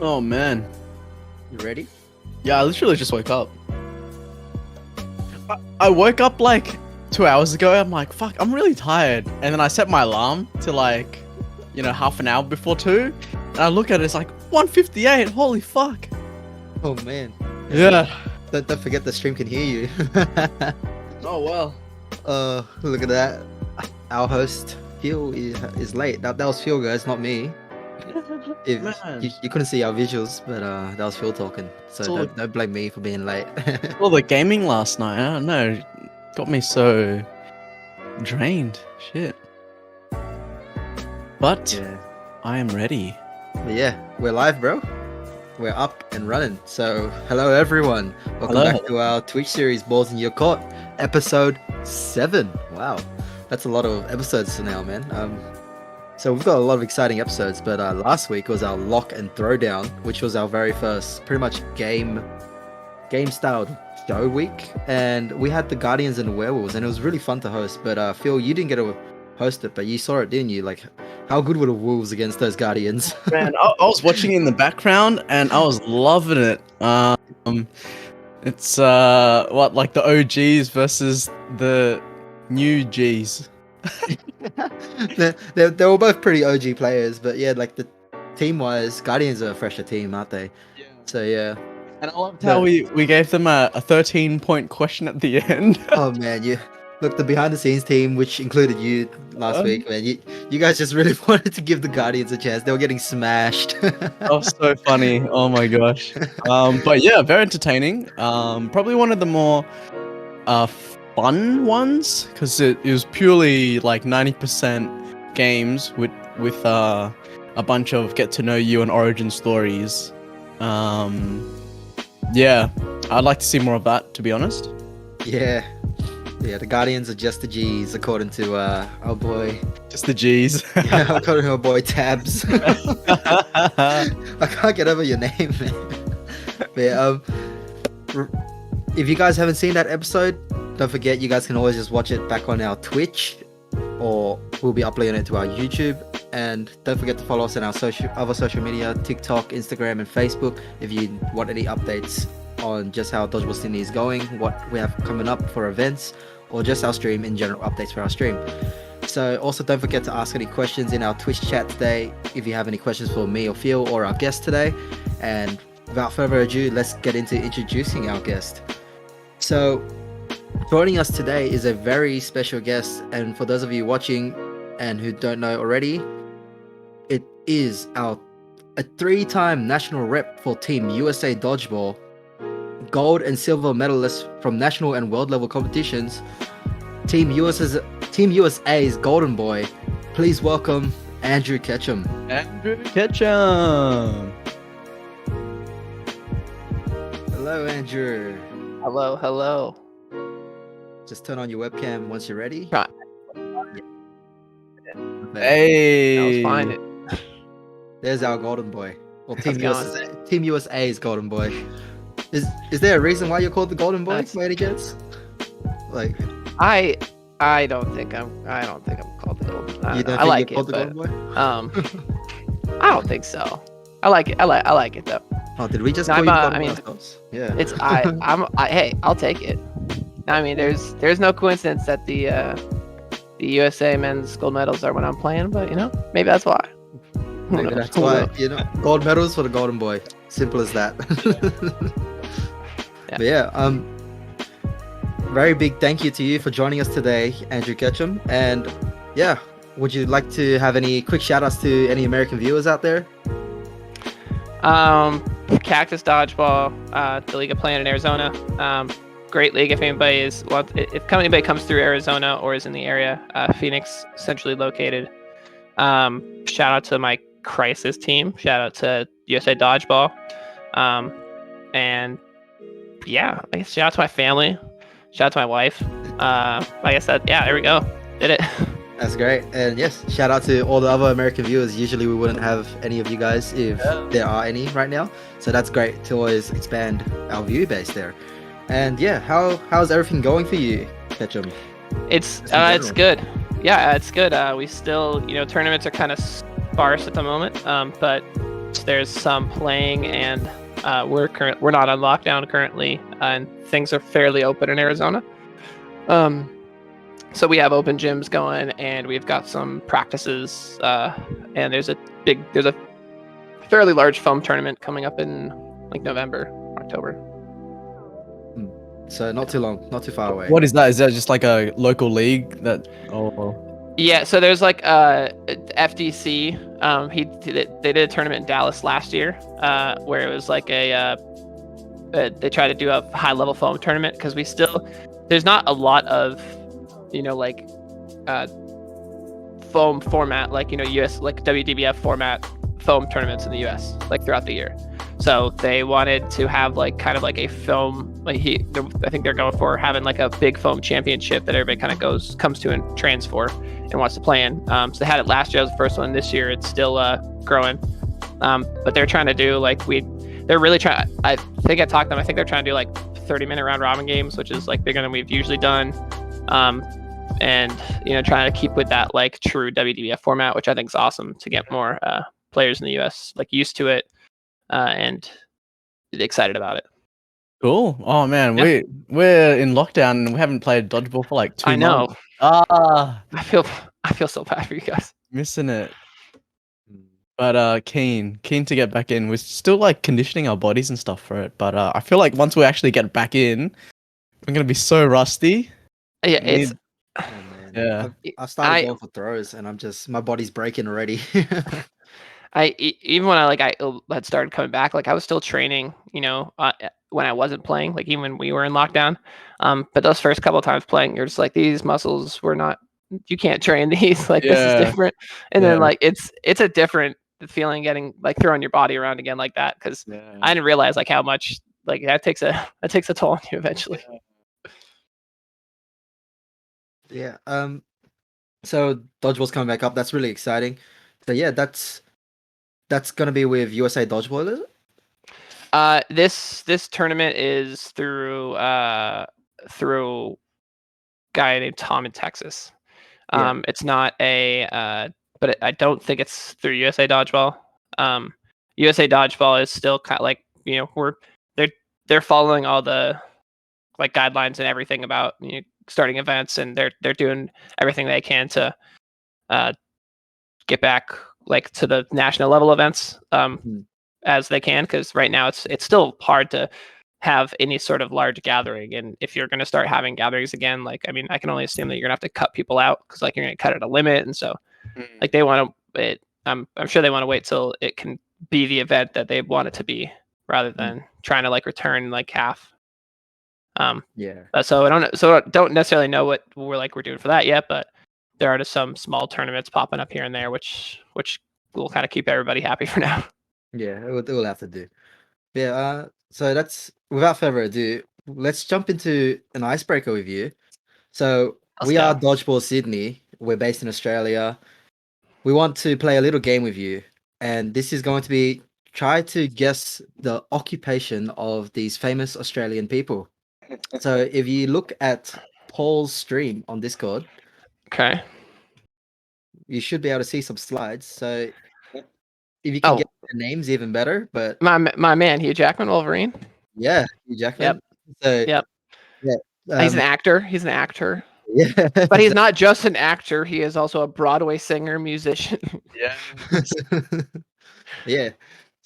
Oh man. You ready? Yeah, I literally just woke up. I woke up like 2 hours ago. I'm like, fuck, I'm really tired. And then I set my alarm to like, half an hour before 2. And I look at it, it's like 1:58. Holy fuck. Oh man. Yeah. Don't forget the stream can hear you. Oh well. Look at that. Our host Phil is late. That was Phil, guys, not me. If Man. you couldn't see our visuals, but that was Phil talking. So don't blame me for being late. All the gaming last night, I don't know, got me so drained. Shit. But Yeah. I am ready. But yeah, we're live, bro. We're up and running. So hello everyone. Welcome Hello. back to our Twitch series, Balls in Your Court, episode 7. Wow, that's a lot of episodes now, man. So we've got a lot of exciting episodes, but last week was our lock and throwdown, which was our very first pretty much game styled show week, and we had the Guardians and the Werewolves, and it was really fun to host. But Phil, you didn't get to host it, but you saw it, didn't you? Like, how good were the Wolves against those Guardians? Man, I was watching in the background and I was loving it. It's like the OGs versus the new Gs. they were both pretty OG players, but yeah, like the team wise, Guardians are a fresher team, aren't they? Yeah. So yeah. And I loved how we gave them a 13-point question at the end. Oh man, look, the behind the scenes team, which included you last week, man, you guys just really wanted to give the Guardians a chance. They were getting smashed. That was so funny. Oh my gosh. But yeah, very entertaining. Probably one of the more fun ones, because it was purely like 90% games with a bunch of get to know you and origin stories. Yeah, I'd like to see more of that, to be honest. Yeah, the Guardians are just the G's, according to our boy. Just the G's. Yeah, according to our boy Tabs. I can't get over your name, man. But yeah, if you guys haven't seen that episode, don't forget you guys can always just watch it back on our Twitch, or we'll be uploading it to our YouTube. And don't forget to follow us on our other social media, TikTok, Instagram, and Facebook, if you want any updates on just how Dodgeball Sydney is going, what we have coming up for events, or just our stream in general, updates for our stream. So also don't forget to ask any questions in our Twitch chat today, if you have any questions for me or Phil or our guest today. And without further ado, let's get into introducing our guest. So joining us today is a very special guest, and for those of you watching and who don't know already, it is a 3-time national rep for Team USA Dodgeball, Gold and Silver Medalist from national and world level competitions, Team USA's Golden Boy. Please welcome Andrew Ketchum. Andrew Ketchum. Hello, Andrew. Hello. Just turn on your webcam once you're ready. Right. Hey. That was fine. There's our Golden Boy. Well, How's Team USA's Golden Boy. Is there a reason why you're called the Golden Boy? That's- By any chance? Like, I don't think I'm called the Golden. you don't I think like you're called it, the but Golden Boy? I don't think so. I like it. I like it though. Oh, did we just No, call you I'm, Golden I Boy mean, ourselves? Yeah. It's hey, I'll take it. I mean, there's no coincidence that the USA men's gold medals are when I'm playing, but maybe that's why. Maybe that's why, gold medals for the Golden Boy. Simple as that. Yeah. But yeah, very big thank you to you for joining us today, Andrew Ketchum. And yeah, would you like to have any quick shout outs to any American viewers out there? Cactus Dodgeball, the league I play in Arizona. Great league if anybody comes through Arizona or is in the area. Phoenix, centrally located. Shout out to my Crisis team. Shout out to USA Dodgeball. And yeah, I guess shout out to my family. Shout out to my wife. Like I said, yeah, there we go. Did it. That's great. And yes, shout out to all the other American viewers. Usually we wouldn't have any of you guys if there are any right now. So that's great to always expand our view base there. And yeah, how's everything going for you, Ketchum? It's good. Yeah, it's good. We still, tournaments are kind of sparse at the moment, but there's some playing, and we're not on lockdown currently, and things are fairly open in Arizona. So we have open gyms going, and we've got some practices, and there's a fairly large foam tournament coming up in like November, October. So not too long, not too far away. What is that? Is that just like a local league that? Oh, Yeah, so there's like FDC. They did a tournament in Dallas last year, where it was like they tried to do a high level foam tournament because there's not a lot of, like foam format, like US, like WDBF format foam tournaments in the US, like throughout the year. So they wanted to have like kind of like a foam, I think they're going for having like a big foam championship that everybody kind of comes to and trains for and wants to play in. So they had it last year as the first one. This year it's still growing. But they're trying to do they're really trying, I think I talked to them, I think they're trying to do like 30-minute round robin games, which is like bigger than we've usually done. And trying to keep with that like true WDBF format, which I think is awesome to get more players in the US like used to it and excited about it. cool. Oh man, Yeah. we're in lockdown and we haven't played dodgeball for like 2 I know. months. I I feel so bad for you guys. missing it. But keen to get back in. We're still like conditioning our bodies and stuff for it. But I feel like once we actually get back in, we're gonna be so rusty. Yeah, it's Oh, man. Yeah. I started going for throws, and my body's breaking already. even when I had started coming back, like I was still training, when I wasn't playing, like even when we were in lockdown. But those first couple of times playing, you're just like, these muscles you can't train these, like this is different. And then like it's a different feeling getting like throwing your body around again like that, because I didn't realize like how much like that takes a toll on you eventually. Yeah. So dodgeball's coming back up. That's really exciting. So yeah, that's gonna be with USA Dodgeball, is it? This tournament is through a guy named Tom in Texas. It's not but I don't think it's through USA Dodgeball. USA Dodgeball is still kind of like, they're following all the like guidelines and everything about starting events, and they're doing everything they can to get back like to the national level events as they can, because right now it's still hard to have any sort of large gathering. And if you're going to start having gatherings again, like I mean, I can only assume that you're gonna have to cut people out, because like you're going to cut at a limit. And so like they want to I'm sure they want to wait till it can be the event that they want it to be, rather than trying to like return like half. So I don't necessarily know what we're doing for that yet, but there are just some small tournaments popping up here and there, which will kind of keep everybody happy for now. Yeah, it will have to do. Yeah. So that's, without further ado, let's jump into an icebreaker with you. So we are Dodgeball Sydney. We're based in Australia. We want to play a little game with you, and this is going to be try to guess the occupation of these famous Australian people. So if you look at Paul's stream on Discord, Okay. you should be able to see some slides. So if you can get the names, even better. But my man, Hugh Jackman, Wolverine. Yeah, Hugh Jackman. Yep. Yeah. He's an actor. He's an actor. Yeah. But he's not just an actor. He is also a Broadway singer, musician. Yeah. Yeah.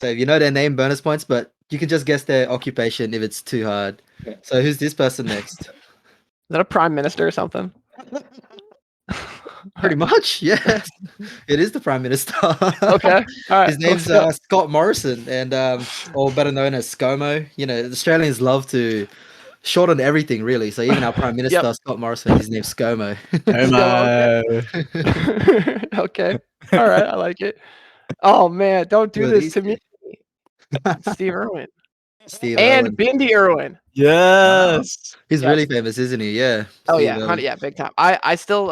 So if you know their name, bonus points, but you can just guess their occupation if it's too hard. So who's this person next? Is that a prime minister or something? Pretty much, yes. It is the prime minister. Okay. All right. His name's Scott Morrison, and or better known as ScoMo. The Australians love to shorten everything, really. So even our prime minister, Scott Morrison, his name's ScoMo. Okay. All right. I like it. Oh man, don't do this to me. Steve Irwin. And Bindi Irwin. Yes. He's really famous, isn't he? Yeah. Oh yeah, yeah, big time. I still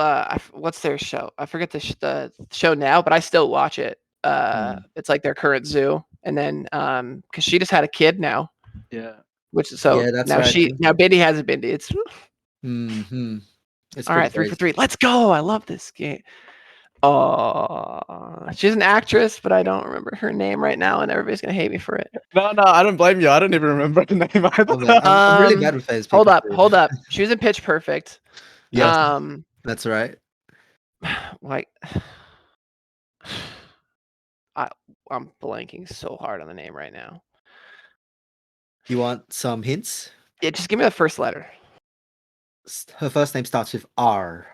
what's their show? I forget the show now, but I still watch it. It's like their current zoo, and then because she just had a kid now. Yeah. Which so that's now right. now Bindi has a Bindi. It's It's all right. 3 for 3. Let's go. I love this game. Oh, she's an actress, but I don't remember her name right now, and everybody's gonna hate me for it. No, I don't blame you. I don't even remember the name either. Oh, man, I'm really bad with famous people. Hold up. She was in Pitch Perfect. Yes, that's right. Like, I'm blanking so hard on the name right now. You want some hints? Yeah, just give me the first letter. Her first name starts with R.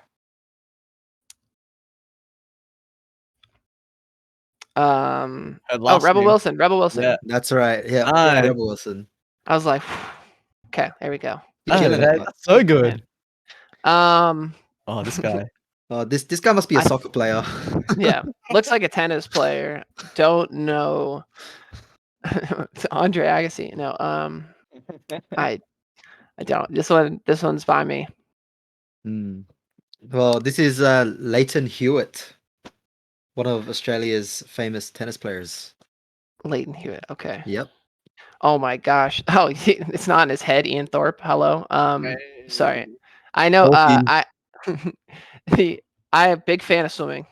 last Rebel name. Wilson. Rebel Wilson. Yeah. That's right. Yeah, Nice. Rebel Wilson. I was like, okay, there we go. You're killing it, bud. That's so good. Man. Oh, this guy. Oh, this guy must be a soccer player. Yeah, looks like a tennis player. Don't know. It's Andre Agassi. No, I don't. This one's by me. Well, this is Leighton Hewitt, one of Australia's famous tennis players. Leighton Hewitt. Okay. Yep. Oh my gosh. Oh, it's not in his head. Ian Thorpe. Hello. Sorry. I know. I'm a big fan of swimming.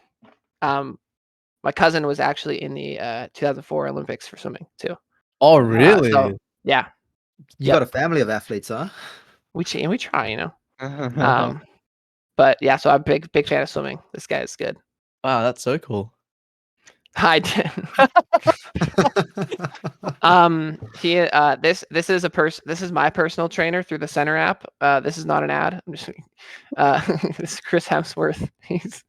My cousin was actually in the 2004 Olympics for swimming too. Oh, really? Yeah. You got a family of athletes, huh? We try, you know. But yeah, so I'm a big fan of swimming. This guy is good. Wow, that's so cool. I did. This is my personal trainer through the Center app. This is not an ad. I'm just this is Chris Hemsworth. He's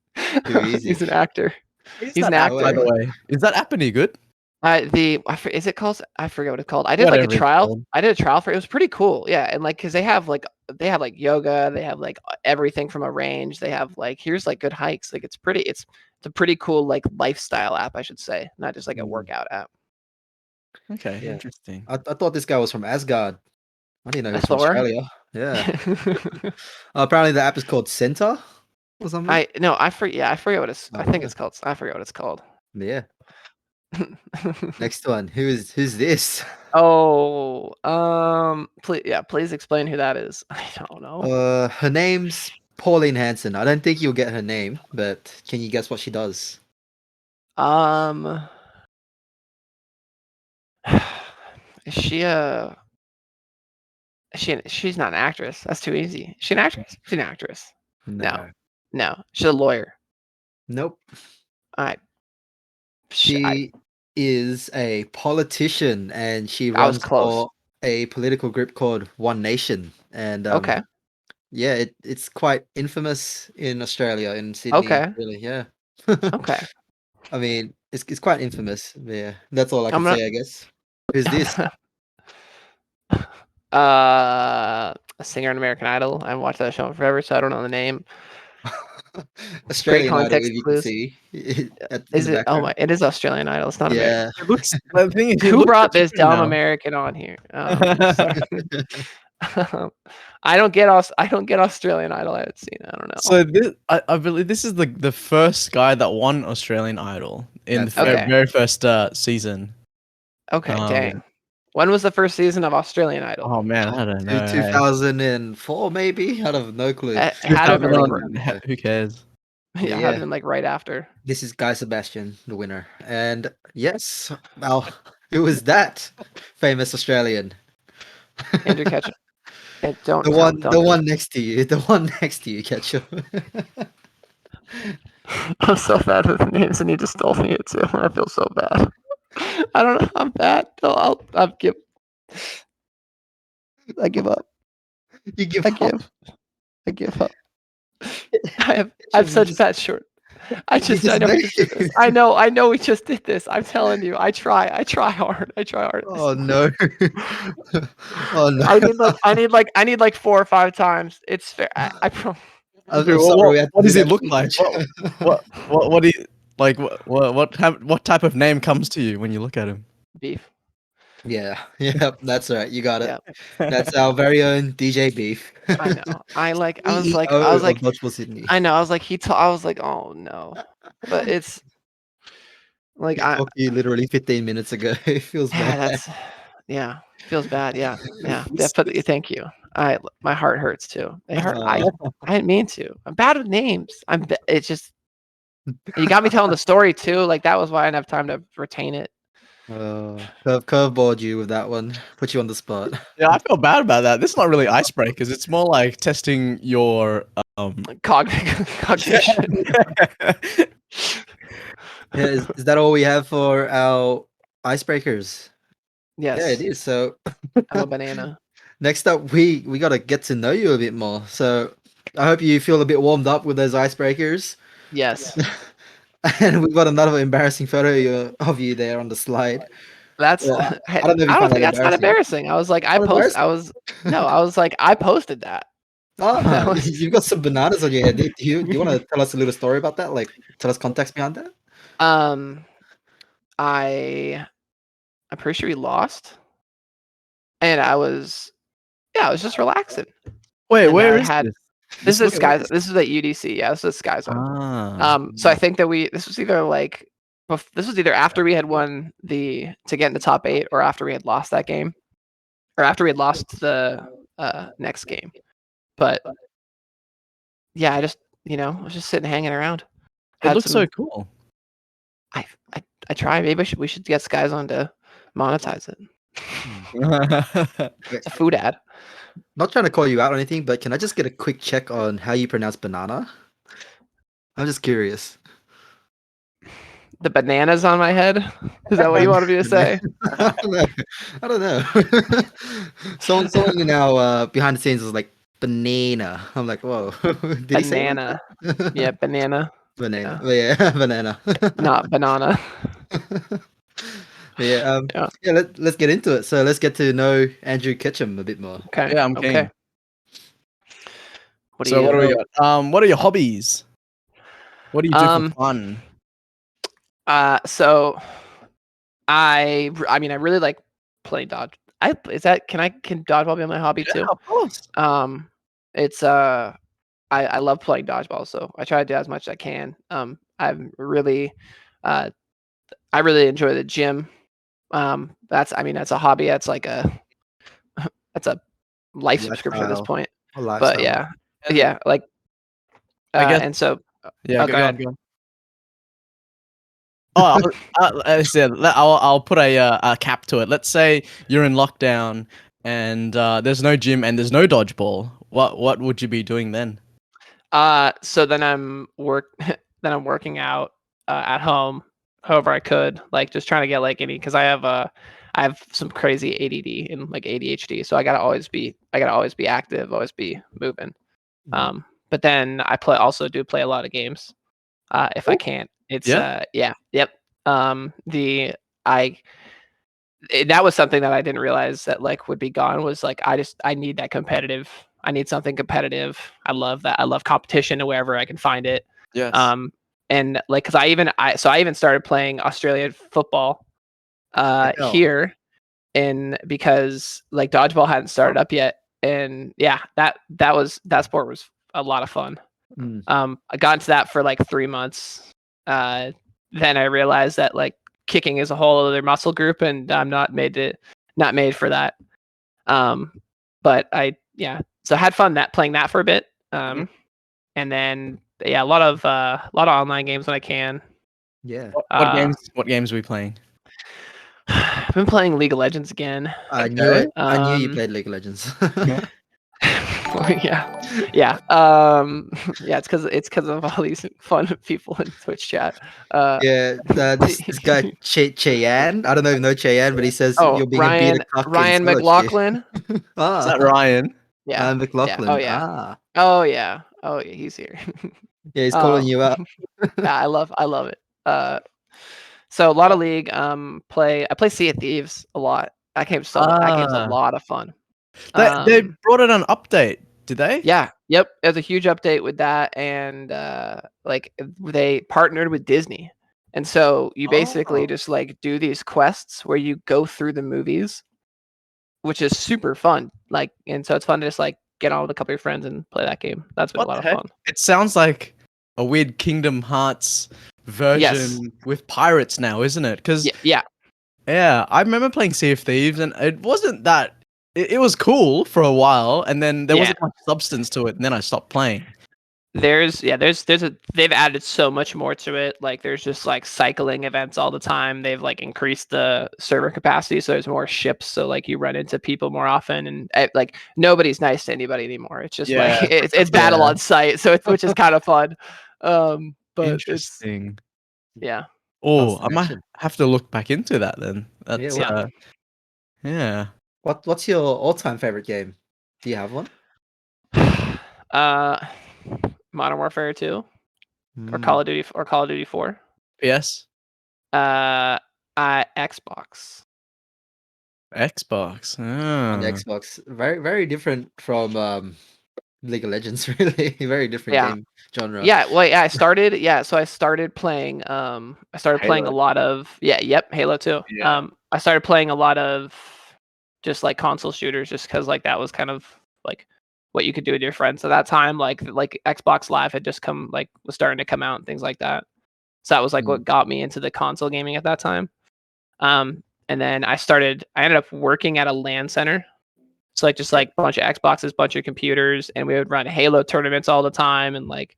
an actor. He's an actor, by the way. Is that app any good? Is it called? I forget what it's called. I did like a trial. I did a trial for it. It was pretty cool. Yeah, and like because they have like yoga. They have like everything from a range. They have like here's like good hikes. Like it's a pretty cool like lifestyle app, I should say, not just like a workout app. Okay, interesting. I thought this guy was from Asgard. I didn't know he was from Thor? Australia. Yeah. Apparently the app is called Center or something. I forget what it's. I think it's called. I forget what it's called. Yeah. Next one. Who's this? Oh, please explain who that is. I don't know. Her name's Pauline Hanson. I don't think you'll get her name, but can you guess what she does? Is she's not an actress. That's too easy. Is she an actress? She's an actress. No. She's a lawyer. Nope. Alright. She is a politician, and she runs for a political group called One Nation. And okay. Yeah, it's quite infamous in Australia, in Sydney. Okay. Really, yeah. Okay. I mean, it's quite infamous. Yeah, that's all I can say, I guess. Who's this? A singer in American Idol. I haven't watched that show forever, so I don't know the name. Australian Idol, if you can see. Is it? Oh my! It is Australian Idol. It's not American. The thing is, who brought this dumb American on here? I don't get Australian Idol. I haven't seen it. I don't know. So this, I believe this is the first guy that won Australian Idol in the very first season. Okay, dang. When was the first season of Australian Idol? Oh man, I don't know. 2004 maybe? I have no clue. Who cares? Yeah, it had been like right after. This is Guy Sebastian, the winner. And yes, well, who was that famous Australian? Andrew Ketchum. The one next to you. The one next to you, Ketchum. I'm so bad with names, and he just told me it too. I feel so bad. I don't know. I'm bad. I give up. You give up. I give up. I have such bad short. I know we just did this. I know we just did this. I'm telling you. I try hard. Oh no. Oh no. I need like 4 or 5 times. It's fair. I promise. What does it look like? What do you like? What type of name comes to you when you look at him? Beef. Yeah, that's right. You got it. Yep. That's our very own DJ Beef. I know. I was like, Dodgeball Sydney. I know. I was like, oh no, but it's like I talked to you literally 15 minutes ago. It feels bad. Feels bad. Yeah. Definitely. Thank you. My heart hurts too. It hurt. I didn't mean to. I'm bad with names. It's just. You got me telling the story too. Like that was why I didn't have time to retain it. Curveballed you with that one. Put you on the spot. Yeah, I feel bad about that. This is not really icebreakers. It's more like testing your Cognition. Yeah, is that all we have for our icebreakers? Yes. Yeah, it is. So I'm a banana. next up, we gotta get to know you a bit more. So I hope you feel a bit warmed up with those icebreakers. Yes. And we've got another embarrassing photo of you there on the slide. That's. Well, I, I don't know if you I don't find that think that's not embarrassing. embarrassing. I was like, I Not post. I embarrassing? was no. I was like, I posted that. Oh, That was- you've got some bananas on your head. Do you want to tell us a little story about that? Like, tell us context behind that? I'm pretty sure we lost, and I was just relaxing. Wait, And where I is had this? this is looks Sky. nice. This is at UDC. Yeah, this is Sky Zone. Ah. So I think that this was either like this was either after we had won to get in the top 8, or after we had lost that game, or after we had lost the next game. But yeah, I just I was just sitting hanging around. It looks so cool. I try. Maybe we should get Sky Zone to monetize it. It's a food ad. Not trying to call you out or anything, but can I just get a quick check on how you pronounce banana? I'm just curious. The bananas on my head. Is that what you wanted me to say? I don't know. Someone in our behind the scenes was like banana. I'm like, whoa. Did he say it like Banana. that? Yeah, banana. Banana. Yeah, banana. Not banana. Yeah. Yeah. Yeah. Let's get into it. So let's get to know Andrew Ketchum a bit more. Okay. Yeah, I'm keen. Okay. What do So you? what do we got? What are your hobbies? What do you do for fun? So I mean I really like playing dodge. Can dodgeball be my hobby too? Of course. It's I love playing dodgeball, so I try to do as much as I can. I'm really I really enjoy the gym. That's a hobby. That's like a life subscription at this Lifestyle. point. A But lifestyle. yeah, like I guess. and so Yeah, go ahead. go on. Oh, I said I'll put a cap to it. Let's say you're in lockdown and there's no gym and there's no dodgeball. What would you be doing then? So then I'm working out at home however I could, like just trying to get like because I have some crazy ADD and like ADHD, so I gotta always be active, always be moving. But then I also do play a lot of games if I can't. It's Yeah? yep. That was something that I didn't realize that like would be gone, was like I need that competitive. I need something competitive. I love that. I love competition wherever I can find it. Yes. And like because I even started playing Australian football Hell. here, and because like dodgeball hadn't started up yet, and yeah, that sport was a lot of fun. I got into that for like 3 months. Then I realized that like kicking is a whole other muscle group, and I'm not made for that. But so I had fun playing that for a bit. And then a lot of online games when I can. Yeah. What games are we playing? I've been playing League of Legends again. I knew it. I knew you Um, played League of Legends. yeah. It's because of all these fun people in Twitch chat. Yeah, this guy Cheyan. I don't know if you know Cheyan, but he says you're being a beta cuck in Ryan Scottish. McLaughlin. Is that Ryan? Yeah. McLaughlin. Oh yeah. Ah. Oh yeah. He's here. Yeah, he's calling you out. Yeah, I love it. So a lot of League. I play Sea of Thieves a lot. That game's a lot of fun. They brought it on update, did they? Yeah. Yep. There's a huge update with that, and like they partnered with Disney, and so you basically just like do these quests where you go through the movies, which is super fun. Like, and so it's fun to just like get on with a couple of your friends and play that game. That's been a lot of fun. It sounds like a weird Kingdom Hearts version with pirates now, isn't it? Because yeah, I remember playing Sea of Thieves, and it wasn't that. It was cool for a while, and then there wasn't much substance to it, and then I stopped playing. they've added so much more to it. Like there's just like cycling events all the time. They've like increased the server capacity, so there's more ships. So like you run into people more often, and like nobody's nice to anybody anymore. It's just like Yeah. it's battle Yeah. on site, so which is kind of fun. But it's Interesting. yeah. Oh, Constant I might action. have to look back into that then. That's Yeah. yeah. What's your all-time favorite game? Do you have one? Modern Warfare 2 or Mm. Call of Duty 4. Yes. Xbox. Xbox. On the Ah. Xbox. Very, very different from League of Legends, really. Very different Yeah. game genre. Yeah, well, yeah, so I started playing a Halo. lot of Halo 2. Yeah. I started playing a lot of just like console shooters just cuz like that was kind of like what you could do with your friends at that time. Like Xbox Live had just was starting to come out and things like that. So that was like what got me into the console gaming at that time. And then I ended up working at a LAN center. So like just like bunch of Xboxes, bunch of computers, and we would run Halo tournaments all the time, and like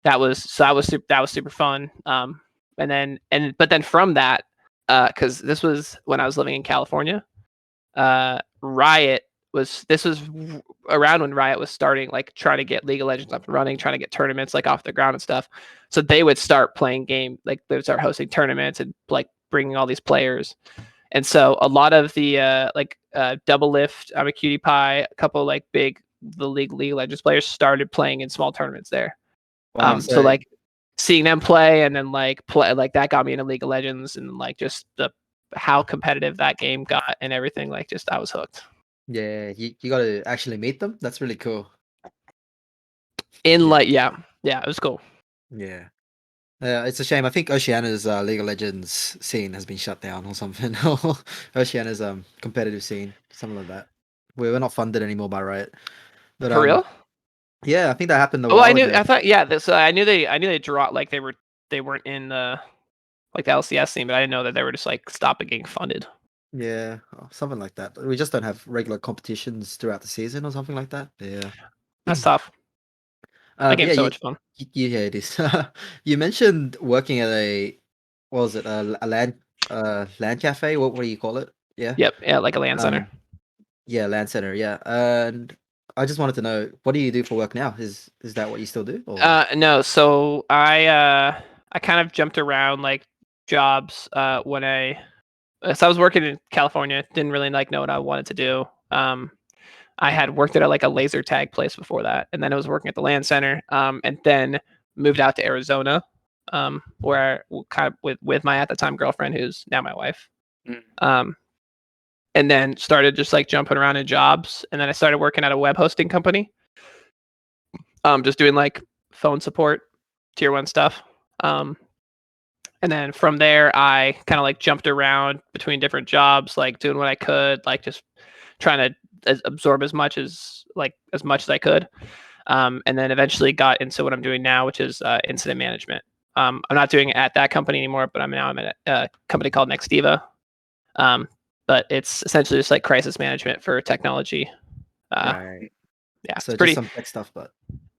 that was super fun. But then from that, because this was when I was living in California, Riot this was around when Riot was starting, like trying to get League of Legends up and running, trying to get tournaments like off the ground and stuff. So they would start playing they would start hosting tournaments and like bringing all these players. And so a lot of the Double Lift, I'm a Cutie Pie, a couple like the League of Legends players started playing in small tournaments there. Wow, So like seeing them play and then like play like that got me into League of Legends, and like just how competitive that game got and everything, like just I was hooked. yeah, you got to actually meet them. That's really cool. Yeah, it was cool. Yeah. It's a shame. I think Oceania's League of Legends scene has been shut down or something. Oceania's competitive scene, something like that. We're not funded anymore by Riot. But For real? yeah, I think that happened a Oh, while I knew. ago. I thought. Yeah. I knew they dropped. Like they weren't in the like the LCS scene, but I didn't know that they were just like stopping getting funded. Yeah, something like that. We just don't have regular competitions throughout the season or something like that. Yeah. That's tough. That game's Yeah, so much fun. yeah, it is. You mentioned working at what was it, a land cafe? What do you call it? Yeah. Yep. Yeah, like a LAN center. Yeah, land center. Yeah, and I just wanted to know, what do you do for work now? Is that what you still do? Or? No. So I kind of jumped around like jobs when I was working in California. Didn't really like know what I wanted to do. I had worked at like a laser tag place before that, and then I was working at the LAN center. And then moved out to Arizona, where kind of with my at the time girlfriend, who's now my wife. And then started just like jumping around in jobs, and then I started working at a web hosting company. Just doing like phone support, tier 1 stuff. And then from there, I kind of like jumped around between different jobs, like doing what I could, like just trying to absorb as much as I could. And then eventually got into what I'm doing now, which is incident management. I'm not doing it at that company anymore, but I'm at a company called Nextiva. But it's essentially just like crisis management for technology. Right. Yeah, So it's pretty. just some tech stuff, but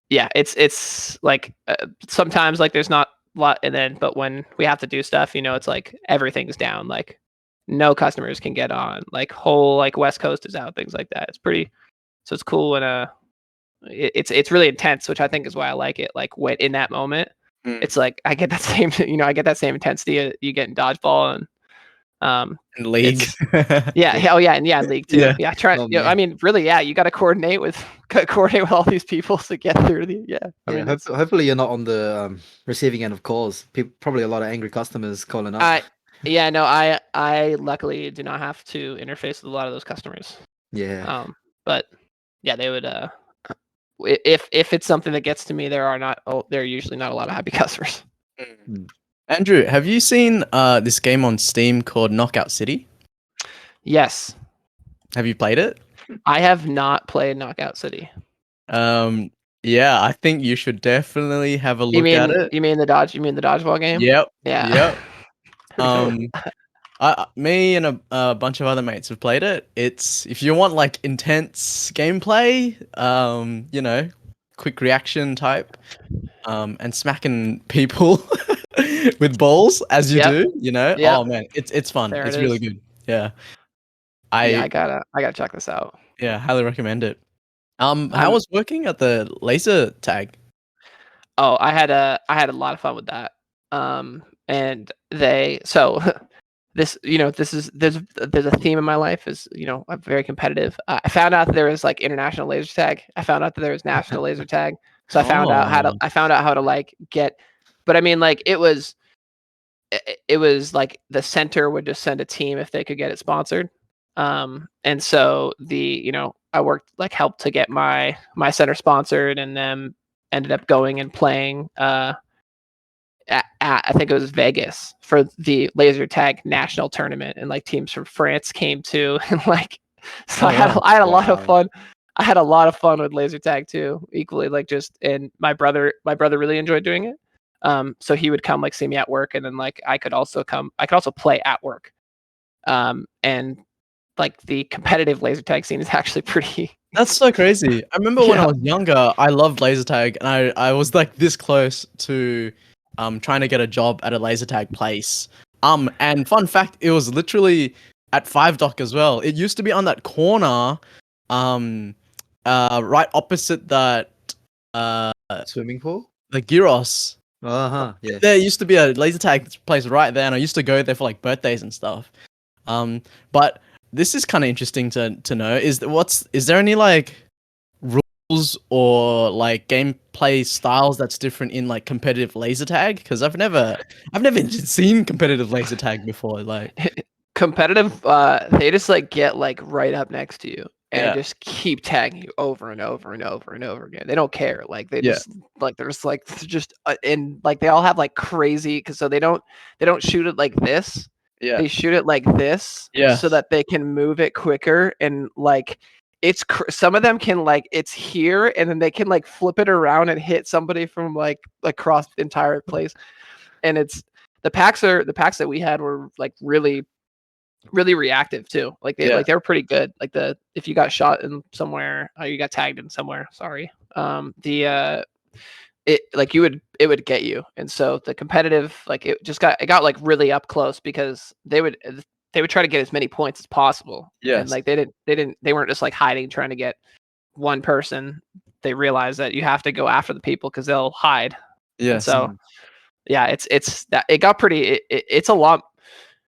Yeah, it's like sometimes like there's not a lot, and then but when we have to do stuff, it's like everything's down, like no customers can get on, like whole like West Coast is out, things like that. It's pretty, so it's cool, and it's really intense, which I think is why I like it. Like when in that moment, it's like I get that same I get that same intensity you get in dodgeball, and In League. yeah, hell yeah, and yeah, League too. Yeah. Yeah, try. Oh, I mean, really, yeah, you got to coordinate with all these people to get through the. Yeah, I yeah. mean, Hopefully you're not on the receiving end of calls. Probably a lot of angry customers calling up. yeah, no, I luckily do not have to interface with a lot of those customers. Yeah. But yeah, they would. If it's something that gets to me, there are usually not a lot of happy customers. Andrew, have you seen this game on Steam called Knockout City? Yes. Have you played it? I have not played Knockout City. Yeah, I think you should definitely have a look at it. You mean the dodgeball game? Yep. Yeah. Yep. Me and a bunch of other mates have played it. It's, if you want like intense gameplay, quick reaction type, and smacking people with balls as you Yep. do. You know, Yep. oh man, it's fun. There It's it really is. good. Yeah, Yeah, I I gotta check this out. highly recommend it. How was working at the laser tag? Oh, I had a lot of fun with that. And they so this this is there's a theme in my life is I'm very competitive. I found out that there was like international laser tag. I found out that there was national laser tag. So Oh, I found out how to like get, but I mean like it was like the center would just send a team if they could get it sponsored. And so I worked like helped to get my center sponsored, and then ended up going and playing at I think it was Vegas for the laser tag national tournament, and like teams from France came to and like so oh wow. I had a lot of Wow. fun. I had a lot of fun with laser tag too, equally like just and my brother really enjoyed doing it. So he would come like see me at work, and then like I could also play at work. And like the competitive laser tag scene is actually pretty That's so crazy. I remember when I yeah. was younger, I loved laser tag, and I was like this close to trying to get a job at a laser tag place. And fun fact, it was literally at Five Dock as well. It used to be on that corner, um, right opposite that Swimming pool? the Gyros. Yeah. There used to be a laser tag place right there, and I used to go there for like birthdays and stuff. But this is kind of interesting to know. Is there any like rules or like gameplay styles that's different in like competitive laser tag? Because I've never seen competitive laser tag before. Like, Competitive, they just like get like right up next to you and yeah, just keep tagging you over and over and over and over again. They don't care. Like they yeah, just like there's like just and like they all have like crazy because so they don't shoot it like this. yeah, They shoot it like this yeah, so that they can move it quicker, and like some of them can like it's here and then they can like flip it around and hit somebody from like across the entire place. And it's the packs that we had were like really reactive too. yeah, They were pretty good. Like if you got shot in somewhere, or you got tagged in somewhere, sorry. It like it would get you. And so the competitive like it got like really up close because they would try to get as many points as possible. And yes, like they weren't just like hiding trying to get one person. They realized that you have to go after the people because they'll hide. And yes. so yeah, it's that it got pretty it's a lot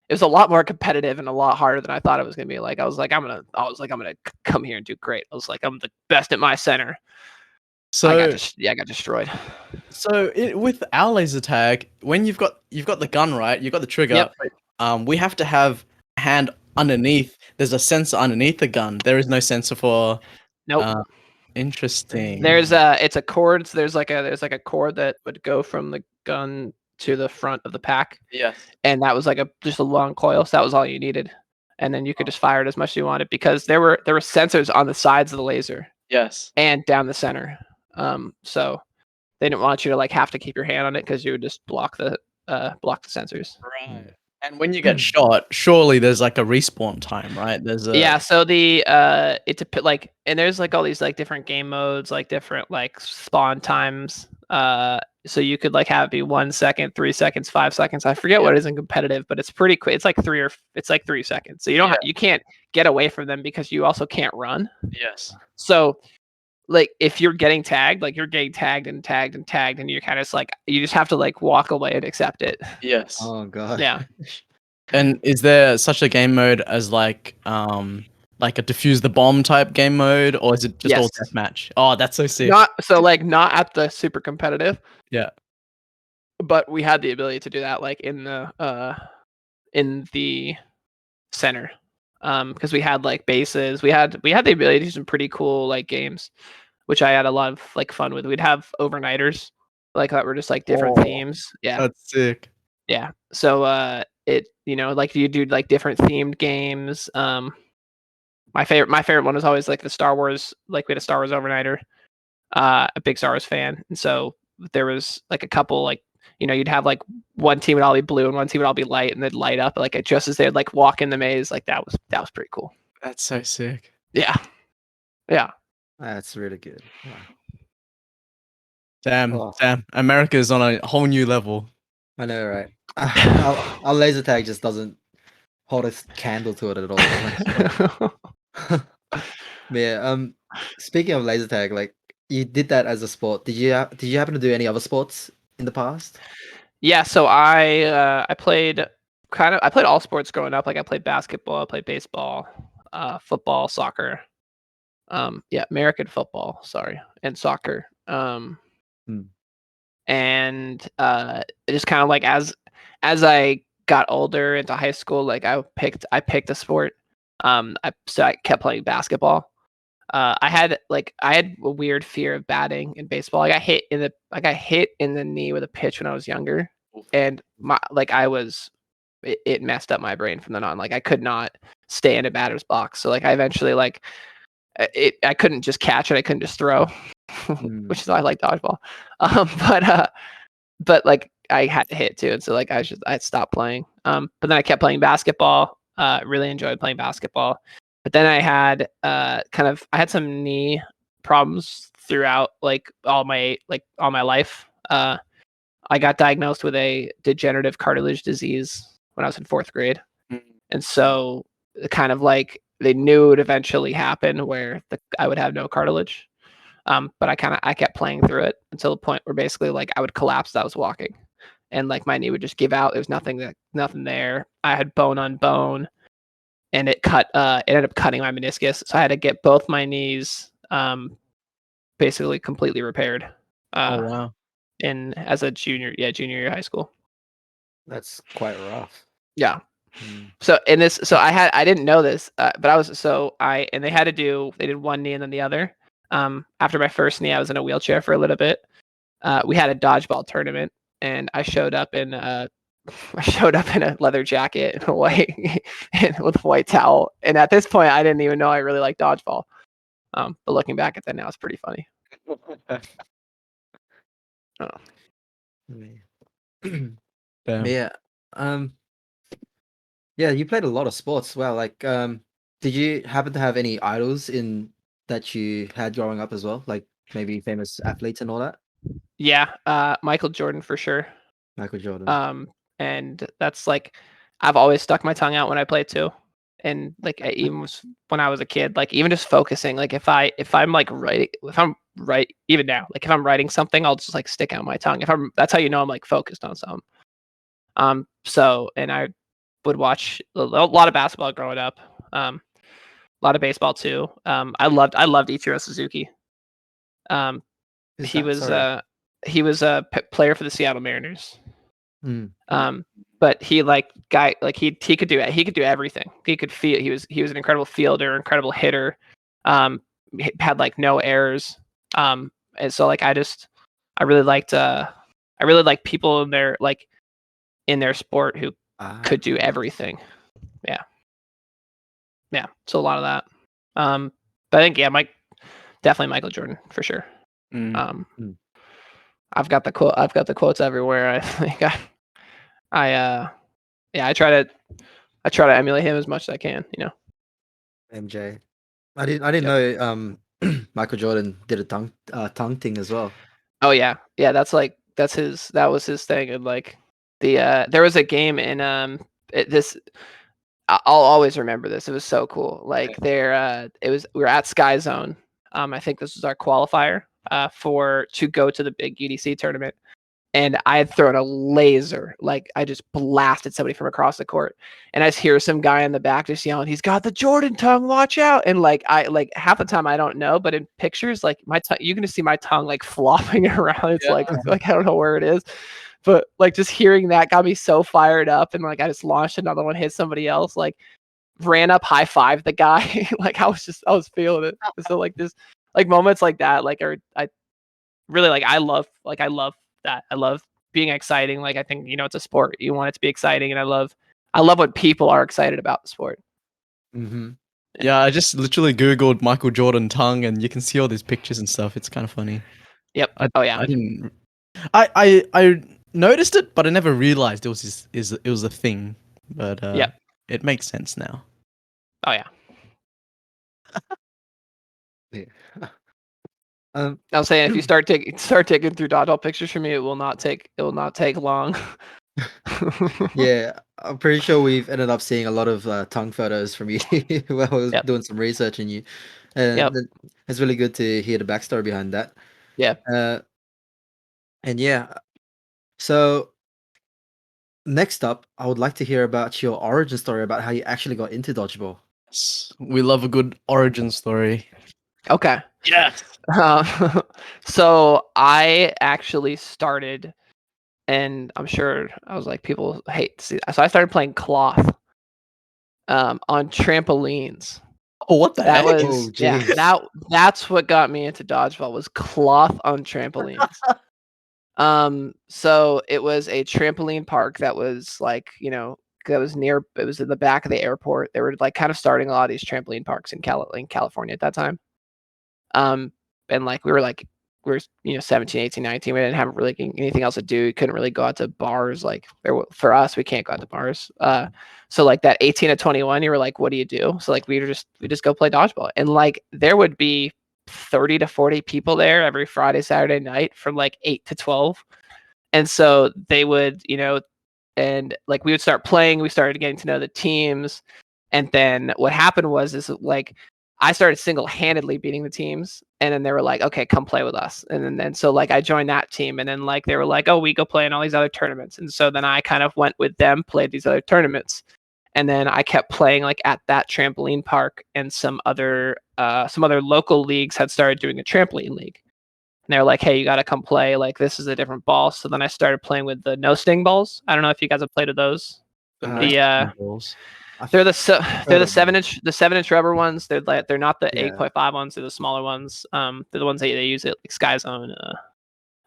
it was a lot more competitive and a lot harder than I thought it was gonna be. Like I'm gonna come here and do great. I was like I'm the best at my center. So I got destroyed. with our laser tag, when you've got the gun right, you've got the trigger. Yep. But, we have to have a hand underneath. There's a sensor underneath the gun. There is no sensor for. Nope. Uh, interesting. There's it's a cord. So there's like a cord that would go from the gun to the front of the pack, Yes. and that was like just a long coil. So that was all you needed, and then you could just fire it as much as you wanted because there were sensors on the sides of the laser Yes. and down the center. So they didn't want you to like have to keep your hand on it because you would just block the sensors. Right. And when you get shot, surely there's like a respawn time, right? There's a Yeah, so it's a like and there's like all these like different game modes, like different like spawn times. So you could like have it be 1 second, 3 seconds, 5 seconds. I forget what it is in competitive, but it's pretty quick. It's like 3 seconds. So you can't get away from them because you also can't run. yes. So like if you're getting tagged, like you're getting tagged and tagged and tagged, and you're kind of like you just have to like walk away and accept it. Yes. Oh god. Yeah. And is there such a game mode as like a defuse the bomb type game mode, or is it just all Yes. deathmatch? Oh, that's so sick. Not at the super competitive, Yeah. but we had the ability to do that like in the center. Because we had like bases, we had the ability to do some pretty cool like games, which I had a lot of like fun with. We'd have overnighters like that were just like different Oh, themes. Yeah. that's sick. Yeah. So it like you do like different themed games. My favorite one was always like the Star Wars, like we had a Star Wars overnighter. A big Star Wars fan. And so there was like a couple like you'd have like one team would all be blue and one team would all be light, and they'd light up like just as they'd like walk in the maze. Like that was pretty cool. That's so sick. Yeah. Yeah. That's really good. Wow. Damn, Oh. damn. America's on a whole new level. I know, right? Our laser tag just doesn't hold a candle to it at all. Yeah. Speaking of laser tag, like you did that as a sport. Did you happen to do any other sports in the past? Yeah, so I played I played all sports growing up. Like I played basketball, I played baseball, football, soccer. Yeah, American football, sorry, and soccer. Hmm. And it just kind of like as I got older into high school, like I picked a sport. So I kept playing basketball. I had a weird fear of batting in baseball. I got hit in the knee with a pitch when I was younger, and it messed up my brain from then on. Like I could not stay in a batter's box. So like I eventually I couldn't just catch it. I couldn't just throw, which is why I like dodgeball. But like I had to hit too, and so like I stopped playing. But then I kept playing basketball. Really enjoyed playing basketball. But then I had I had some knee problems throughout all my life. I got diagnosed with a degenerative cartilage disease when I was in 4th grade, and so kind of like they knew it would eventually happen where I would have no cartilage. But I kept playing through it until the point where basically like I would collapse as I was walking, and like my knee would just give out. There was nothing there. I had bone on bone, and it ended up cutting my meniscus. So I had to get both my knees basically completely repaired. Oh wow. As a junior year of high school. That's quite rough. Yeah. Hmm. So I didn't know this, but they did one knee and then the other. After my first knee, I was in a wheelchair for a little bit. We had a dodgeball tournament, and I showed up in a leather jacket and a white and with a white towel. And at this point, I didn't even know I really liked dodgeball. But looking back at that now, it's pretty funny. Oh. Damn. Yeah. Um. Yeah, you played a lot of sports. Well, like, did you happen to have any idols in that you had growing up as well? Like maybe famous athletes and all that? Yeah, Michael Jordan for sure. Michael Jordan. And that's like I've always stuck my tongue out when I play too. And like when I was a kid, like even just focusing, like if I'm like writing, if I'm right even now, like if I'm writing something, I'll just like stick out my tongue. That's how you know I'm like focused on something. So and I would watch a lot of basketball growing up. A lot of baseball too. I loved Ichiro Suzuki. Um, Who's he that? was Sorry. player for the Seattle Mariners. Hmm. But he could do everything. He was an incredible fielder, incredible hitter. He had like no errors. And so like I really liked people in their sport who could do everything. Yeah. So a lot of that. But I think definitely Michael Jordan for sure. Mm. I've got the quotes everywhere. I think I try to emulate him as much as I can, you know. MJ. I didn't Yep. know Michael Jordan did a tongue thing as well. Oh yeah. Yeah, that was his thing. And like there was a game in this I'll always remember this. It was so cool. Like we were at Sky Zone. I think this was our qualifier to go to the big UDC tournament. And I had thrown a laser, like I just blasted somebody from across the court. And I just hear some guy in the back just yelling, "He's got the Jordan tongue, watch out!" And like half the time I don't know, but in pictures, like my tongue, you can just see my tongue like flopping around. It's Yeah. like I don't know where it is, but like just hearing that got me so fired up. And like I just launched another one, hit somebody else, like ran up, high five the guy. Like I was feeling it. So like this, like moments like that, I really I love that. I love being exciting. Like I think, it's a sport. You want it to be exciting, and I love when people are excited about the sport. Mm-hmm. Yeah, I just literally Googled Michael Jordan tongue and you can see all these pictures and stuff. It's kind of funny. Yep. I Oh yeah. I didn't I noticed it, but I never realized it was a thing. But Yep. it makes sense now. Oh yeah. Yeah. Um, I was saying if you start taking through dodgeball pictures for me, it will not take long. yeah, I'm pretty sure we've ended up seeing a lot of tongue photos from you while I was Yep. doing some research on you, Yep. and it's really good to hear the backstory behind that. Yeah. And yeah, so next up, I would like to hear about your origin story about how you actually got into dodgeball. We love a good origin story. Okay. Yes. So I actually started, and I'm sure I was like, people hate to see that. So I started playing cloth on trampolines. Oh, what the That heck? Oh, was jeez. that's what got me into dodgeball was cloth on trampolines. So it was a trampoline park that was like, that was near. It was in the back of the airport. They were like kind of starting a lot of these trampoline parks in California at that time. And like we were 17, 18, 19. We didn't have really anything else to do. We couldn't really go out to bars. Like for us, we can't go out to bars. So like that 18 to 21, you were like, what do you do? So like we just go play dodgeball. And like there would be 30 to 40 people there every Friday, Saturday night from like 8 to 12. And so they would, and like we would start playing, we started getting to know the teams. And then what happened was is like I started single-handedly beating the teams, and then they were like, okay, come play with us. And then so like I joined that team, and then like they were like, oh, we go play in all these other tournaments. And so then I kind of went with them, played these other tournaments. And then I kept playing like at that trampoline park, and some other local leagues had started doing a trampoline league. And they were like, hey, you got to come play. Like, this is a different ball. So then I started playing with the no sting balls. I don't know if you guys have played with those. Balls. They're the heard of 7-inch rubber ones. They're not the Yeah. 8.5 ones. They're the smaller ones. They're the ones that they use at like Sky Zone.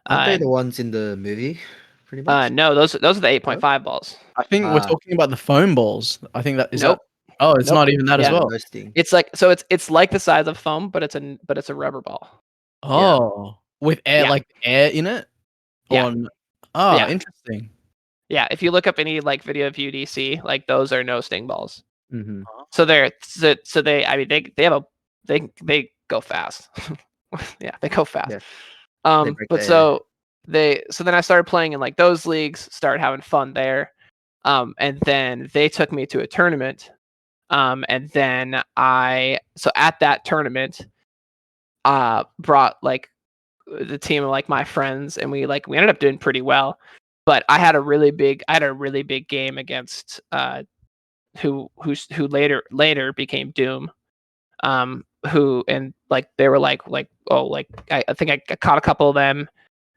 Aren't they the and- ones in the movie? Pretty much. no, those are the 8.5 balls. I think we're Ah. talking about the foam balls. I think that is Nope. that. Oh, it's Nope. not even that as Yeah. well. No sting. It's like it's like the size of foam, but it's a rubber ball. Oh, with air, Yeah. like air in it. Yeah. Yeah. Interesting. Yeah, if you look up any like video of UDC, like those are no sting balls. Mm-hmm. So they I mean they go fast. Yeah, they go fast. Yeah. They break But the air. so then I started playing in like those leagues, started having fun there. And then they took me to a tournament. And then so at that tournament, brought like the team of like my friends, and we ended up doing pretty well. But I had a really big game against who later became Doom. Who and like they were like oh, like I think I caught a couple of them,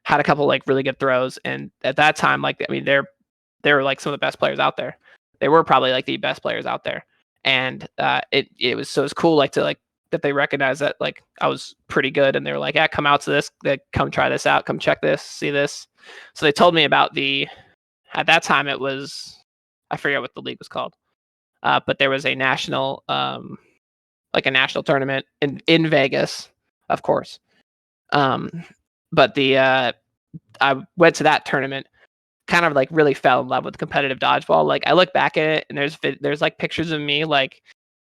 had a couple like really good throws, and at that time, like I mean they were like some of the best players out there. They were probably like the best players out there, and it was cool like to like that they recognized that like I was pretty good, and they were like, yeah, come out to this, come try this out, come check this, see this. So they told me about at that time it was, I forget what the league was called, but there was a national like a national tournament in Vegas, of course. But I went to that tournament, kind of like really fell in love with competitive dodgeball. Like I look back at it, and there's like pictures of me like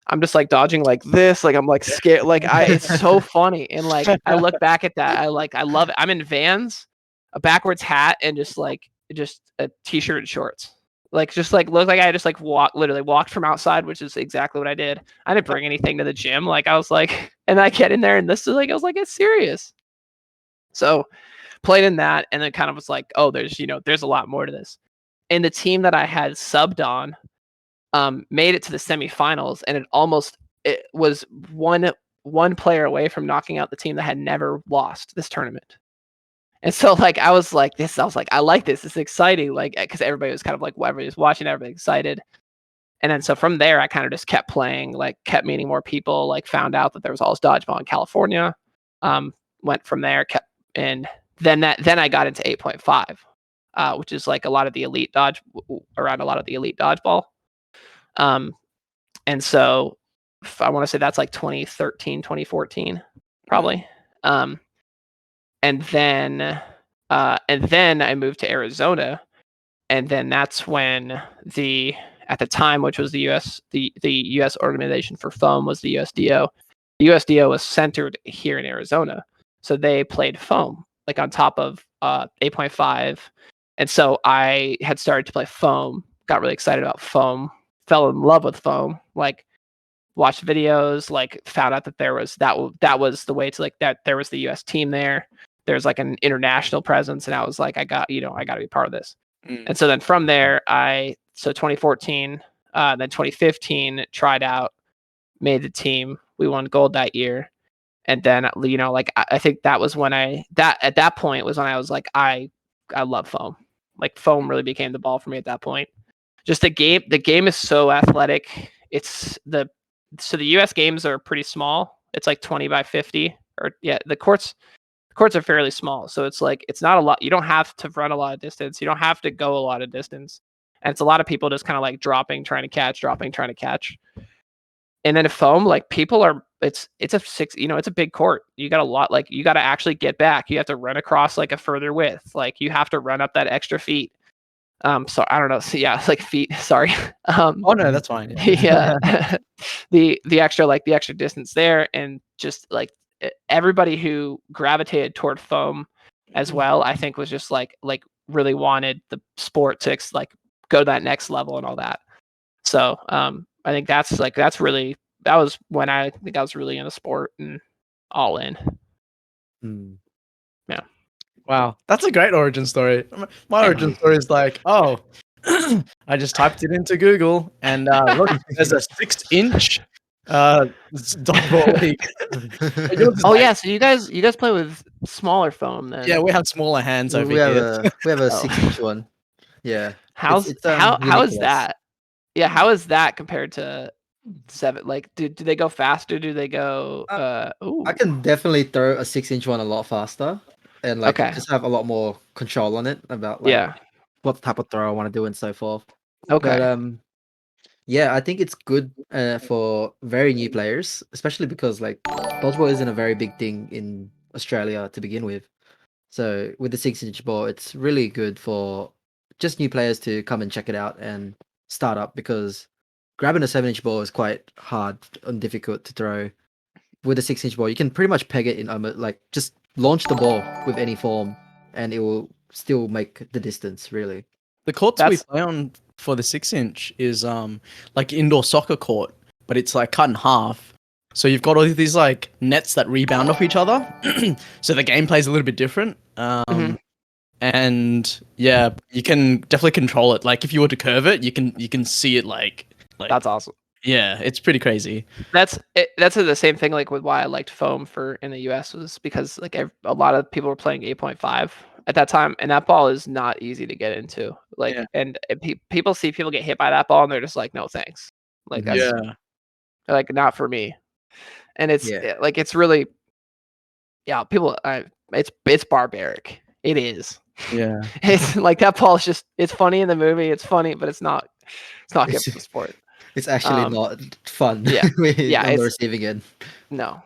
I'm just like dodging like this, like I'm like scared, like it's so funny. And like I look back at that, I love it. I'm in Vans, a backwards hat, and just a t-shirt and shorts. Like just like look like I just like literally walked from outside, which is exactly what I did. I didn't bring anything to the gym. Like I was like, and I get in there, and this is like I was like, it's serious. So played in that, and then kind of was like, oh, there's a lot more to this. And the team that I had subbed on made it to the semifinals, and it was one player away from knocking out the team that had never lost this tournament. And so like I was like, I like this. It's exciting, like because everybody was kind of like, everybody was watching, everybody excited. And then so from there, I kind of just kept playing, like kept meeting more people, like found out that there was all this dodgeball in California. Went from there, and then I got into 8.5, which is like a lot of the elite dodgeball. And so I want to say that's like 2013, 2014, probably. And then I moved to Arizona, and then that's when at the time, which was the U.S. Organization for Foam, was the USDO. The USDO was centered here in Arizona, So they played foam like on top of 8.5, and so I had started to play foam. Got really excited about foam. Fell in love with foam. Like watched videos. Like found out that there was that was the way to like that. There was the U.S. team there. There's like an international presence, and I was like, I got to be part of this. And so then from there, 2014, then 2015 tried out, made the team. We won gold that year. And then, like I think that was when at that point was when I was like, I love foam. Like foam really became the ball for me at that point. Just the game is so athletic. So the US games are pretty small. It's like 20 by 50, or the courts are fairly small. So it's like, it's not a lot. You don't have to run a lot of distance. You don't have to go a lot of distance. And it's a lot of people just kind of like dropping, trying to catch. And then foam, like people are, it's a six, it's a big court. You got a lot, like you got to actually get back. You have to run across like a further width. Like you have to run up that extra feet. So I don't know. So yeah, like feet, sorry. Oh no, that's fine. Yeah. the extra distance there, and just like everybody who gravitated toward foam as well, I think was just like really wanted the sport to like go to that next level and all that. So I think that was when I think I was really in the sport and all in. Yeah. Wow, that's a great origin story. My origin story is like, oh, I just typed it into Google and look, there's a 6-inch dodgeball league. Oh yeah, so you guys play with smaller foam then? Yeah, we have smaller hands over we have here. we have a Oh. 6-inch one. Yeah. How unique is to us. that? Yeah, how is that compared to 7? Like, do they go faster? Do they go? I can definitely throw a 6-inch one a lot faster, and like just have a lot more control on it about like what type of throw I want to do and so forth. Okay. But yeah, I think it's good for very new players, especially because like dodgeball isn't a very big thing in Australia to begin with. So with the 6-inch ball, it's really good for just new players to come and check it out and start up, because grabbing a 7-inch ball is quite hard and difficult to throw. With a 6-inch ball, you can pretty much peg it in, like just launch the ball with any form, and it will still make the distance. Really, the courts we play on for the 6-inch is like indoor soccer court, but it's like cut in half. So you've got all these like nets that rebound off each other. So the gameplay is a little bit different. And yeah, you can definitely control it. Like if you were to curve it, you can see it like that's awesome. Yeah, it's pretty crazy. That's the same thing like with why I liked foam in the US, was because like a lot of people were playing 8.5 at that time, and that ball is not easy to get into. Like and people see people get hit by that ball and they're just like, no thanks. Like that's like not for me. And it's like it's really people it's barbaric. It is. Yeah. It's like that ball is just, it's funny in the movie, it's funny, but it's not good for the sport. It's actually not fun. Yeah. On the receiving end. No.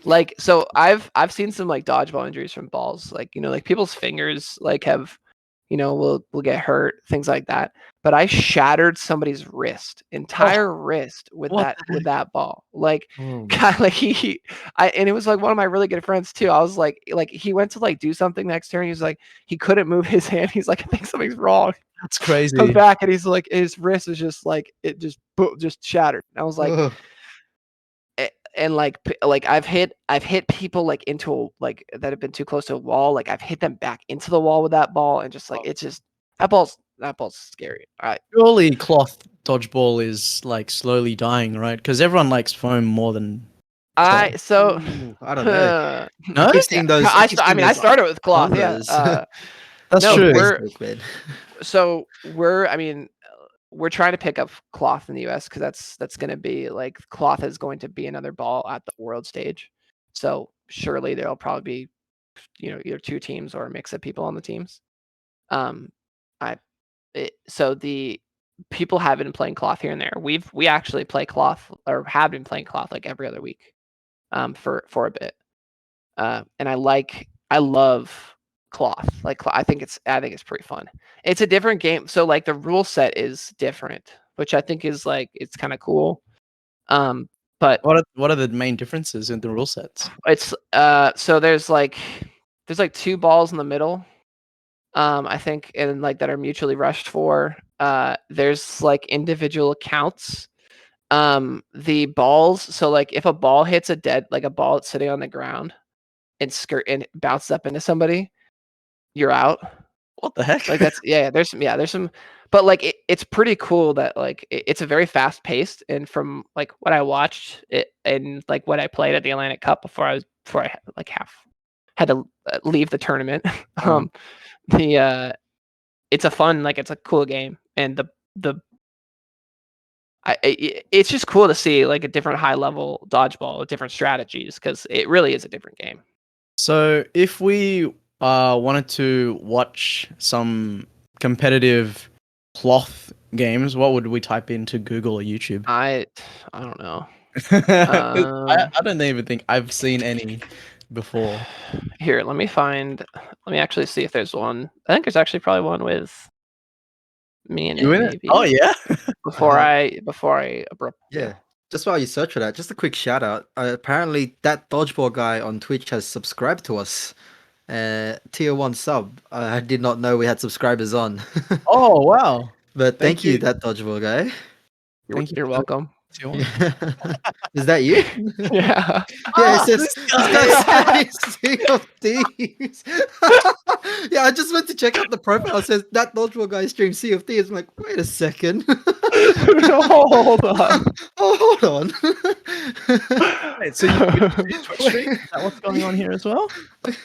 Like, so I've seen some like dodgeball injuries from balls. Like, like people's fingers like have, will get hurt, things like that. But I shattered somebody's entire wrist with that ball. Like, God, like and it was like one of my really good friends too. I was like he went to like do something next turn. He was like, he couldn't move his hand. He's like, I think something's wrong. That's crazy. Comes back and he's like, his wrist is just like, it just shattered. And I was like, and like I've hit people like into like that have been too close to a wall. Like I've hit them back into the wall with that ball, and just like it's just that ball's scary. All right. Surely cloth dodgeball is like slowly dying, right? Because everyone likes foam more than. I don't know. No, I started with cloth. Yeah, that's true. We're trying to pick up cloth in the US because that's going to be like, cloth is going to be another ball at the world stage. So surely there'll probably be, either 2 teams or a mix of people on the teams. So the people have been playing cloth here and there. We actually play cloth, or have been playing cloth like every other week, for a bit. And I love cloth. Like I think it's pretty fun. It's a different game, so like the rule set is different, which I think is like, it's kind of cool. But What are the main differences in the rule sets? it's so there's like 2 balls in the middle. I think, and like that are mutually rushed for. There's like individual counts. The balls. So like if a ball hits a ball that's sitting on the ground and bounces up into somebody, you're out. What the heck? Like that's there's some, but like it's pretty cool that like it's a very fast paced, and from like what I watched it and like what I played at the Atlantic Cup before I like had to leave the tournament. The it's a fun, like it's a cool game, and it's just cool to see like a different high level dodgeball with different strategies, because it really is a different game. So if we wanted to watch some competitive cloth games, what would we type into Google or YouTube? I don't know. I don't even think I've seen any before. Here, let me actually see if there's one. I think there's actually probably one with me in You it, in it? maybe. Oh yeah. Before I abrupt. Yeah. Just while you search for that, just a quick shout out. Apparently, that dodgeball guy on Twitch has subscribed to us. Tier 1 sub. I did not know we had subscribers on. Oh wow. But thank you, you. that dodgeball guy. Thank you. You're welcome. Is that you? Yeah. Yeah, it says this this guy. guy is Sea of Thieves. Yeah, I just went to check out the profile. It says that dodgeball guy streams Sea of Thieves. I'm like, wait a second. Hold on. Oh, hold on. Wait, so you Twitch stream? Is that what's going on here as well?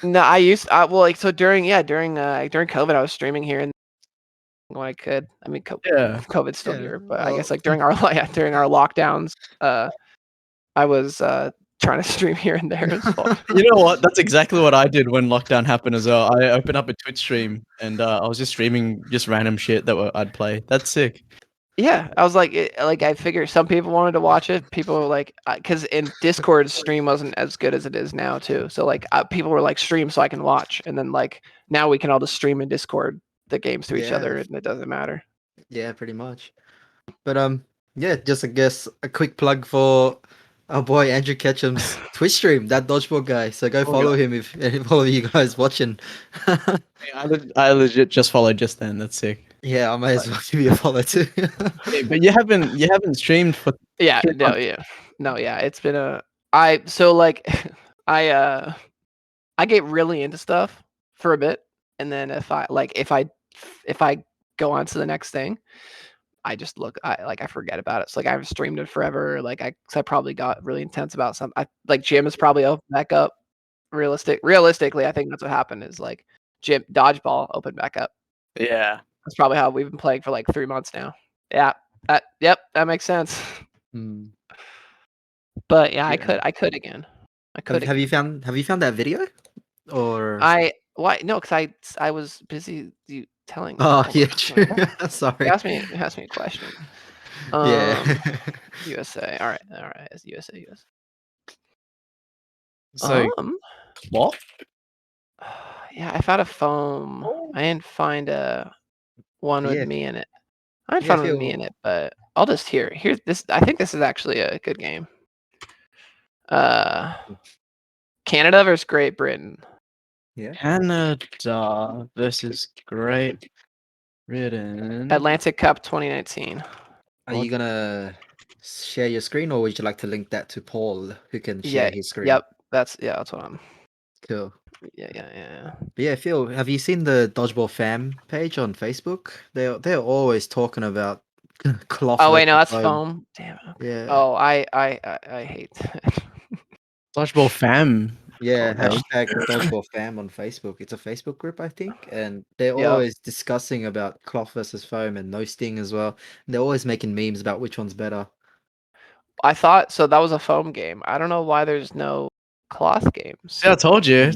No, I used well, like, so during COVID, I was streaming here and when I could. I mean, Yeah. COVID's still Yeah, here, but I well- guess like during our lockdowns, I was trying to stream here and there as well. You know what? That's exactly what I did when lockdown happened as well. I opened up a Twitch stream and I was just streaming just random shit that I'd play. That's sick. Yeah, I was like, I figured some people wanted to watch it. People were like, because in Discord, stream wasn't as good as it is now too. So like, people were like, stream so I can watch, and then like now we can all just stream in Discord the games to each other, and it doesn't matter. Yeah, pretty much. But yeah, just I guess a quick plug for our boy Andrew Ketchum's Twitch stream, that dodgeball guy. So go follow him if all of you guys watching. I legit just followed just then. That's sick. Yeah, I might as well give you a follow too. Hey, but you haven't streamed for Yeah, 3 months. it's been I get really into stuff for a bit, and then if I go on to the next thing, I just I forget about it. So like I haven't streamed it forever. Like I probably got really intense about some. Like gym is probably open back up. Realistically, I think that's what happened. Is like gym dodgeball opened back up. Yeah. That's probably how we've been playing for like 3 months now. Yeah. That makes sense. But yeah, I could again. Have you found that video? Or No, because I was busy telling. oh hold yeah, on. true. Sorry. You asked me a question. Yeah. USA. All right. It's USA. So what? Yeah, I found a foam. Oh. I didn't find one with Yeah. me in it. I didn't Yeah, find one with me in it, but I'll just hear this. I think this is actually a good game. Canada versus Great Britain. Yeah. Canada versus Great Britain. Atlantic Cup 2019. Are you gonna share your screen, or would you like to link that to Paul, who can share his screen? Yep. That's what I'm. Cool. Yeah. But yeah, Phil, have you seen the Dodgeball fam page on Facebook? They're always talking about cloth. Oh wait, no, versus that's foam. Damn. Okay. Yeah. Oh, I hate that. Dodgeball fam. Yeah, Oh, no. hashtag Dodgeball fam on Facebook. It's a Facebook group, I think, and they're Yep. always discussing about cloth versus foam and no sting as well. And they're always making memes about which one's better. I thought so. That was a foam game. I don't know why there's no cloth games. Yeah, I told you.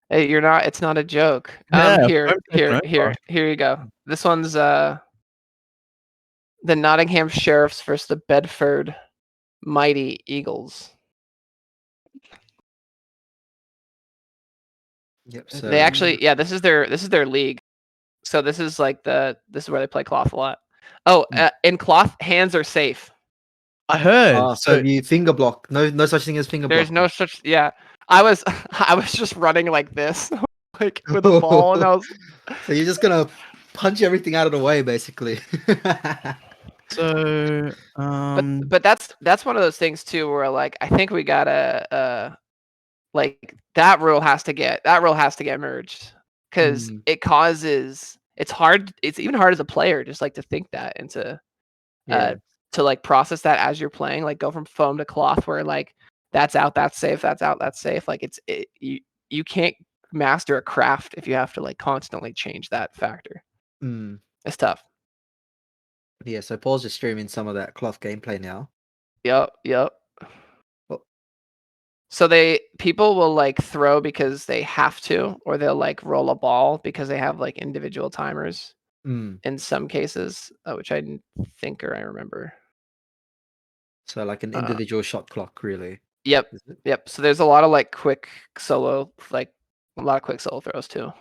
Hey, you're not. It's not a joke. Yeah, Here foam you go. This one's the Nottingham Sheriffs versus the Bedford Mighty Eagles. Yep. So They actually, this is their league. So this is like this is where they play cloth a lot. Oh, in cloth, hands are safe. I heard. So So you finger block. No such thing as finger There's block. no such. Yeah, I was I was just running like this, like with a ball, and I was. So you're just gonna punch everything out of the way, basically. so But that's one of those things too, where like I think we gotta like that rule has to get merged because Mm, it causes it's hard. It's even hard as a player just like to think that and yeah. to like process that as you're playing, like go from foam to cloth, where like that's out, that's safe, that's out, that's safe. Like you can't master a craft if you have to like constantly change that factor. Mm, It's tough. yeah. So Paul's just streaming some of that cloth gameplay now. Yep. Well, So people will like throw because they have to, or they'll like roll a ball because they have like individual timers mm, in some cases, which I didn't think or I remember. so like an Uh, individual shot clock, really. yep, Is it? yep. So there's a lot of like quick solo, like a lot of quick solo throws too.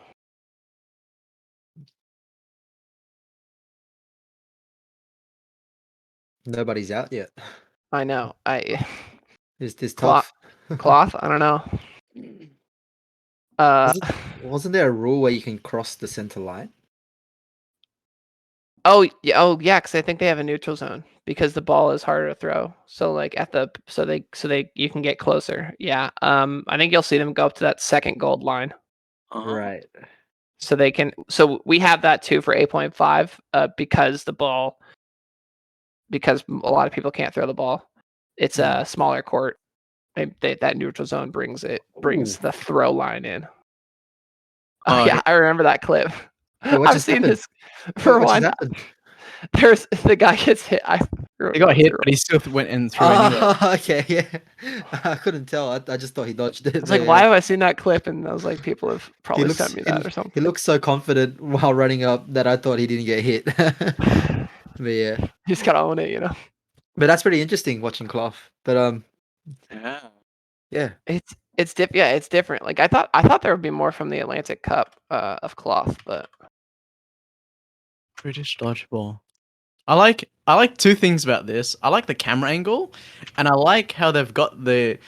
Nobody's out yet. I know. Is this Cloth, tough? cloth. I don't know. Uh, Wasn't there a rule where you can cross the center line? oh yeah, because I think they have a neutral zone because the ball is harder to throw. So like so they you can get closer. Yeah. I think you'll see them go up to that second gold line. Right. So they can. So we have that too for 8.5. Because because a lot of people can't throw the ball. It's a smaller court. That neutral zone brings Ooh. the throw line in. Oh Oh, yeah, I remember that clip. Wait, what I've just seen happened? this for What just one. happened? There's the guy gets hit. he got hit, but he still went in through anyway. Okay, yeah. I couldn't tell. I just thought he dodged it. I was like, why have I seen that clip? And I was like, people have He probably looks sent me that or something. he looks so confident while running up that I thought he didn't get hit. But yeah. You just gotta own it, you know. But that's pretty interesting watching Clough. But yeah. It's different. Like I thought there would be more from the Atlantic Cup of cloth, but British dodgeball. I like two things about this. I like the camera angle, and I like how they've got the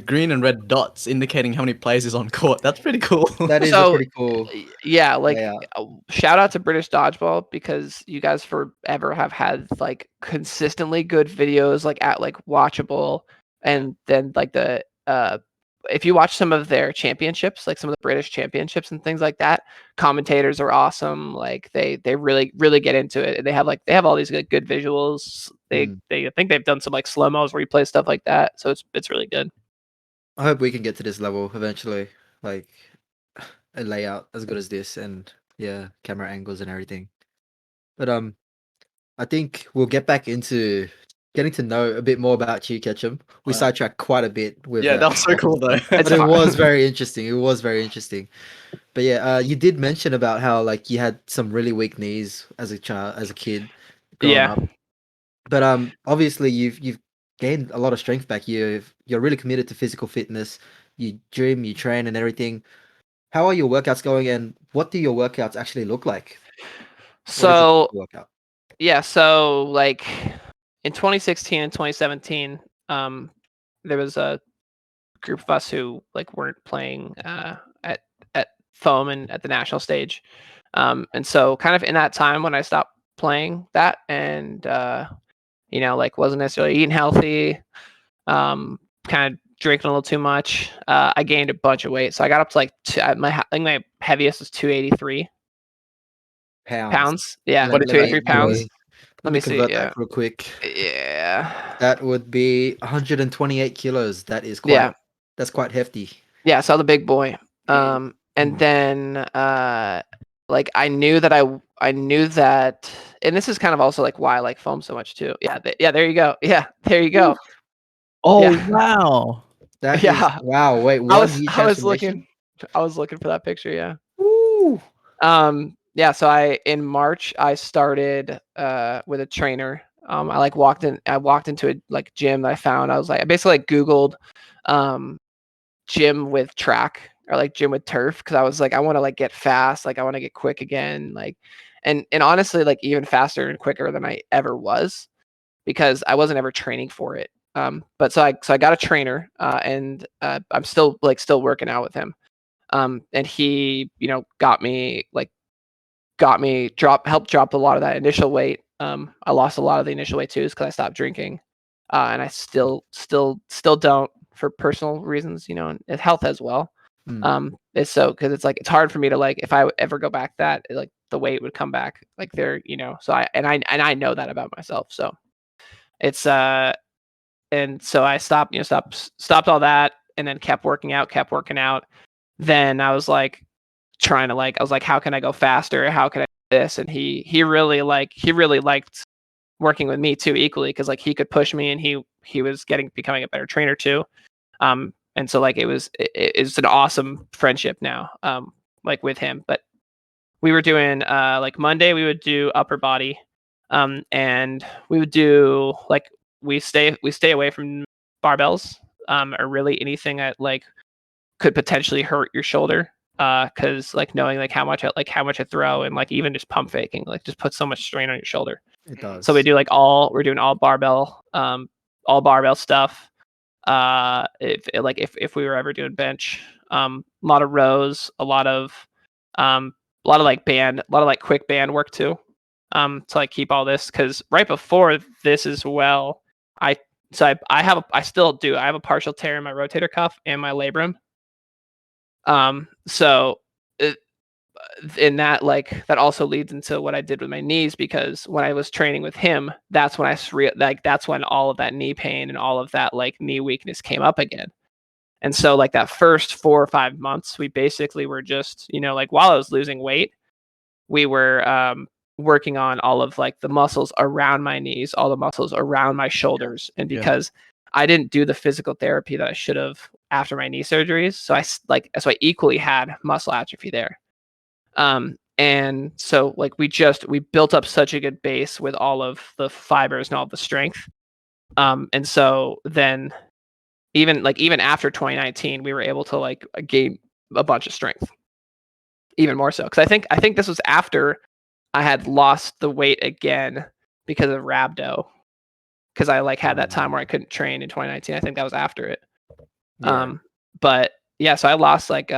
green and red dots indicating how many players is on court. That's pretty cool. That is a so pretty cool yeah, like layout. shout out to British Dodgeball because you guys forever have had like consistently good videos like at like watchable, and then like the if you watch some of their championships, like some of the British championships and things like that, commentators are awesome. Like they really get into it. And they have all these good visuals. They I think they've done some like slow mos replay stuff like that. So it's really good. I hope we can get to this level eventually. Like a layout as good as this and yeah, camera angles and everything. But I think we'll get back into getting to know a bit more about you, Ketchum. We Wow. sidetracked quite a bit with Yeah, that was so cool though. but it was very interesting. It was very interesting. But yeah, you did mention about how like you had some really weak knees as a child, as a kid, growing Yeah. up. But obviously you've gained a lot of strength back. You're really committed to physical fitness. You gym, you train, and everything. How are your workouts going, and what do your workouts actually look like? What is a So typical workout? yeah, so like in 2016 and 2017, there was a group of us who like weren't playing at foam and at the national stage, and so kind of in that time when I stopped playing that and like wasn't necessarily eating healthy, kind of drinking a little too much, I gained a bunch of weight. So I got up to like I think my heaviest was 283 Pounds. pounds. Yeah, What is 283 that? pounds. Let Let me me see. convert Yeah, that real quick. yeah, That would be 128 kilos. That is yeah. that's quite hefty. Yeah, so the big boy. And Mm. then like I knew that, and this is kind of also like why I like foam so much too. Yeah, yeah, there you go. Yeah, there you go. Oh Yeah. wow. That is Yeah. wow. Wait, I one was huge I was transformation. looking for that picture, yeah. Woo! Yeah, so in March I started with a trainer. I walked into a like gym that I found. I was like I basically like Googled gym with track or like gym with turf because I was like I want to like get fast, like I want to get quick again, like and honestly like even faster and quicker than I ever was. because I wasn't ever training for it. But so I got a trainer, and I'm still working out with him. And he, helped drop a lot of that initial weight. I lost a lot of the initial weight too, because I stopped drinking, and I still don't, for personal reasons, and health as well. It's so, because it's hard for me to, like, if I ever go back, that like the weight would come back like there, So I know that about myself. So it's and so I stopped all that, and then kept working out. Then I was like I was like, how can I go faster? How can I do this? And he really liked working with me too, equally, because like he could push me, and he was becoming a better trainer too. And so like it's an awesome friendship now, like with him. But we were doing like Monday we would do upper body, and we would do like we stay away from barbells, or really anything that like could potentially hurt your shoulder, because like knowing like how much I throw, and like even just pump faking like just puts so much strain on your shoulder. It does. So we're doing all barbell stuff. If we were ever doing bench, a lot of rows, a lot of like quick band work too, to like keep all this, because right before this as well, I have a partial tear in my rotator cuff and my labrum. So in that, like, that also leads into what I did with my knees, because when I was training with him, that's when that's when all of that knee pain and all of that like knee weakness came up again. And so like that first 4 or 5 months, we basically were just, like while I was losing weight, we were working on all of like the muscles around my knees, all the muscles around my shoulders. And because I didn't do the physical therapy that I should have after my knee surgeries, so I equally had muscle atrophy there. And so like we built up such a good base with all of the fibers and all the strength. And so then even after 2019, we were able to like gain a bunch of strength, even more so. Cause I think this was after I had lost the weight again because of rhabdo. Cause I like had that time where I couldn't train in 2019. I think that was after it. Yeah. But yeah, so I lost like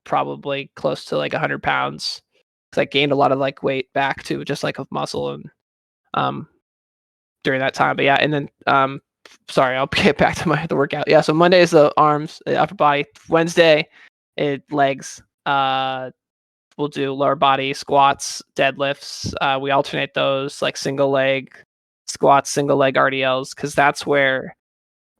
probably close to like 100 pounds, because I gained a lot of like weight back to just like of muscle, and during that time. But yeah, and then sorry, I'll get back to the workout. Yeah, so Monday is the arms, the upper body. Wednesday, legs. We'll do lower body, squats, deadlifts. We alternate those, like single leg squats, single leg RDLs, because that's where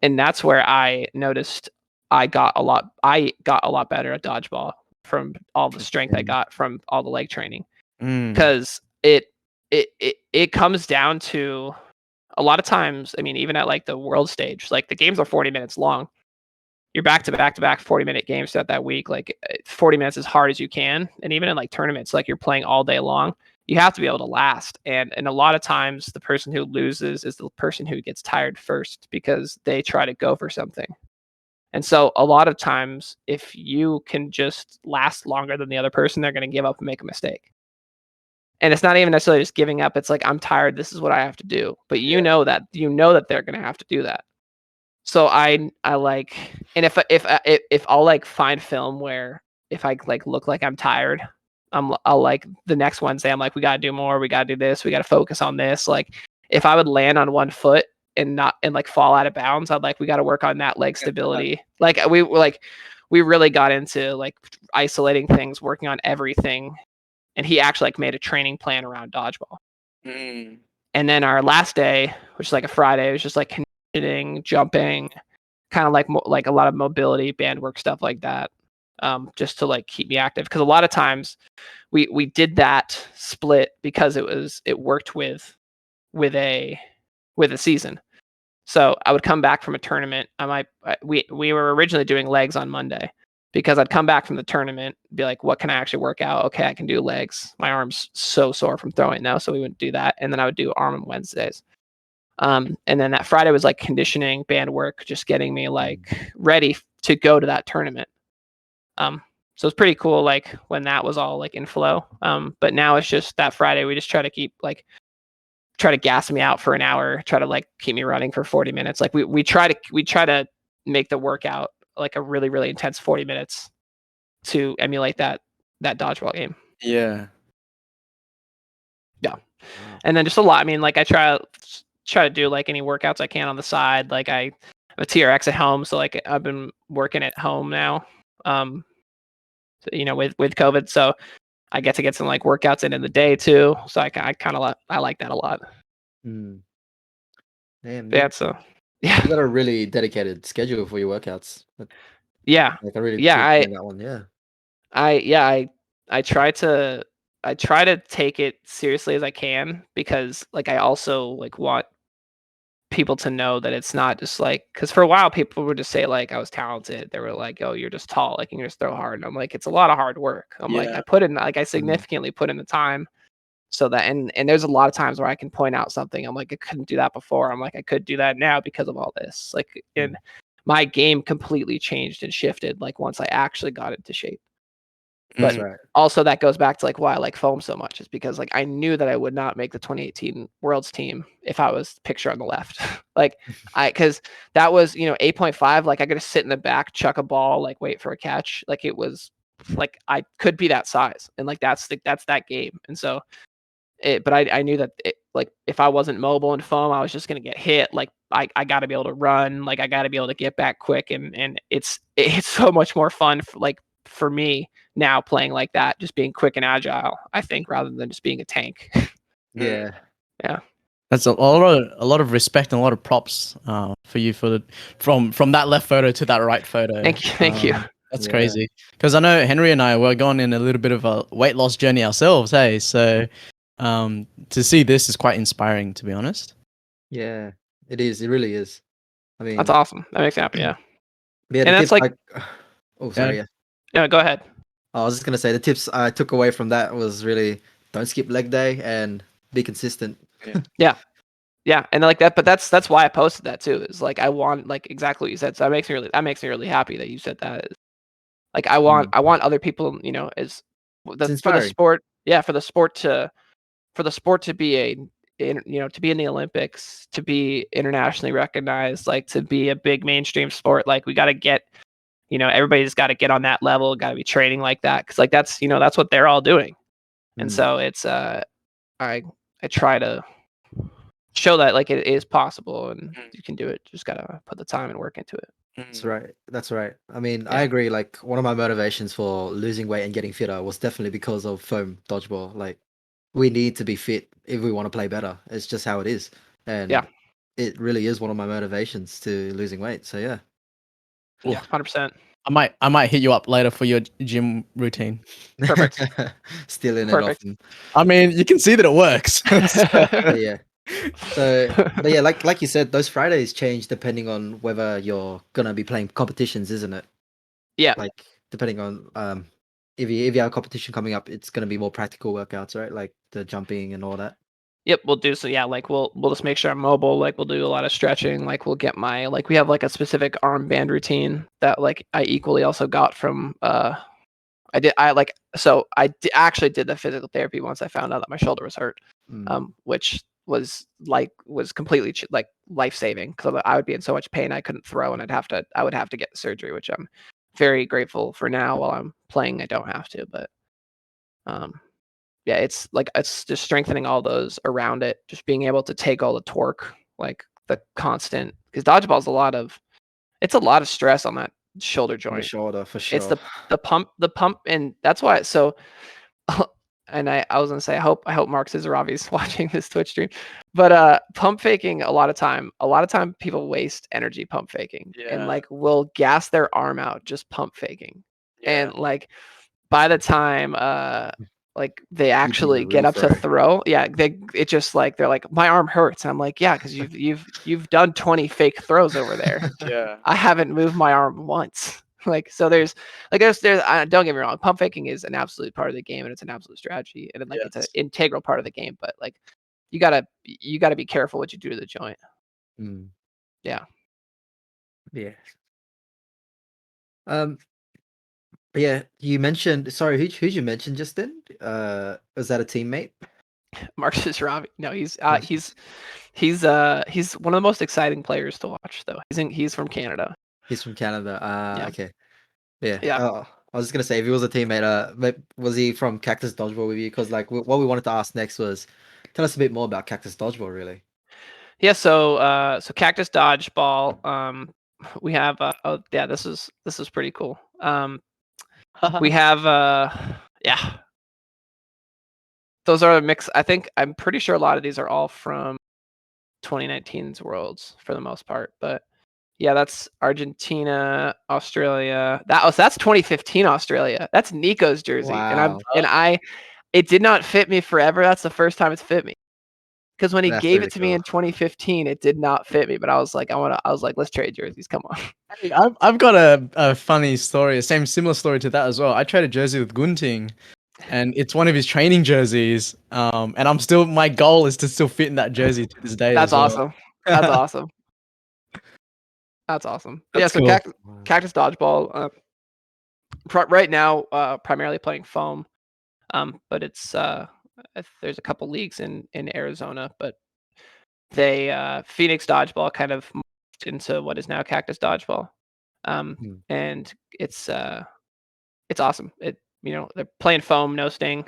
I noticed I got a lot better at dodgeball from all the strength I got from all the leg training. Because it comes down to, a lot of times, I mean, even at like the world stage, like the games are 40 minutes long. You're back to back 40-minute games throughout that week. Like 40 minutes as hard as you can. And even in like tournaments, like you're playing all day long, you have to be able to last. And a lot of times the person who loses is the person who gets tired first, because they try to go for something. And so a lot of times, if you can just last longer than the other person, they're going to give up and make a mistake. And it's not even necessarily just giving up. It's like, I'm tired. This is what I have to do. But you know that they're going to have to do that. So I like, and if I'll like find film where if I like look like I'm tired, I'll like the next Wednesday, I'm like, we gotta do more. We gotta do this. We gotta focus on this. Like if I would land on one foot and like fall out of bounds, I'd like, we gotta work on that leg stability. Like we really got into like isolating things, working on everything. And he actually like made a training plan around dodgeball. And then our last day, which is like a Friday, was just like conditioning, jumping, kind of like a lot of mobility, band work, stuff like that, just to like keep me active. Because a lot of times we did that split because it worked with a season. So I would come back from a tournament. We were originally doing legs on Monday, because I'd come back from the tournament, be like, what can I actually work out? Okay, I can do legs. My arm's so sore from throwing now, so we wouldn't do that. And then I would do arm on Wednesdays. And then that Friday was like conditioning, band work, just getting me like ready to go to that tournament. So it's pretty cool, like when that was all like in flow. But now it's just that Friday, we just try to keep like try to gas me out for an hour, try to like keep me running for 40 minutes. Like we try to make the workout like a really, really intense 40 minutes to emulate that dodgeball game. Yeah. Yeah. Wow. And then just a lot. I mean, like I try to do like any workouts I can on the side. Like I have a TRX at home, so like I've been working at home now. With COVID, so I get to get some like workouts in the day too. So I kind of I like that a lot. Mm. Damn, Yeah. So yeah, you got a really dedicated schedule for your workouts. yeah, Like I really yeah. appreciate that one. Yeah. I try to take it seriously as I can, because like I also like want people to know that it's not just like, because for a while people would just say like I was talented. They were like, oh, you're just tall, like you can just throw hard. And I'm like, it's a lot of hard work. I'm like, Yeah. I significantly put in the time, so that and there's a lot of times where I can point out something. I'm like, I couldn't do that before. I'm like, I could do that now because of all this. Like, and my game completely changed and shifted like once I actually got into shape. But That's right. also that goes back to like why I like foam so much, is because like I knew that I would not make the 2018 Worlds team if I was picture on the left. Like because that was 8.5. Like I could just sit in the back, chuck a ball, like wait for a catch. Like it was like I could be that size, and like that's that game. And so but I knew that like if I wasn't mobile and foam, I was just gonna get hit. Like I got to be able to run. Like I got to be able to get back quick, and it's so much more fun for me now playing like that, just being quick and agile, I think, rather than just being a tank. Yeah. Yeah. That's a lot of respect and a lot of props for you from that left photo to that right photo. Thank you. That's Yeah. crazy, because I know Henry and I were going in a little bit of a weight loss journey ourselves. Hey, so to see this is quite inspiring, to be honest. Yeah. It is. It really is. I mean, That's awesome. That makes me happy. Yeah. yeah, And the that's tips like, oh, sorry. Yeah. no, go ahead. I was just gonna say the tips I took away from that was really don't skip leg day and be consistent. Yeah, and like that, but that's why I posted that too. Is like I want like exactly what you said. So that makes me really happy that you said that. Like I want other people, as It's for the inspiring. sport, for the sport to be to be in the Olympics, to be internationally recognized, like to be a big mainstream sport. Like we got to get, everybody's got to get on that level. Got to be training like that, because like that's that's what they're all doing. And so it's I try to show that like it is possible and you can do it. Just gotta put the time and work into it. That's right. That's right. I mean, I Yeah. agree. Like one of my motivations for losing weight and getting fitter was definitely because of foam dodgeball. Like we need to be fit if we want to play better. It's just how it is. And Yeah. it really is one of my motivations to losing weight. So yeah. Yeah, 100%. I might hit you up later for your gym routine. Perfect. Still in it Perfect. often. I mean, you can see that it works. But yeah. But yeah, like you said, those Fridays change depending on whether you're gonna be playing competitions, isn't it? Yeah. Like depending on if you have a competition coming up, it's gonna be more practical workouts, right? Like the jumping and all that. Yep, we'll do so. Yeah, like we'll just make sure I'm mobile. Like we'll do a lot of stretching. Like we'll get we have like a specific arm band routine that like I equally also got from actually did the physical therapy once I found out that my shoulder was hurt, which was completely like life saving, because I would be in so much pain I couldn't throw, and I would have to get surgery, which I'm very grateful for now. While I'm playing, I don't have to, but yeah, it's like it's just strengthening all those around it, just being able to take all the torque, like the constant, because dodgeball's it's a lot of stress on that shoulder On the joint. shoulder for It's sure. the pump, and that's why. So, and I was gonna say, I hope Mark Cesaravi is watching this Twitch stream, but pump faking a lot of time people waste energy pump faking, and like will gas their arm out just pump faking, and like by the time like they You do the actually get real up to throw. throw, it just like they're like, my arm hurts, and I'm like, yeah, because you've done 20 fake throws over there. Yeah. I haven't moved my arm once. Like, so there's don't get me wrong, pump faking is an absolute part of the game, and it's an absolute strategy, and like it's an Yes. integral part of the game. But like, you gotta be careful what you do to the joint. Mm. Yeah. Yeah. But yeah, you mentioned, sorry, who'd you mention just then? Was that a teammate? Marcus Robbie. No, Marcus. he's one of the most exciting players to watch though. He's from Canada. He's from Canada. Yeah. Okay. Yeah. Yeah. I was just gonna say if he was a teammate, was he from Cactus Dodgeball with you? Because like what we wanted to ask next was, tell us a bit more about Cactus Dodgeball, really. Yeah, so Cactus Dodgeball. We have oh yeah, this is pretty cool. We have yeah. Those are a mix. I'm pretty sure a lot of these are all from 2019's Worlds for the most part, but yeah, that's Argentina, Australia. That's 2015 Australia. That's Nico's jersey, Wow, it did not fit me forever. That's the first time it's fit me. Because when he that's gave really it to me cool. in 2015, it did not fit me. But I was like, let's trade jerseys. Come on. Hey, I've got a funny story, similar story to that as well. I traded jersey with Gunting, and it's one of his training jerseys. And my goal is to still fit in that jersey to this day That's as well. awesome. That's awesome. That's awesung. Yeah. That's So cool. Cactus Dodgeball. Right now, primarily playing foam. But it's there's a couple leagues in Arizona, but they Phoenix Dodgeball kind of morphed into what is now Cactus Dodgeball. And it's awesome. They're playing foam, no sting.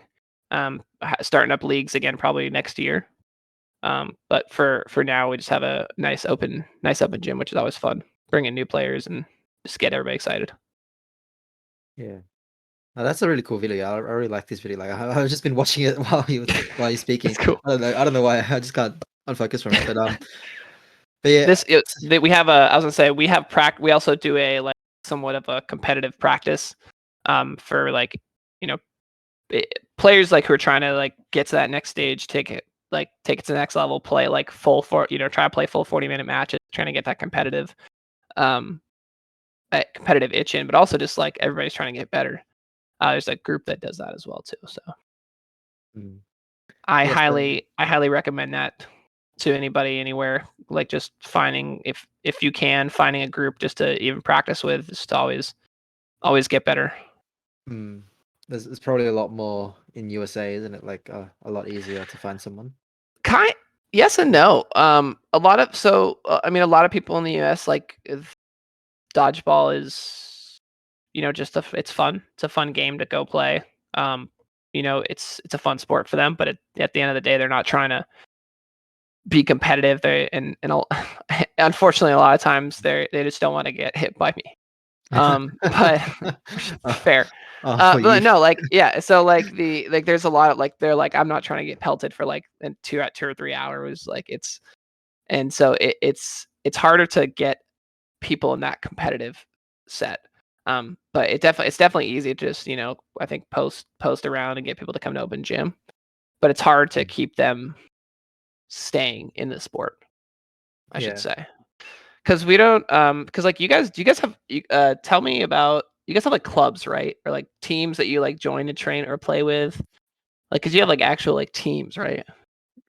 Starting up leagues again probably next year. But for now, we just have a nice open gym, which is always fun. Bring in new players and just get everybody excited. Yeah. Oh, that's a really cool video. I really like this video. Like I've just been watching it while you're speaking. It's cool. I don't know why. I just can't unfocus from it. But yeah. We have I was gonna say we have we also do a like somewhat of a competitive practice, for like players like who are trying to like get to that next stage, take it to the next level, play like try to play full 40-minute matches, trying to get that competitive itch in, but also just like everybody's trying to get better. There's a group that does that as well too. So I highly recommend that to anybody anywhere. Like just finding if you can finding a group just to even practice with, just always get better. There's probably a lot more in USA, isn't it? Like a lot easier to find someone. Yes and no. A lot of people in the US like dodgeball is just it's fun. It's a fun game to go play. It's a fun sport for them, but at the end of the day, they're not trying to be competitive. Unfortunately, a lot of times they just don't want to get hit by me. But fair. But no, like yeah. So like there's a lot of they're like I'm not trying to get pelted for like 2 or 3 hours. Like it's harder to get people in that competitive set. But it's definitely easy to just I think post around and get people to come to open gym. But it's hard to keep them staying in the sport, I should say. Because we don't because like do you guys have tell me about, you guys have like clubs, right? Or like teams that you like join to train or play with? Like because you have like actual like teams, right?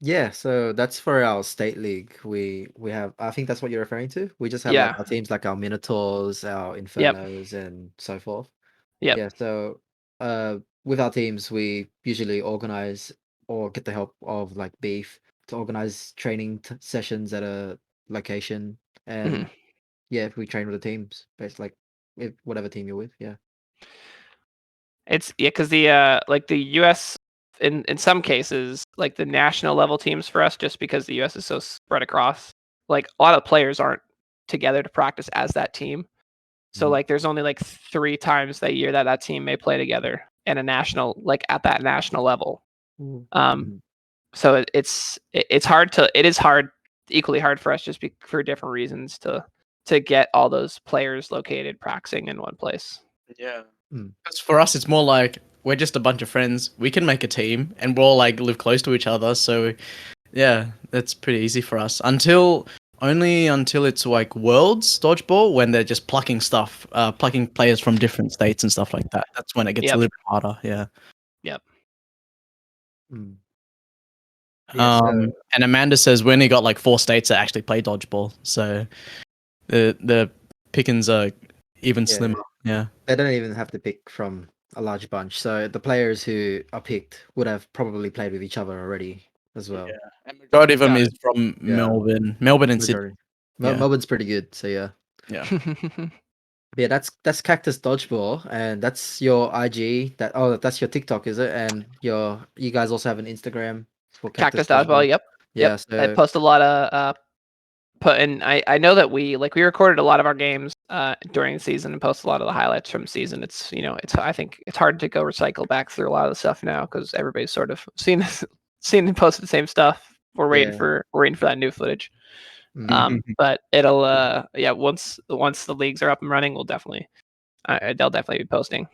Yeah, so that's for our state league. We have, I think that's what you're referring to. We just have like Yeah. our teams, like our Minotaurs, our Infernos, and so forth. Yep. Yeah, so with our teams, we usually organize or get the help of like Beef to organize training sessions at a location, and yeah, we train with the teams, based like with whatever team you're with. Yeah. It's because the like the US in some cases, like the national level teams for us, just because the US is so spread across, like a lot of players aren't together to practice as that team. So like there's only like 3 times that year that team may play together in a national, like at that national level. So it is hard, equally hard for us just for different reasons to get all those players located practicing in one place. Yeah. Because for us, it's more like we're just a bunch of friends. We can make a team, and we'll like live close to each other. So, yeah, that's pretty easy for us. Until it's like Worlds Dodgeball, when they're just plucking players from different states and stuff like that. That's when it gets a little bit harder. Yeah. Yep. And Amanda says we only got like 4 states that actually play dodgeball, so the pickings are even slimmer. Yeah. They don't even have to pick from a large bunch. So the players who are picked would have probably played with each other already as well. And majority of them Got is from Yeah. Melbourne and Sydney. Majority. Yeah. Melbourne's pretty good. So yeah. Yeah. Yeah, that's Cactus Dodgeball, and that's your IG. That's your TikTok, is it? And you guys also have an Instagram for Cactus Cactus Dodgeball. Yep. Yeah, Yep. I so post a lot of I know that we recorded a lot of our games during the season and post a lot of the highlights from the season. It's I think it's hard to go recycle back through a lot of the stuff now because everybody's sort of seen and posted the same stuff. We're waiting for that new footage. mm, But it'll once the leagues are up and running, they'll definitely be posting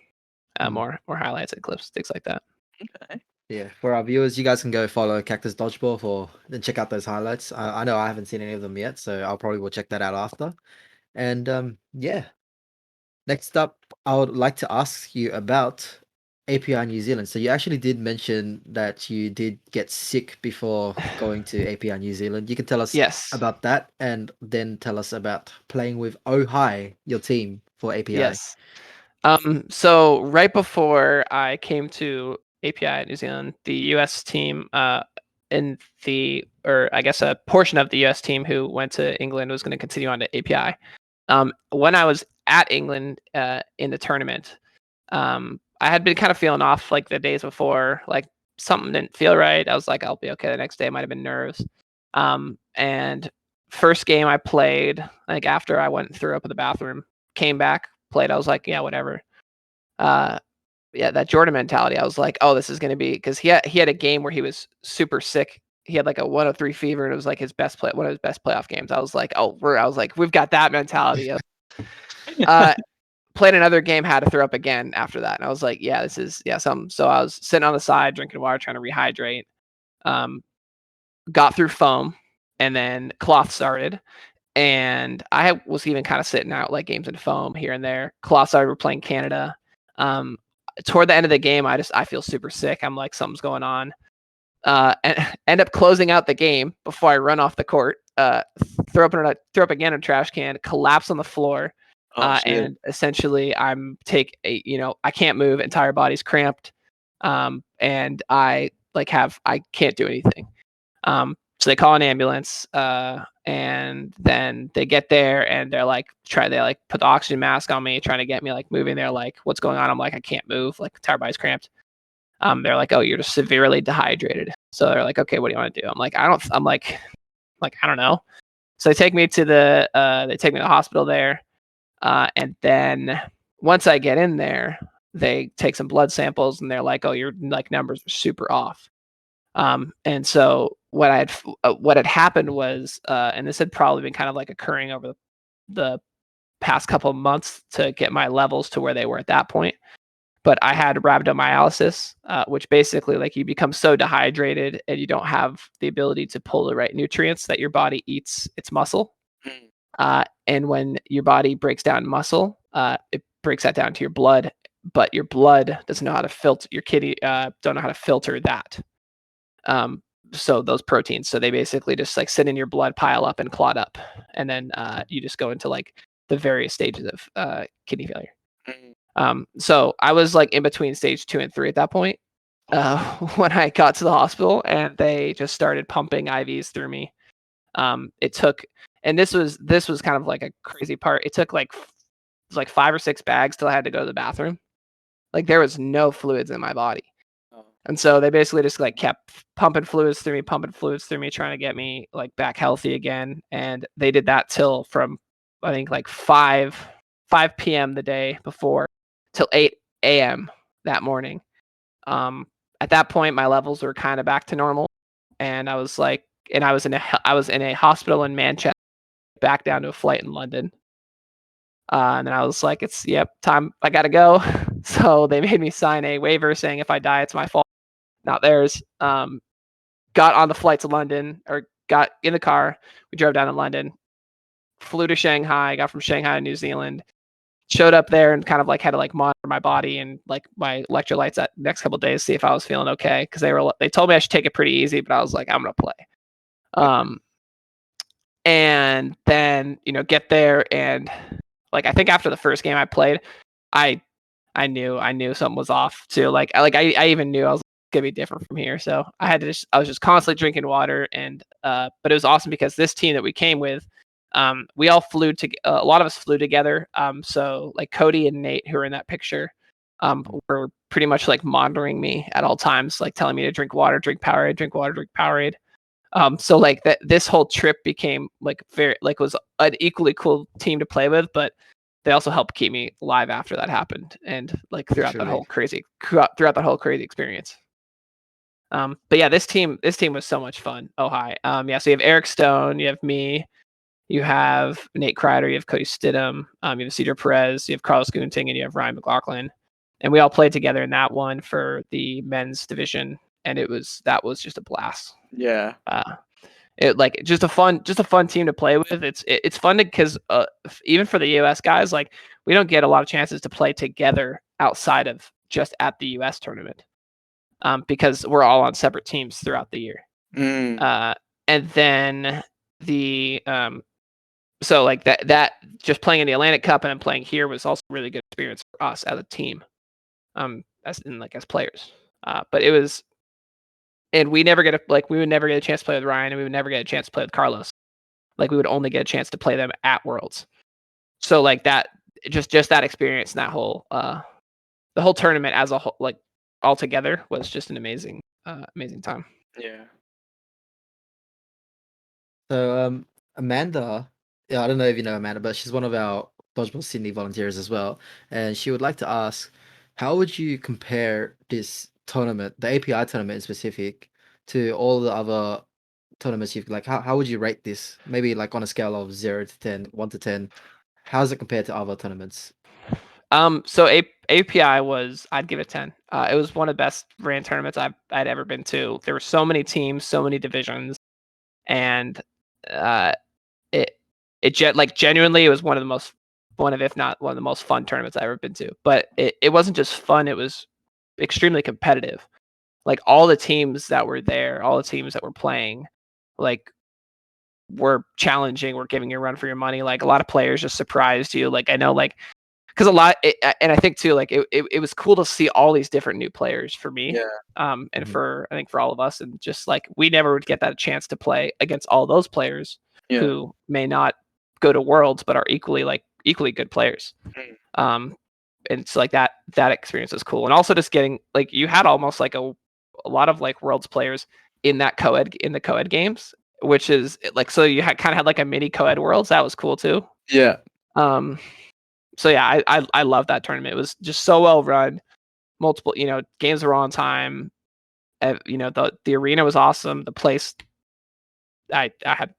more highlights and clips, things like that. Okay. yeah, for our viewers, you guys can go follow Cactus Dodgeball and check out those highlights. I know I haven't seen any of them yet, so I'll probably will check that out after. And yeah, next up, I would like to ask you about API New Zealand. So you actually did mention that you did get sick before going to API New Zealand. You can tell us Yes. about that, and then tell us about playing with Oh Hi, your team for API. Yes. So right before I came to API New Zealand, the US team I guess a portion of the US team who went to England was going to continue on to API. When I was at England in the tournament, I had been kind of feeling off like the days before, like something didn't feel right. I was like, I'll be okay. The next day might have been nerves. And first game I played, like after I went and threw up in the bathroom, came back, played. I was like, yeah, whatever. That Jordan mentality. I was like, oh, this is gonna be because he had a game where he was super sick. He had like a 103 fever, and it was like one of his best playoff games. I was like, we've got that mentality. Played another game, had to throw up again after that, and I was like, yeah, this is something. So I was sitting on the side drinking water, trying to rehydrate. Got through foam, and then cloth started. And I was even kind of sitting out like games in foam here and there. Cloth started, we're playing Canada. Toward the end of the game, I feel super sick. I'm like, something's going on. And end up closing out the game before I run off the court. Throw up again in a trash can, collapse on the floor. And essentially I can't move, entire body's cramped. And I can't do anything. So they call an ambulance, and then they get there and they put the oxygen mask on me, trying to get me like moving. They're like, what's going on? I'm like, I can't move, like entire body's cramped. They're like, oh, you're just severely dehydrated. So they're like, okay, what do you want to do? I'm like, I don't know. So they take me to the hospital there. And then once I get in there, they take some blood samples and they're like, oh, your like numbers are super off. And so what had happened was, and this had probably been kind of like occurring over the past couple of months to get my levels to where they were at that point. But I had rhabdomyolysis, which basically like you become so dehydrated and you don't have the ability to pull the right nutrients that your body eats its muscle. And when your body breaks down muscle, it breaks that down to your blood, but your blood doesn't know how to filter, your kidney don't know how to filter that. So those proteins, so they basically just like sit in your blood, pile up and clot up. And then you just go into like the various stages of kidney failure. So I was like in between stage 2 and 3 at that point when I got to the hospital, and they just started pumping IVs through me. It took, and this was kind of like a crazy part. It took like 5 or 6 bags till I had to go to the bathroom. Like there was no fluids in my body. And so they basically just like kept pumping fluids through me, trying to get me like back healthy again. And they did that till from, I think like 5 p.m. the day before till 8 a.m. that morning. At that point, my levels were kind of back to normal. And I was in a hospital in Manchester, back down to a flight in London. And then I was like, time, I gotta go. So they made me sign a waiver saying if I die, it's my fault, not theirs. Got on the flight to London, or got in the car. We drove down to London, flew to Shanghai, got from Shanghai to New Zealand, showed up there and kind of like had to like monitor my body and like my electrolytes that next couple of days, see if I was feeling okay. Cause they told me I should take it pretty easy, but I was like, I'm going to play. And then, get there. And like, I think after the first game I played, I knew something was off too. I even knew, I was gonna be different from here. So I was just constantly drinking water, and but it was awesome because this team that we came with, we all flew to a lot of us flew together. So like Cody and Nate, who are in that picture, were pretty much like monitoring me at all times, like telling me to drink water, drink Powerade, drink water, drink Powerade. So like this whole trip became like was an equally cool team to play with, but they also helped keep me alive after that happened, and like throughout that whole crazy experience. But yeah, this team was so much fun. Oh hi, yeah. So you have Eric Stone, you have me, you have Nate Kreider, you have Cody Stidham, you have Cedar Perez, you have Carlos Gunting, and you have Ryan McLaughlin, and we all played together in that one for the men's division, and that was just a blast. Yeah. It like just a fun team to play with. It's fun because even for the US guys, like we don't get a lot of chances to play together outside of just at the US tournament, because we're all on separate teams throughout the year. And then the so like that just playing in the Atlantic Cup and then playing here was also a really good experience for us as a team, as players. But it was. And we would never get a chance to play with Ryan, and we would never get a chance to play with Carlos. Like we would only get a chance to play them at Worlds. So like that, just that experience and that whole the whole tournament as a whole, like all together, was just an amazing time. Yeah. So Amanda, yeah, I don't know if you know Amanda, but she's one of our Dodgeball Sydney volunteers as well, and she would like to ask, how would you compare this tournament, the API tournament in specific, to all the other tournaments you've like? How would you rate this? Maybe like on a scale of 0 to 10, 1 to 10. How does it compare to other tournaments? So API was, I'd give it 10. It was one of the best ran tournaments I'd ever been to. There were so many teams, so many divisions, and it genuinely, it was one of if not one of the most fun tournaments I've ever been to. But it wasn't just fun, it was extremely competitive. Like all the teams that were there, all the teams that were playing, like were challenging, were giving you a run for your money. Like a lot of players just surprised you. Like I know, like because and I think too, like it was cool to see all these different new players for me. Yeah. And for I think for all of us, and just like we never would get that chance to play against all those players who may not go to Worlds but are equally good players. And it's like that experience is cool. And also just getting like you had almost like a lot of like Worlds players in the co-ed games, which is like, so you kind of had like a mini co-ed Worlds. That was cool too. Yeah. So yeah, I love that tournament. It was just so well run. Multiple, games were on time. The arena was awesome. The place, I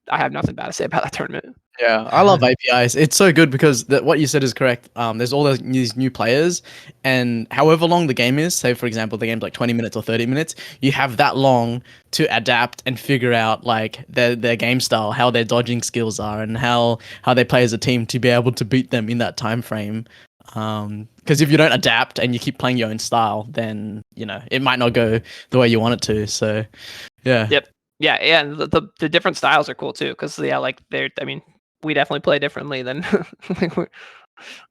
have nothing bad to say about that tournament. Yeah, I love APIs. It's so good because what you said is correct. There's all these new players, and however long the game is, say for example the game's like 20 minutes or 30 minutes, you have that long to adapt and figure out like their game style, how their dodging skills are, and how they play as a team to be able to beat them in that time frame. Because if you don't adapt and you keep playing your own style, then it might not go the way you want it to. So, yeah. Yep. Yeah, and the different styles are cool too, because like we definitely play differently than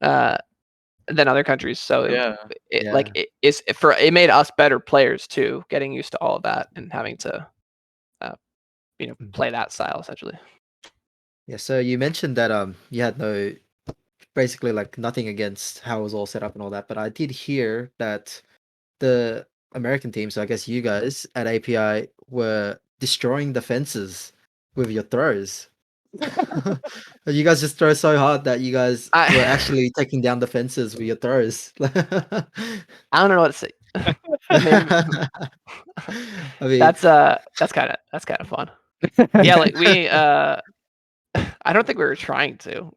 other countries. So Yeah. it made us better players too, getting used to all of that and having to play that style essentially. Yeah, so you mentioned that you had basically like nothing against how it was all set up and all that, but I did hear that the American team, so I guess you guys at API, were destroying the fences with your throws. You guys just throw so hard that you guys were actually taking down the fences with your throws. I don't know what to say. I mean, that's kind of fun. Yeah, like we I don't think we were trying to,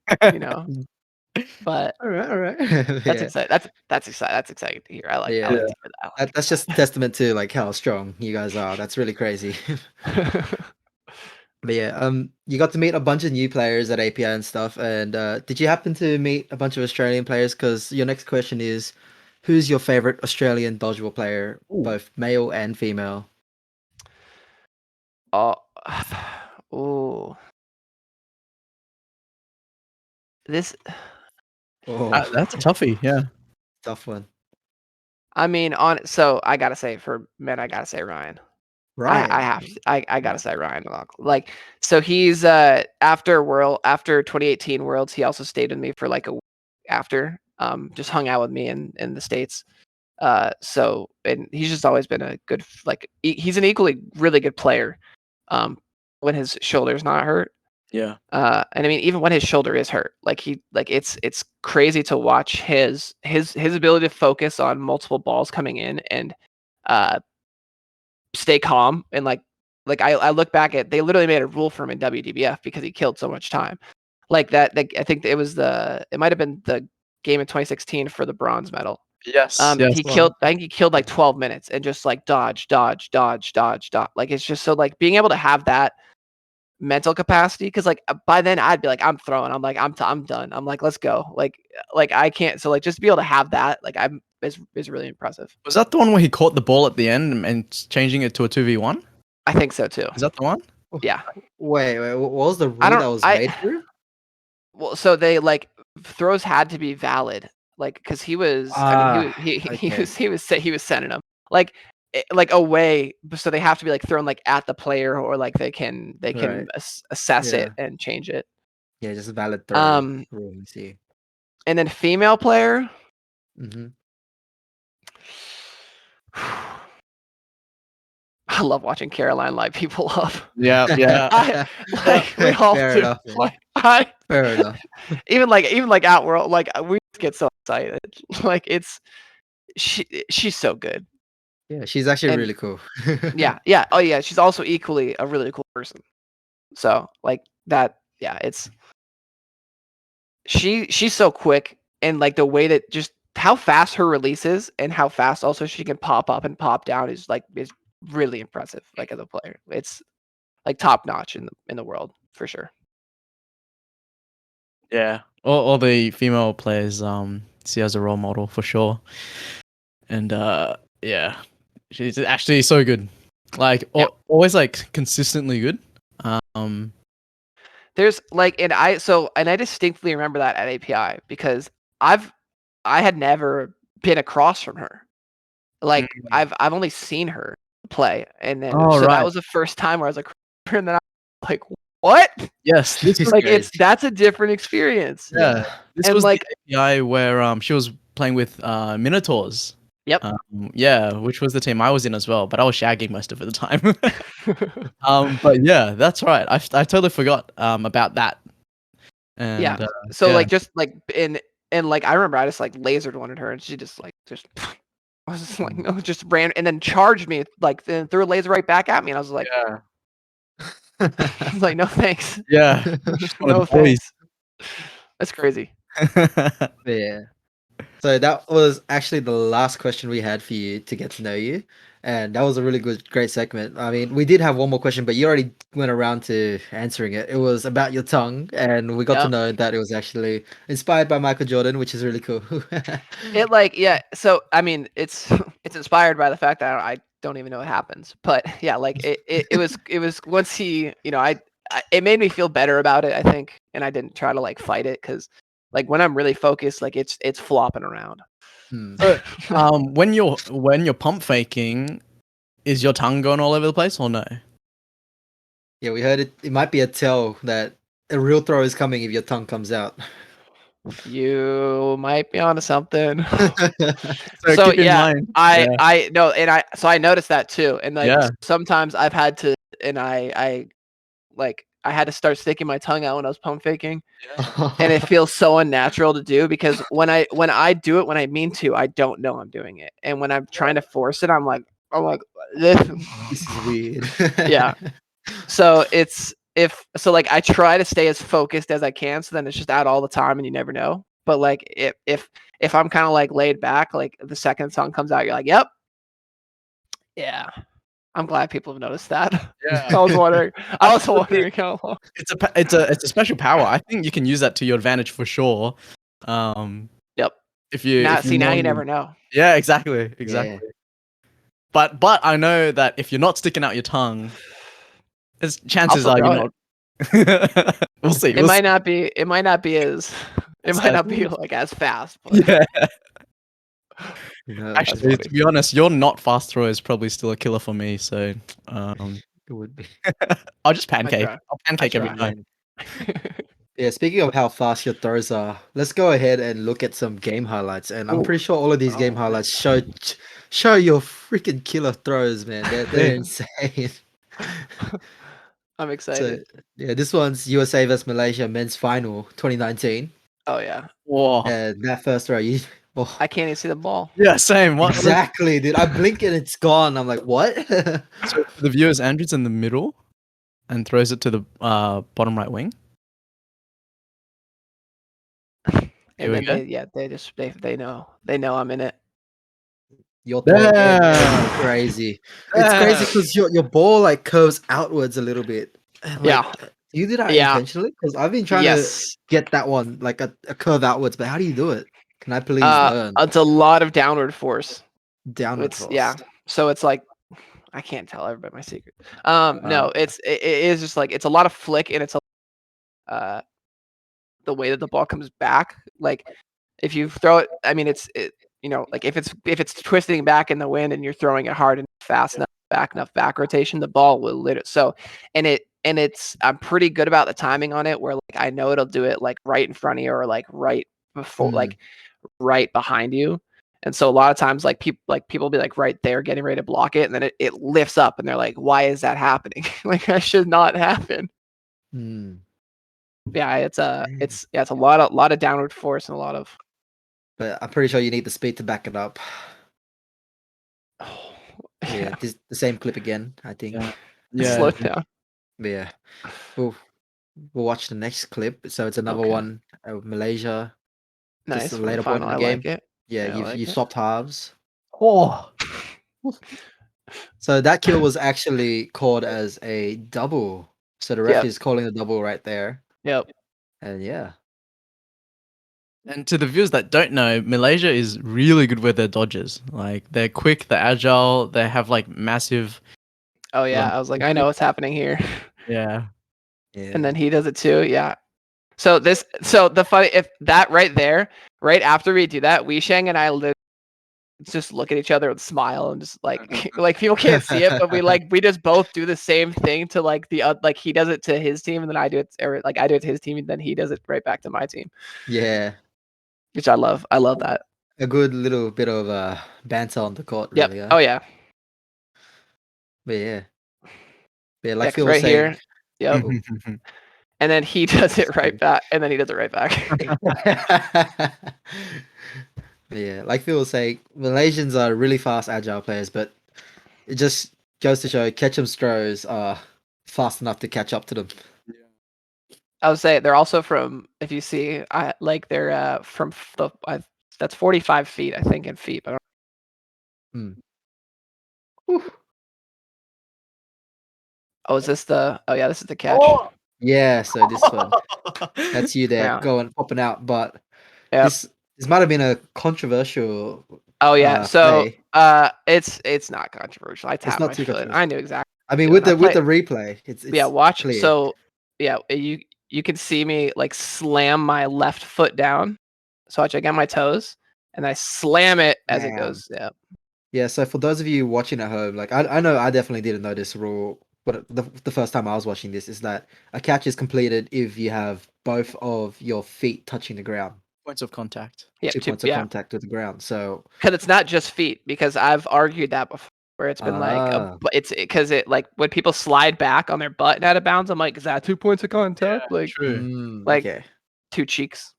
but all right. that's exciting. That's exciting. That's exciting to hear. I like to hear that. That's just testament to like how strong you guys are. That's really crazy. But yeah, you got to meet a bunch of new players at API and stuff. And did you happen to meet a bunch of Australian players? Because your next question is, who's your favorite Australian dodgeball player, both male and female? Ooh. This Oh, That's a toughie. Yeah. tough one. I mean, so I gotta say for men, I gotta say Ryan. Right. I have to, I gotta say Ryan. Like, so he's after 2018 Worlds, he also stayed with me for like a week after, just hung out with me in the States. So and he's just always been a good he's an equally really good player. When his shoulder's not hurt. Yeah. And I mean, even when his shoulder is hurt, it's crazy to watch his ability to focus on multiple balls coming in and stay calm and I look back at they literally made a rule for him in WDBF because he killed so much time. Like that, I think it might have been the game in 2016 for the bronze medal. Yes. I think he killed like 12 minutes and just like dodge. Like it's just so like being able to have that mental capacity because like by then I'd be like I'm throwing. I'm like I'm done. I'm like let's go. Like I can't. So like just to be able to have that is really impressive. Was that the one where he caught the ball at the end and changing it to a 2v1? I think so too. Is that the one? Yeah. Wait, what was the rule that was made through? Well, so they like throws had to be valid, like because he was. I mean, he was sending them like away, so they have to be like thrown like at the player or like they can Right. assess Yeah. it and change it. Yeah, just a valid throw. Rule, let me see. And then female player. Mm-hmm. I love watching Caroline light people up. Yeah, yeah. We all Fair do. enough, Like, Fair enough. even like Outworld, like we get so excited. Like she's so good. Yeah, she's actually And- really cool. Yeah. Oh yeah, she's also equally a really cool person. So like that, yeah, it's she's so quick and like the way that just how fast her release is and how fast also she can pop up and pop down is really impressive. Like as a player, it's like top notch in the world for sure. Yeah. All the female players see her as a role model for sure. And yeah. She's actually so good. Like always like consistently good. There's like and I distinctly remember that at API because I had never been across from her. Like I've only seen her play and then that was the first time where I was like and then I was like what? Yes, this was like that's a different experience. Yeah. This And was like the API where she was playing with Minotaurs. Yep. Yeah, which was the team I was in as well, but I was shagging most of the time. But yeah, that's right. I totally forgot about that. And, yeah. So like just like and like I remember I just like lasered one at her and she just I was just like no, just ran and then charged me like then threw a laser right back at me and I was like yeah. I was like no thanks. Yeah. No thanks. That's crazy. Yeah. So that was actually the last question we had for you to get to know you. And that was a really great segment. I mean, we did have one more question, but you already went around to answering it. It was about your tongue, and we got to know that it was actually inspired by Michael Jordan, which is really cool. So I mean, it's inspired by the fact that I don't even know what happens, but yeah, like it was once he, it made me feel better about it, I think, and I didn't try to like fight it because like when I'm really focused, like it's flopping around. So, when you're pump faking, is your tongue going all over the place or no? Yeah, we heard it. It might be a tell that a real throw is coming if your tongue comes out. You might be onto something. So yeah, I know, and I noticed that too, and like sometimes I've had to, and I had to start sticking my tongue out when I was pump faking, and it feels so unnatural to do because when I do it when I mean to, I don't know I'm doing it, and when I'm trying to force it, I'm like this is weird. Yeah. So like I try to stay as focused as I can, so then it's just out all the time, and you never know. But like if I'm kind of like laid back, like the second song comes out, you're like, yep, yeah. I'm glad people have noticed that. Yeah. I was wondering how long. It's a special power. I think you can use that to your advantage for sure. Yep. If you now you never know. Yeah, exactly. Yeah. But I know that if you're not sticking out your tongue, there's chances are you're not. We'll see. It might not be as. It might not be like as fast. But. Yeah. No, Actually, funny. to be honest, your not fast throw is probably still a killer for me. So, it would be. I'll just pancake. try. I'll pancake every try. time. Yeah, speaking of how fast your throws are, let's go ahead and look at some game highlights. And I'm Ooh. pretty sure all of these game Oh, highlights show your freaking killer throws, man. They're insane. I'm So excited. yeah, this one's USA vs Malaysia men's final 2019. Oh yeah. Whoa. And that first throw, oh, I can't even see the ball. Yeah, same. What? exactly, dude. I blink and it's gone. I'm like, what? So for the viewers, Andrew's in the middle and throws it to the bottom right wing. Here And we then go. they know I'm in it. Your throw again is Damn. crazy. It's crazy because your ball like curves outwards a little bit. And, like, Yeah. you did that Yeah. intentionally? Because I've been trying to get that one like a curve outwards, but how do you do it? Can I please learn? It's a lot of downward force. Downward It's force. So it's like I can't tell everybody my secret. No, it is just like it's a lot of flick and it's the way that the ball comes back. Like if you throw it, I mean like if it's twisting back in the wind and you're throwing it hard and fast enough back rotation, the ball will literally it's I'm pretty good about the timing on it where like I know it'll do it like right in front of you or like right before like right behind you. And so a lot of times like people will be like right there getting ready to block it and then it lifts up and they're like, why is that happening? Like that should not happen. Yeah, it's a lot of downward force and a lot of But I'm pretty sure you need the speed to back it up. Yeah, this the same clip again, I think. Yeah. Slow it down. But yeah. We'll watch the next clip. So it's another one of Malaysia. Nice. Just a later point in the I game. like it. Yeah, you swapped halves. Oh. So that kill was actually called as a double. So the ref is calling a double right there. Yep. And yeah. And to the viewers that don't know, Malaysia is really good with their dodges. Like they're quick, they're agile, they have like massive. Oh yeah, I was like, I know what's happening here. Yeah. And then he does it too. Yeah. So the funny if that right there, right after we do that, Shang and I just look at each other and smile and just like like people can't see it, but we just both do the same thing to like like he does it to his team and then I do it or like I do it to his team and then he does it right back to my team. Yeah. Which I love. I love that. A good little bit of banter on the court, Yep. really. Oh yeah. But yeah. Yeah, like Phil right was saying. Here. Yep. And then he does it right back. And then he does it right back. Yeah, like Phil was saying, Malaysians are really fast, agile players, but it just goes to show Ketchum's throws are fast enough to catch up to them. I would say they're also from, if you see, they're from that's 45 feet, I think, in feet. But oh, is this the? Oh yeah, this is the catch. Oh! Yeah, so this one, that's you there going popping out, but this might have been a controversial. Oh yeah, so play. it's not controversial. I tapped my foot. I knew exactly. I mean, with the replay, it's watch. clear. So yeah, you can see me like slam my left foot down. So watch, I get my toes and I slam it as it goes. Yeah. Yeah. So for those of you watching at home, like I know I definitely didn't know this rule, but the first time I was watching this is that a catch is completed if you have both of your feet touching the ground. Points of contact. Yeah, 2 points of contact with the ground. So because it's not just feet, because I've argued that before. Where it's been it's because it like when people slide back on their butt and out of bounds, I'm like, is that 2 points of contact? Yeah, like, true. Okay. 2 cheeks.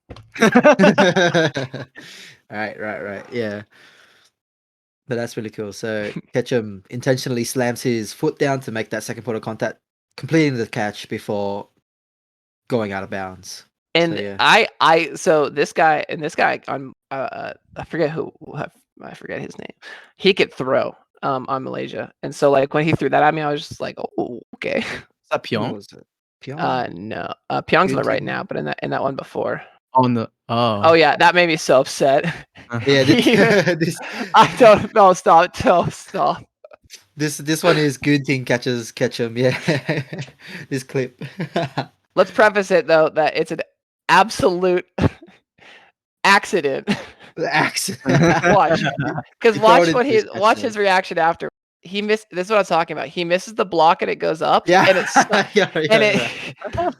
Right. Yeah. But that's really cool. So Ketchum intentionally slams his foot down to make that second point of contact, completing the catch before going out of bounds. And so this guy on I forget his name. He could throw on Malaysia. And so like when he threw that at me, I was just like, oh, okay. Is that Pyong? Pyong? No. Pyong's on the right now, but in that one before. Oh yeah, that made me so upset. Yeah, I don't know. Stop. This one is good thing catches Ketchum. Yeah, this clip. Let's preface it though that it's an absolute accident. The axe. Watch, because You throw watch it what into his watch catch his reaction after. He missed. This is what I'm talking about. He misses the block and it goes up. Yeah. and it's yeah, and it.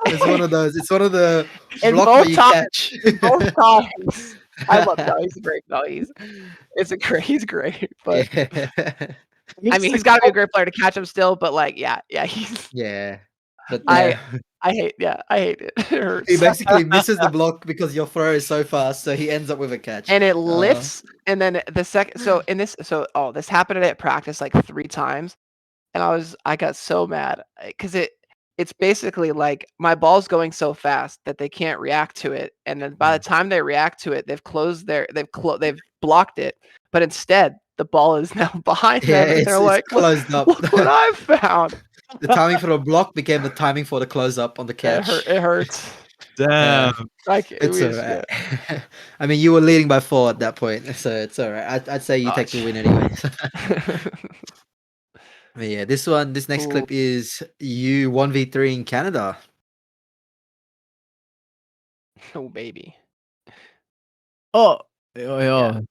It's one of those. It's one of the And block both but you times, catch. both times. I love no. He's a great no. He's great. But Yeah. I mean, he's got to be a great player to catch him still. But like, yeah, he's. Yeah. But I yeah. I hate it. It He hurts. basically misses the block because your throw is so fast, so he ends up with a catch. And it lifts, and then the second. So in this, this happened at practice like 3 times, and I got so mad because it's basically like my ball's going so fast that they can't react to it, and then by the time they react to it, they've blocked it, but instead the ball is now behind Yeah, them, and they're it's like, closed up. Look what I found. The timing for the block became the timing for the close up on the catch. It hurts. Damn. Like it It's was, alright. I mean, you were leading by 4 at that point, so it's alright. I'd say you take the win anyway. But yeah, this next Ooh. clip is you 1v3 in Canada. Oh baby. Oh, yeah.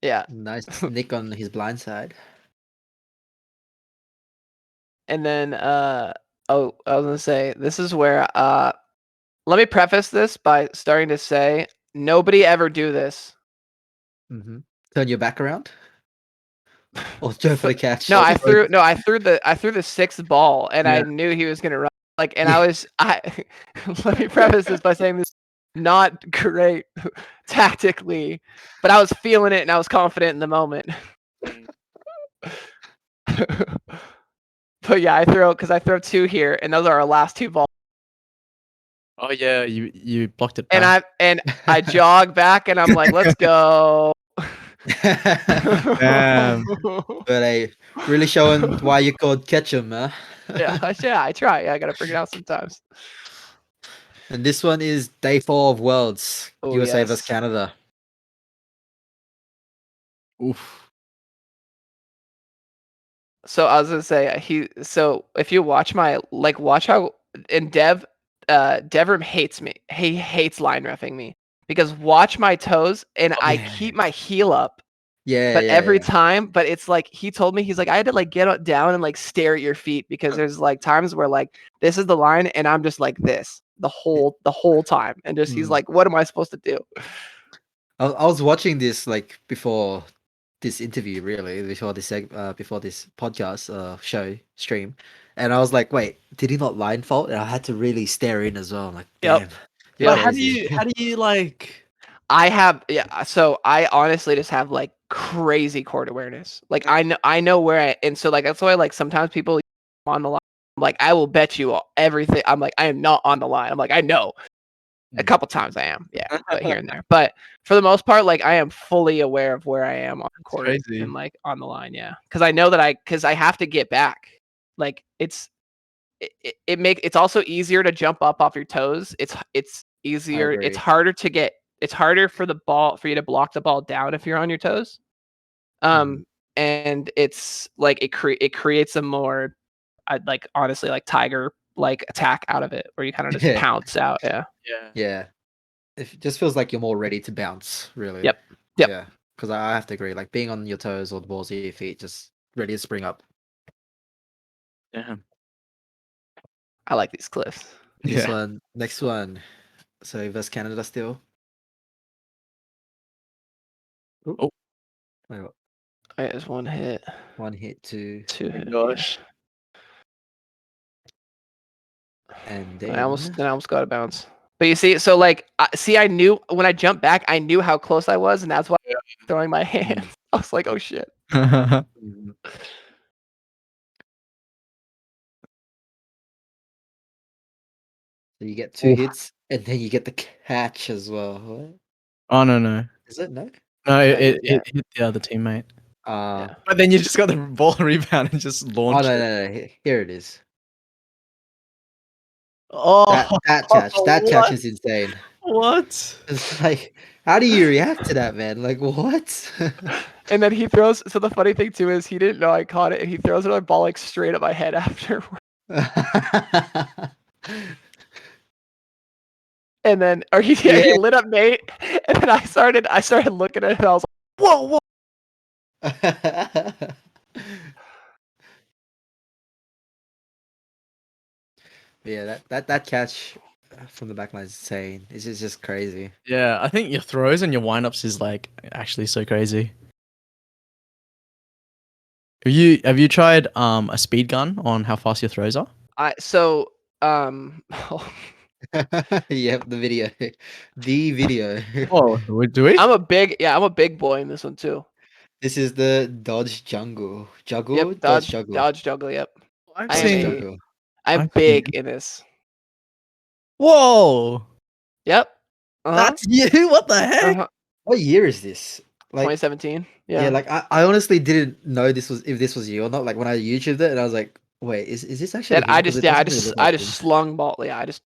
Yeah. Nice nick on his blind side. And then I was gonna say this is where let me preface this by starting to say nobody ever do this. Mm-hmm. Turn your back around. Or go for the catch. No, I threw the 6th ball and I knew he was gonna run. Like, and Yeah. let me preface this by saying this not great tactically, but I was feeling it and I was confident in the moment. But yeah, I throw 2 here, and those are our last 2 balls. Oh yeah, you blocked it back. And I jog back and I'm like, let's go. Damn. But hey, really showing why you called Ketchum, huh? yeah, I try. Yeah, I gotta figure it out sometimes. And this one is day 4 of Worlds. Oh, USA yes. vs Canada. Oof. So I was gonna say so if you watch watch how and Devrim hates me. He hates line reffing me because watch my toes and I keep my heel up. Yeah, But yeah, every yeah. time, but it's like he told me he's like I had to like get down and like stare at your feet because there's like times where like this is the line and I'm just like this the whole time and just he's like what am I supposed to do? I was watching this like before this interview, really, before this podcast show stream, and I was like, wait, did he not line fault? And I had to really stare in as well. I'm like, damn. But how do you like? So I honestly just have like crazy court awareness. Like I know where and so like that's why like sometimes people on the line. I'm like I will bet you everything. I'm like I am not on the line. I'm like I know. A couple times I am, yeah, but here and there. But for the most part, like I am fully aware of where I am on court and like on the line, yeah. Because I know that I have to get back. Like it's also easier to jump up off your toes. It's easier. It's harder to get. It's harder for you to block the ball down if you're on your toes. And it's like it creates a more, I'd like honestly like tiger like attack out of it where you kind of just pounce out, yeah. It just feels like you're more ready to bounce, really. Yep. Yeah, because I have to agree. Like being on your toes or the balls at your feet, just ready to spring up. Yeah. I like these cliffs. This one, next one. So versus Canada still. Oh. Wait, what? There's 1 hit. 1 hit, 2 hit. Gosh. And I almost got to bounce. But you see, so like, I knew when I jumped back, I knew how close I was, and that's why I was throwing my hands. I was like, oh shit. So you get 2 hits, and then you get the catch as well. What? Oh no. Is it no? No, it hit the other teammate. But then you just got the ball rebound and just launched it. No. Here it is. Oh, that catch is insane. What? It's like, how do you react to that, man? Like, what? And then he throws. So the funny thing too is he didn't know I caught it, and he throws another ball like straight at my head after. And then, he lit up Nate, and then I started looking at it, and I was like, whoa. Yeah, that catch from the back line is insane. It's just crazy. Yeah, I think your throws and your windups is like actually so crazy. Have you tried a speed gun on how fast your throws are? Yep, the video. The video. Oh, do we? I'm a big boy in this one too. This is the Dodge Jungle. Juggle? Yep, Dodge Juggle. Dodge juggle. Yep, I've I am seen. Juggle. I'm I've big seen- in this. Whoa, Yep. that's you. What the heck? What year is this? Like 2017. yeah, Yeah. like I honestly didn't know if this was you or not. Like when I YouTubed it and I was like, wait, is this actually And him? I 'Cause just it doesn't really look like him. slung ball. Yeah, I just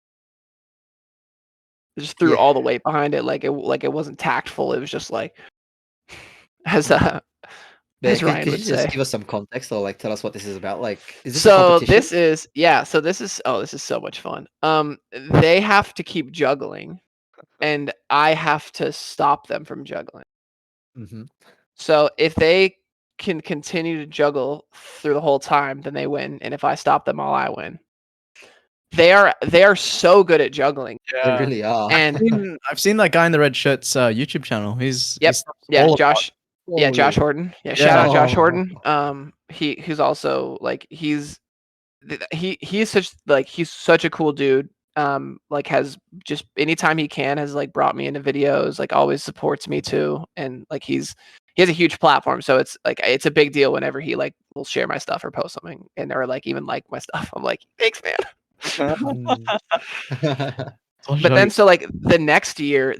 threw Yeah. all the weight behind it. Like it wasn't tactful. It was just like as But as could Ryan you would just say. give us some context or like tell us what this is about? Like, is this a So competition? this is this is so much fun. They have to keep juggling, and I have to stop them from juggling. Mm-hmm. So if they can continue to juggle through the whole time, then they win. And if I stop them all, I win. They are so good at juggling. They really are. And I've seen that guy in the red shirt's YouTube channel. He's Yep. all about- Josh. Yeah, Josh Holy- Horton. Yeah, shout out Josh Oh. Horton. He's also like he's such a cool dude. Like has just anytime he can has like brought me into videos, like always supports me too. And like he has a huge platform, so it's like it's a big deal whenever he like will share my stuff or post something and or like even like my stuff. I'm like, thanks, man. But then so like the next year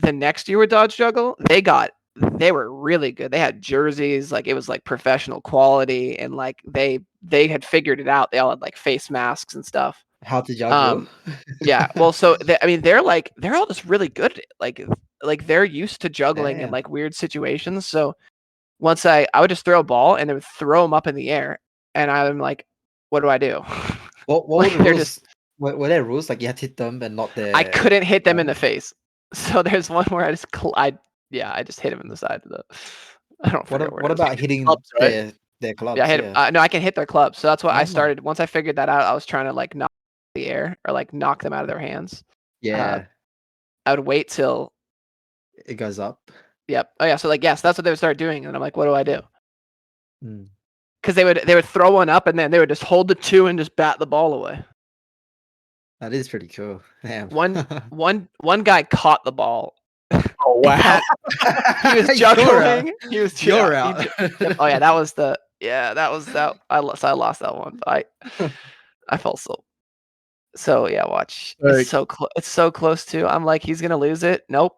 with Dodge Juggle, they were really good. They had jerseys, like it was like professional quality, and like they had figured it out. They all had like face masks and stuff. How to juggle? Yeah. Well, so they're all just really good at it. Like they're used to juggling in Damn. like weird situations. So once I would just throw a ball and they would throw them up in the air, and I'm like, what do I do? What Like, were the they're rules? Were there rules like you had to hit them and not the? I couldn't hit them in the face. So there's one where I just I just hit him in the side of the. I don't. What about hitting clubs, right? their clubs? Yeah, I hit him. No, I can hit their clubs. So that's what I Oh. started. Once I figured that out, I was trying to like knock the air or like knock them out of their hands. Yeah, I would wait till. it goes up. Yep. Oh yeah. So like yes, that's what they would start doing, and I'm like, what do I do? Mm. Because they would throw one up, and then they would just hold the two and just bat the ball away. That is pretty cool. Damn. One guy caught the ball. Oh wow! He was juggling. He was You're out. Oh yeah, that was that. I lost that one. But I felt so yeah. Watch. Very It's so close. It's so close to. I'm like, he's gonna lose it. Nope.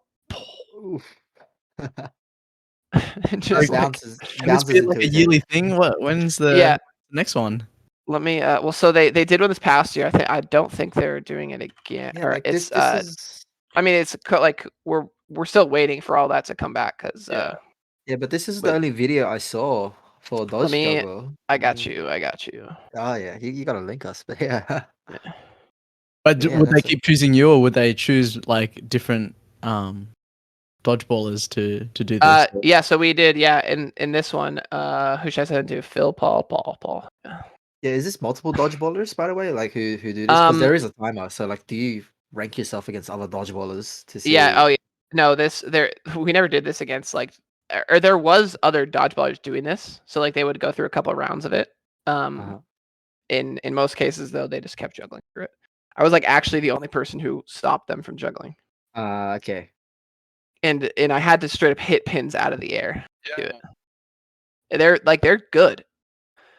It Just like, bounces. Can this be like a yearly thing? When's the yeah. next one? Let me. Well, so they did one this past year. I don't think they're doing it again. Yeah, Or like it's. this is. I mean, it's like we're still waiting for all that to come back because. Yeah, but this is but- the only video I saw for Dodge Juggle. I got you. I got you. Oh yeah, you gotta link us, but yeah. But Yeah, would they that's keep choosing you, or would they choose like different dodgeballers to do this? Yeah. So we did. Yeah. In this one, who should I send it to? Phil, Paul. Yeah. Yeah, is this multiple dodgeballers, by the way? Like who do this? Because there is a timer. So like, do you rank yourself against other dodgeballers to see? Yeah. Oh yeah. No, we never did this against like, or there was other dodgeballers doing this. So like they would go through a couple of rounds of it. In most cases though, they just kept juggling through it. I was like actually the only person who stopped them from juggling. Okay. And I had to straight up hit pins out of the air. To do it. They're good.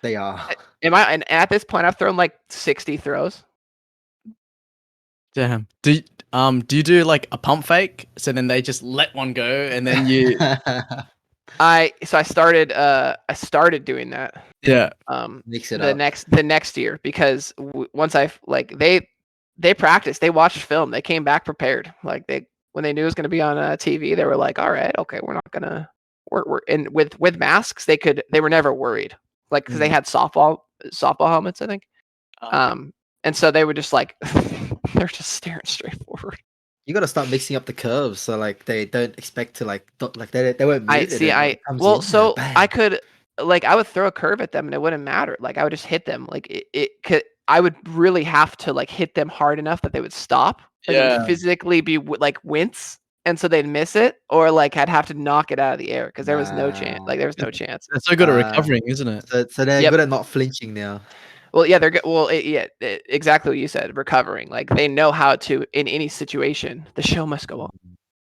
They are. And at this point I've thrown like 60 throws. Damn. Do you do like a pump fake? So then they just let one go, and then you. I started doing that. Yeah. Mix it the up. the next year because once I like they practiced, they watched film, they came back prepared. Like when they knew it was going to be on TV, they were like, all right, okay, we're not gonna we're and with masks they were never worried, like because they had softball helmets, I think. And so they were just like they're just staring straight forward. You gotta start mixing up the curves so like they don't expect to like they won't move I it. see. And I it comes well, in, so bang. I could I would throw a curve at them and it wouldn't matter. Like I would just hit them. Like it could. I would really have to like hit them hard enough that they would stop. Like it Yeah. would physically be like wince, and so they'd miss it, or like I'd have to knock it out of the air because there was no chance. Like there was no chance. They're so good at recovering, isn't it? So they're Yep. good at not flinching now. Well, yeah, they're good. Well, exactly what you said. Recovering, like they know how to in any situation. The show must go on.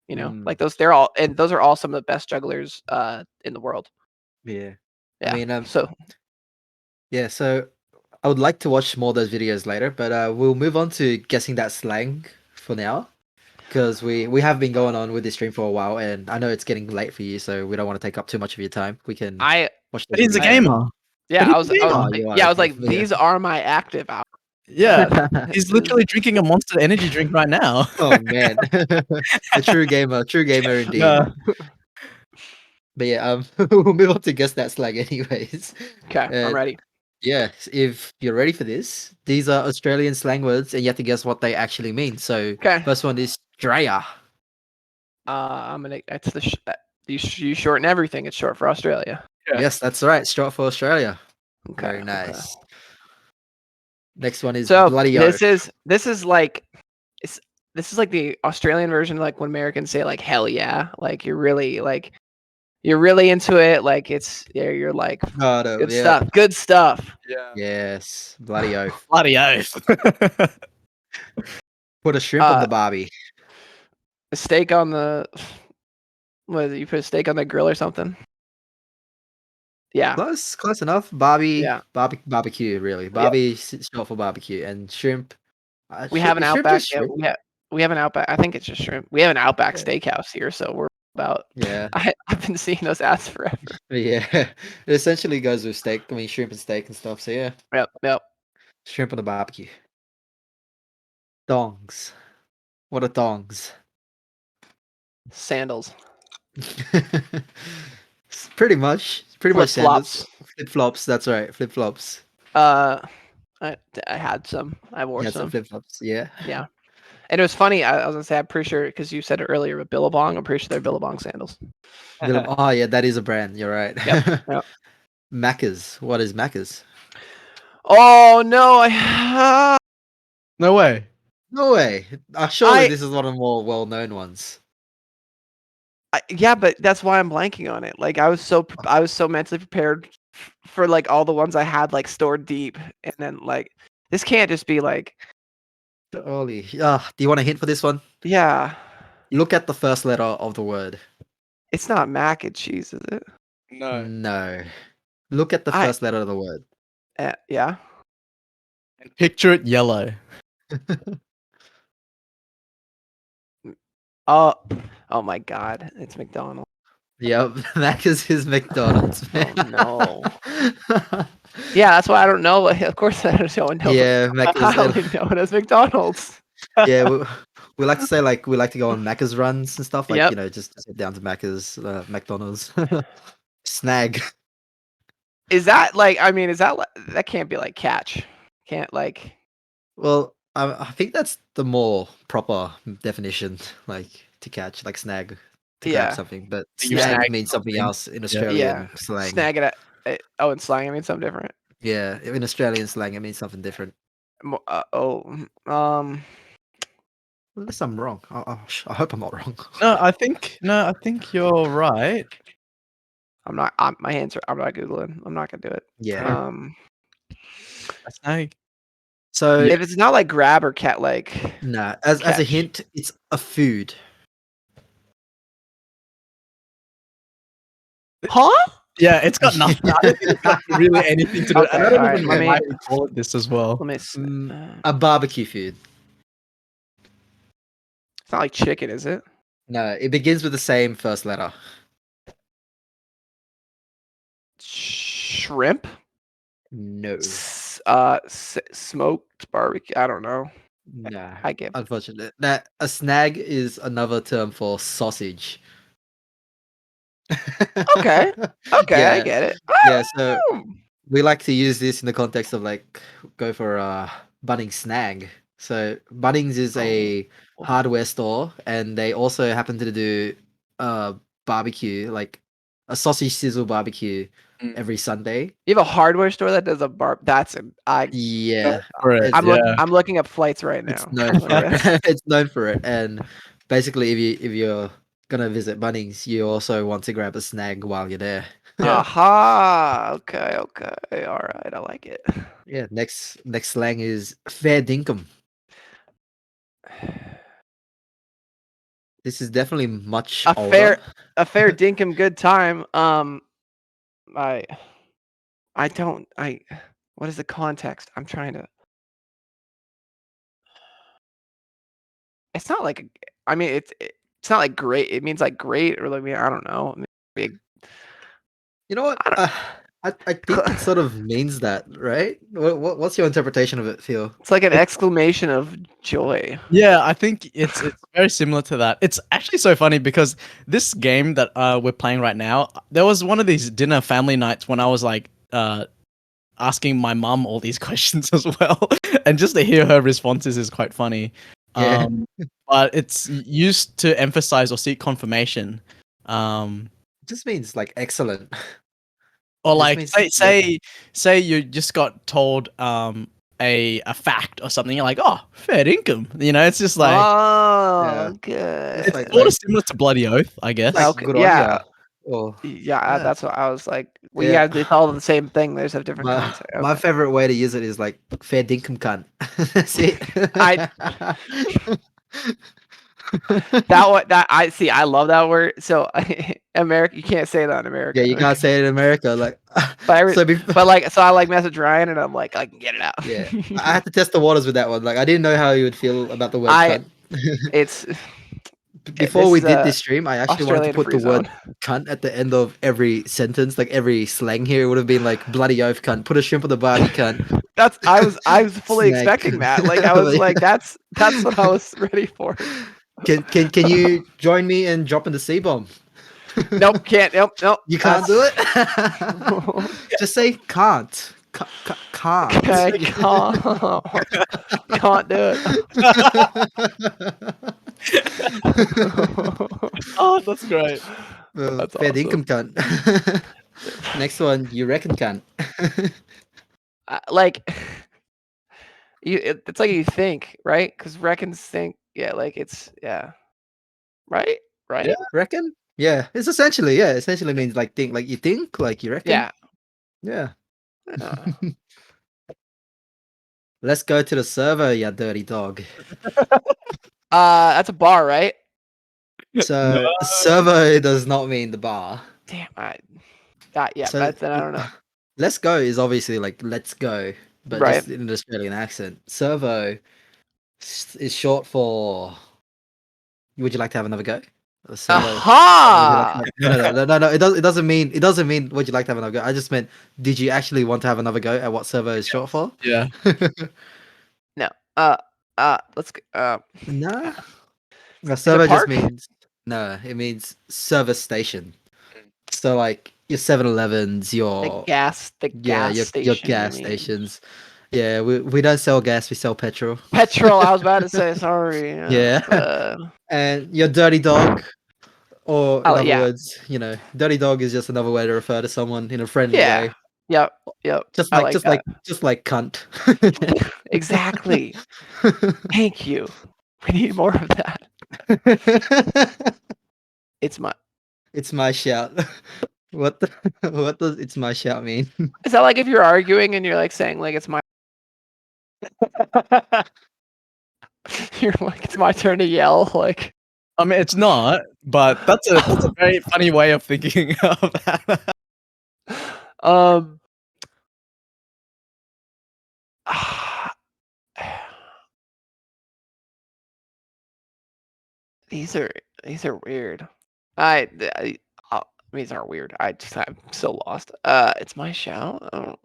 You know, like those. They're all, and those are all some of the best jugglers in the world. Yeah. Yeah. I mean, So yeah. So I would like to watch more of those videos later, but we'll move on to guessing that slang for now. Because we have been going on with this stream for a while, and I know it's getting late for you, so we don't want to take up too much of your time. We can watch the But he's a video. gamer. yeah, But he's I was, a gamer. Oh, you are, yeah, I was okay, like, yeah. these are my active hours. Yeah, he's literally drinking a Monster Energy drink right now. Oh man, a true gamer indeed. Yeah. But yeah, we'll move on to guess that slang anyways. Okay, I'm ready. Yeah, if you're ready for this, these are Australian slang words, and you have to guess what they actually mean. So, Okay. first one is Straya. I'm gonna. That's you shorten everything. It's short for Australia. Yeah. Yes, that's right. Short for Australia. Okay. Very nice. Next one is So bloody this is like this is like the Australian version, like when Americans say like hell yeah, like you're really into it. Like you're like good stuff, good stuff. Yeah. Yes, bloody oath. Bloody oath. Put a shrimp on the barbie. A steak on the what is it? You put a steak on the grill or something? Yeah. Close enough. Barbie, Yeah. barbecue, really. Barbie short for barbecue, and shrimp. We have an shrimp Outback. just Yeah, shrimp? we have an Outback. I think it's just shrimp. We have an Outback Steakhouse here, so we're about. Yeah. I've been seeing those ads forever. Yeah, it essentially goes with steak. I mean, shrimp and steak and stuff. So yeah, Yep. shrimp on the barbecue. Dongs. What are dongs? Sandals. Pretty much Flip-flops. Flip flops. That's right. Flip flops. I had some. I wore Yeah, some. flip flops. Yeah. Yeah. And it was funny. I was gonna say, I'm pretty sure because you said it earlier with Billabong. I'm pretty sure they're Billabong sandals. Oh yeah, that is a brand. You're right. Yep. Macca's. What is Macca's? Oh no! No way. No way. Surely this is one of the more well-known ones. Yeah, but that's why I'm blanking on it. Like I was so mentally prepared for like all the ones I had like stored deep, and then like this can't just be like. Surely. Do you want a hint for this one? Yeah. Look at the first letter of the word. It's not mac and cheese, is it? No. Look at the first letter of the word. Yeah. And picture it yellow. Oh my God! It's McDonald's. Yep, Macca's is McDonald's. Oh no. Yeah, that's why I don't know. Of course, I don't know. Yeah, I only know it as McDonald's. Yeah, we like to say like we like to go on Macca's runs and stuff. Like Yep. you know, just get down to Macca's, McDonald's, snag. Is that like? I mean, that can't be like catch? Can't like? Well, I think that's the more proper definition, like to catch, like snag, to grab something. But You snag snag means something something. else in Australian slang. Snag it at. Oh, in slang, I mean something different. Yeah, in Australian slang, it means something different. Unless I'm wrong. I hope I'm not wrong. No, I think you're right. I'm not. My hands are. I'm not googling. I'm not gonna do it. Yeah. A snag. So if it's not like grab or cat, like nah. As a hint, it's a food. Huh? Yeah, it's got nothing. I don't think it's got really anything to do. Okay, And I don't alright, even let know me- why we call it this as well. Let me. A barbecue food. It's not like chicken, is it? No, it begins with the same first letter. Shrimp. No. Smoked barbecue. I don't know. Nah. I get. Unfortunate. That a snag is another term for sausage. Okay. Okay, I get it. Yeah, so we like to use this in the context of like go for a budding snag. So Bunnings is a hardware store, and they also happen to do barbecue, like a sausage sizzle barbecue every Sunday. You have a hardware store that does a bar. Yeah, For it, it's, yeah. I'm looking up flights right now. it's known for it. It's known for it, and basically, if you're gonna visit Bunnings, you also want to grab a snag while you're there. Yeah. Aha. Okay. All right. I like it. Yeah, next slang is fair dinkum. This is definitely much A older. fair dinkum good time. I don't. What is the context? I'm trying to. It's not like. I mean, it's not like great. It means like great, or like, I don't know. Big. You know what? I don't. I think it sort of means that, right? What's your interpretation of it, Phil? It's like an exclamation of joy. Yeah, I think it's very similar to that. It's actually so funny because this game that we're playing right now, there was one of these dinner family nights when I was like asking my mum all these questions as well, and just to hear her responses is quite funny. Yeah. But it's used to emphasize or seek confirmation. It just means like excellent. Or This like means say you just got told a fact or something, you're like, oh, fair income. You know, it's just like Oh, Yeah. good. It's it's sort of similar to Bloody Oath, I guess. like Okay, good on yeah. ya. Or Yeah, that's what I was like. We Yeah. have it's all the same thing. There's a different my concept. my Okay. favorite way to use it is like fair dinkum cunt. That's it. I see. I love that word. So America, you can't say that in America. Yeah, you can't say it in America. Like, But so so I like message Ryan, and I'm like, I can get it out. yeah, I had to test the waters with that one. Like, I didn't know how you would feel about the word I- cunt. It's Before we this, did this stream, I actually wanted to Australian put the free word zone. cunt at the end of every sentence, like every slang here. It would have been like bloody oath cunt, put a shrimp on the barbie cunt. I was fully Snag. expecting that. Like I was like, that's what I was ready for. Can you join me and drop in the C-bomb? Nope, can't. Nope. You can't do it? Just say can't. Can't. Okay, can't do it. Oh, that's great. That's Fair awesome. income cunt. Next one, you reckon cunt. Like it's like you think, right? Because reckons think, yeah, like it's right. Yeah, reckon? Yeah, it's essentially means like think, like you think, like you reckon. Yeah. Let's go to the server, you dirty dog. That's a bar, right? So server does not mean the bar. Damn, So but then I don't know. Let's go is obviously like let's go, but Right. just in an Australian accent. Servo is short for would you like to have another go? Aha! No. It doesn't mean would you like to have another go. I just meant did you actually want to have another go at what servo is short for? Yeah. No. Let's go. No. A servo just park? means no. It means service station. So like your 7-Elevens, your gas station. your gas stations. Yeah, we don't sell gas. We sell petrol. Petrol. I was about to say sorry. Yeah. And your dirty dog, or in other words, dirty dog is just another way to refer to someone in a friendly way. Yep. Just like cunt. Exactly. Thank you. We need more of that. It's my shout. What does it's my shout mean? Is that like if you're arguing and you're like saying like it's my you're like it's my turn to yell like I mean, it's not, but that's a very funny way of thinking of that. These are weird. These are weird. I'm so lost. It's my shout. I don't know.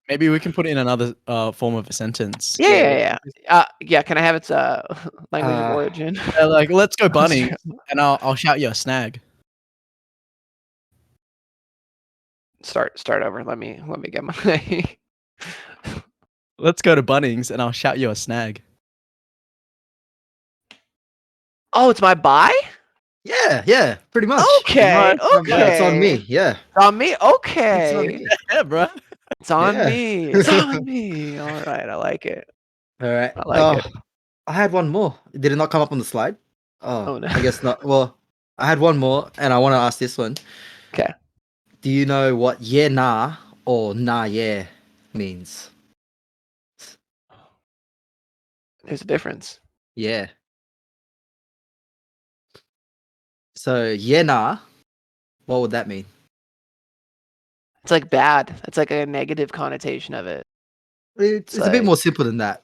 Maybe we can put it in another form of a sentence. Yeah. Can I have its language of origin? Like, let's go bunny, and I'll shout you a snag. Start over. Let me get my. Let's go to Bunnings, and I'll shout you a snag. Oh, it's my buy? Yeah, pretty much. Okay, Yeah, it's on me. okay. Yeah, It's on me? it's on Okay. me. Yeah, bro. It's on Yeah. me. It's on me. All right, I like it. All right. I like it. I had one more. Did it not come up on the slide? Oh, no. I guess not. Well, I had one more, and I want to ask this one. Okay. Do you know what yeah nah or nah yeah means? There's a difference. Yeah. So yeah nah, what would that mean? It's like bad. It's like a negative connotation of it. It's a bit like- more simple than that.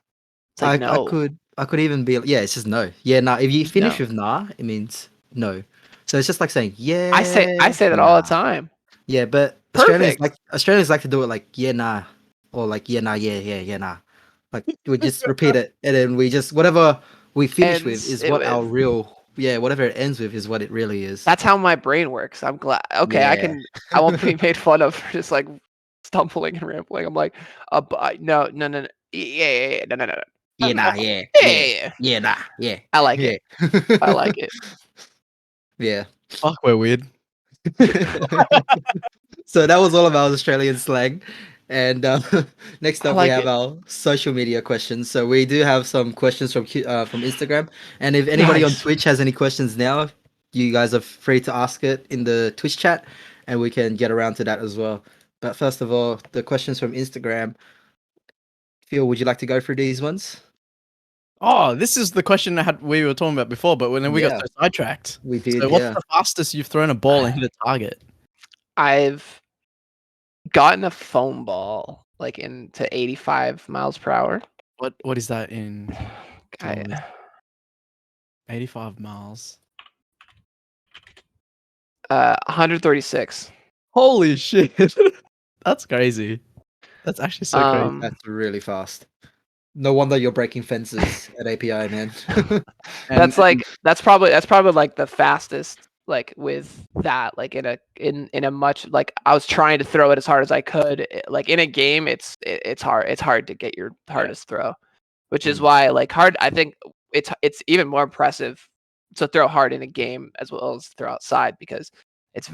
It's like I no. could even be yeah, it's just no. Yeah nah. If you Just finish no. with nah, it means no. So it's just like saying yeah. I say that all the time. Yeah, but Perfect. Australians like to do it like yeah nah or like yeah nah yeah nah. Like we just repeat it and then we just whatever we finish with Ends is it what our with. real whatever it ends with is what it really is. That's how my brain works. I'm glad. Okay, Yeah. I won't be made fun of for just like stumbling and rambling. I'm like, no, yeah, no, no, no, no. Yeah No. nah yeah Yeah. yeah nah yeah. I like Yeah. it. I like it. Yeah. Fuck, we're weird. So that was all of our Australian slang. And next I up, we like have it. our social media questions. So we do have some questions from Instagram. And if anybody on Nice. Twitch has any questions now, you guys are free to ask it in the Twitch chat, and we can get around to that as well. But first of all, the questions from Instagram. Phil, would you like to go through these ones? Oh, this is the question we were talking about before, but then we got Yeah. so sidetracked. We did, So, what's yeah. the fastest you've thrown a ball and hit a target? I've gotten a foam ball like into 85 miles per hour. What is that in I, 85 miles? 136. Holy shit. That's crazy. That's actually so crazy. That's really fast. No wonder you're breaking fences at API, man. That's probably like the fastest like with that like in a much like I was trying to throw it as hard as I could like in a game it's hard to get your hardest throw, which is why like hard I think it's even more impressive to throw hard in a game as well as throw outside because it's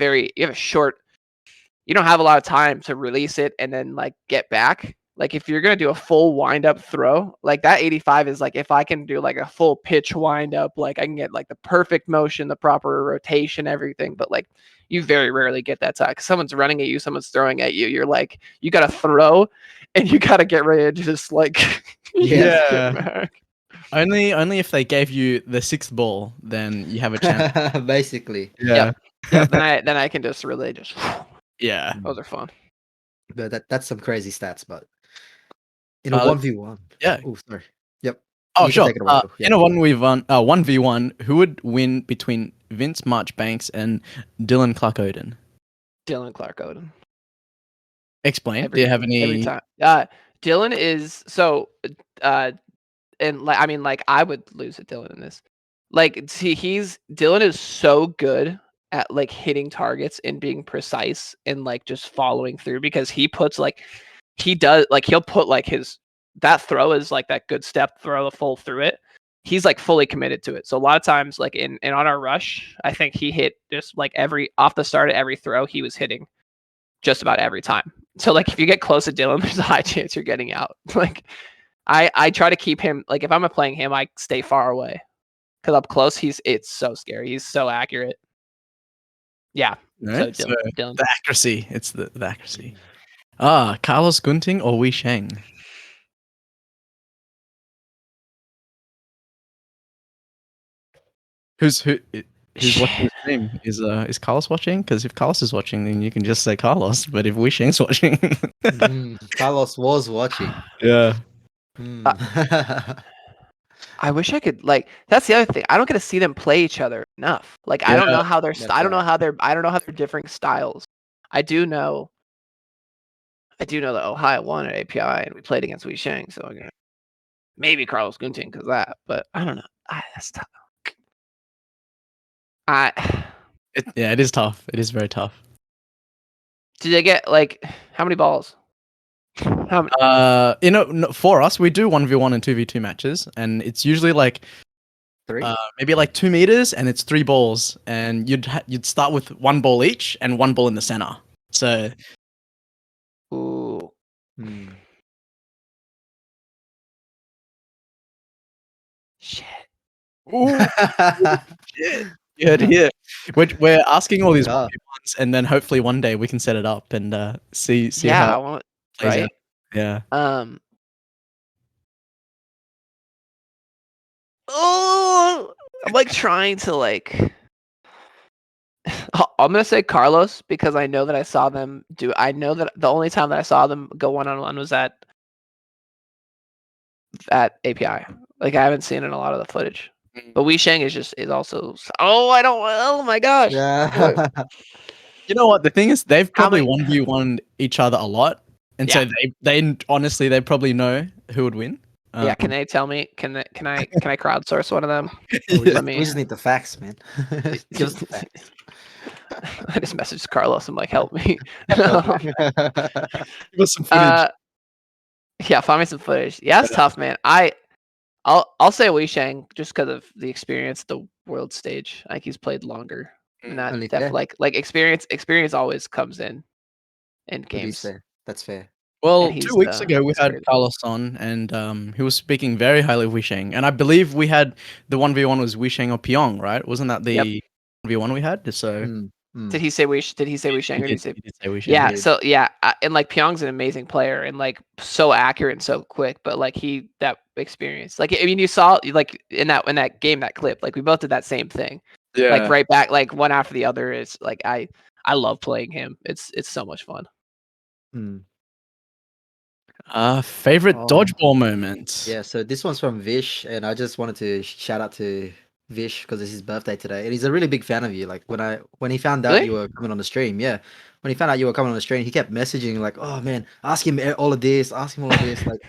you don't have a lot of time to release it and then like get back. Like if you're gonna do a full wind up throw, like that 85 is like if I can do like a full pitch wind up, like I can get like the perfect motion, the proper rotation, everything. But like you very rarely get that time. 'Cause someone's running at you, someone's throwing at you. You're like you gotta throw, and you gotta get ready to just like Yeah. get back. Only if they gave you the sixth ball, then you have a chance. Basically. Yeah. Yep. Then I can just really just. Yeah. Those are fun. But that's some crazy stats, but in a Uh, 1v1. yeah. Oh, sorry. Yep. Oh, You can sure. take it away, Phil. Yeah. In a 1v1, who would win between Vince Marchbanks and Dylan Clark Oden? Dylan Clark Oden. Explain. Do you have any? Every time. Dylan is so and like I mean like I would lose to Dylan in this. Like see Dylan is so good at like hitting targets and being precise and like just following through because he puts like he does like he'll put like that throw is like that good step throw full through it. He's like fully committed to it. So a lot of times like in on our rush, I think he hit just like every off the start of every throw he was hitting just about every time. So like if you get close to Dylan, there's a high chance you're getting out. Like I try to keep him like if I'm playing him, I stay far away. Cause up close, it's so scary. He's so accurate. Yeah. Right? So So Dylan. the accuracy. It's the accuracy. Carlos Gunting or Wei Sheng? Who's watching the stream? Is Carlos watching? Because if Carlos is watching, then you can just say Carlos. But if Wei Sheng's watching, Carlos was watching. yeah. I wish I could like that's the other thing. I don't get to see them play each other enough. Like I don't Yeah. know how they're That's I don't know right. how they're differing styles. I do know that Ohio won at API and we played against Wei Sheng, so maybe Carlos Gunting because that, but I don't know. That's tough. It is tough. It is very tough. Did they get like how many balls? How many? For us, we do 1v1 and 2v2 matches, and it's usually like 3. maybe like 2 meters, and it's 3 balls, and you'd start with 1 ball each and 1 ball in the center. So Ooh. Hmm. Shit. ooh, shit. You heard it here. We're asking all these Yeah. ones, and then hopefully one day we can set it up and see Yeah, how I it want plays right. out. Yeah. Oh, I'm like trying to like. I'm gonna say Carlos because I know that I saw them do. I know that the only time that I saw them go 1-on-1 was at API. Like I haven't seen in a lot of the footage. But Wei Sheng is also. Oh, I don't. Oh my gosh. What? Yeah. You know what? The thing is, they've How probably many? 1v1 each other a lot, and so Yeah. they honestly they probably know who would win. Yeah. Can they tell me? Can I crowdsource one of them? we Yeah. me- just need the facts, man. Give us the facts. I just messaged Carlos. I'm like, help me. Give us some footage. Yeah, find me some footage. Yeah, it's tough, man. I'll say Wei Sheng just because of the experience, the world stage. Like he's played longer, and that Only fair. definitely like experience always comes in It is games. fair. That's fair. Well, And 2 weeks ago we he's had great. Carlos on, and he was speaking very highly of Wei Sheng, and I believe we had the 1v1 was Wei Sheng or Pyong, right? Wasn't that the 1v1 we had? So Did he say Wei Sheng or did he say? he did say Wei Sheng. Yeah. did. So yeah, and like Pyong's an amazing player and like so accurate and so quick, but like that experience, like I mean, you saw like in that game, that clip, like we both did that same thing. Yeah. Like right back, like one after the other. Is like I love playing him. It's so much fun. Hmm. Favorite Oh. dodgeball moment. Yeah, so this one's from Vish, and I just wanted to shout out to Vish because it's his birthday today, and he's a really big fan of you. Like when he found out Really? you were coming on the stream, yeah, when he found out you were coming on the stream, he kept messaging like, "Oh man, ask him all of this, ask him all of this, like,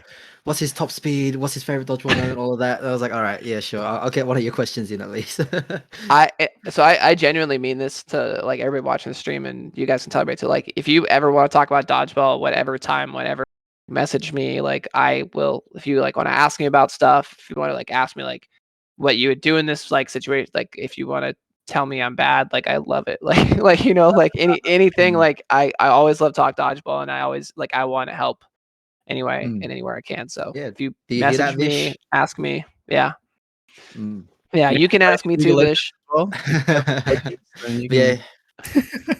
what's his top speed, what's his favorite dodgeball moment, all of that." And I was like, "All right, yeah, sure, I'll get one of your questions in at least." I genuinely mean this to like everybody watching the stream, and you guys can tell me too. Like, if you ever want to talk about dodgeball, whatever time, whatever, message me. Like, I will. If you like want to ask me about stuff, if you want to like ask me like what you would do in this like situation, like if you want to tell me I'm bad, like I love it. Like you know, like anything. Mm, Like I always love talk dodgeball, and I always like I want to help anyway mm. and anywhere I can. So Yeah, if you do you hear message that, me, Vish? ask me. Yeah, Mm. yeah, We you can can play ask me League too, of Legends Bish. as well. If you have Legends, then you Yeah, can.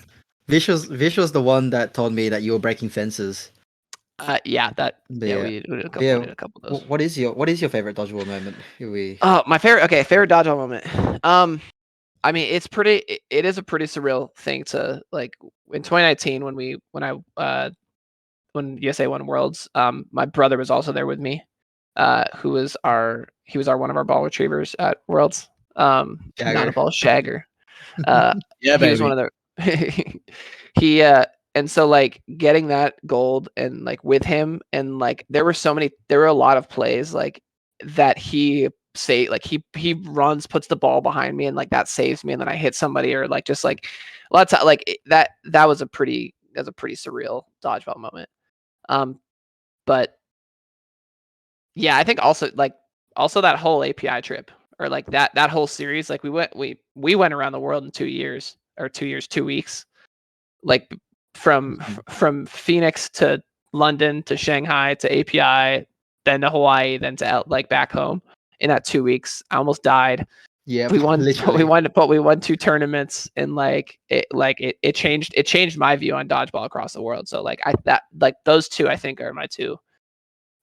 Vish was the one that told me that you were breaking fences. Yeah, But yeah, we did a couple, yeah. we did a couple of those. What is your favorite dodgeball moment? Here we. My favorite dodgeball moment. I mean, it is a pretty surreal thing to like in 2019 when USA won Worlds. My brother was also there with me. He was our one of our ball retrievers at Worlds. Not a Jagger. ball shagger. Uh, Yeah, he was baby. one of the he and so like getting that gold and like with him and like there were a lot of plays like that he runs, puts the ball behind me and like that saves me and then I hit somebody or like just like a lot of time like that was a pretty surreal dodgeball moment. But yeah, I think also that whole API trip or like that whole series, like we went around the world in 2 years or 2 years, 2 weeks, like from Phoenix to London to Shanghai to API, then to Hawaii, then to like back home in that 2 weeks. I almost died. Yep, We won, literally. but we won 2 tournaments and it changed my view on dodgeball across the world. So like those two I think are my two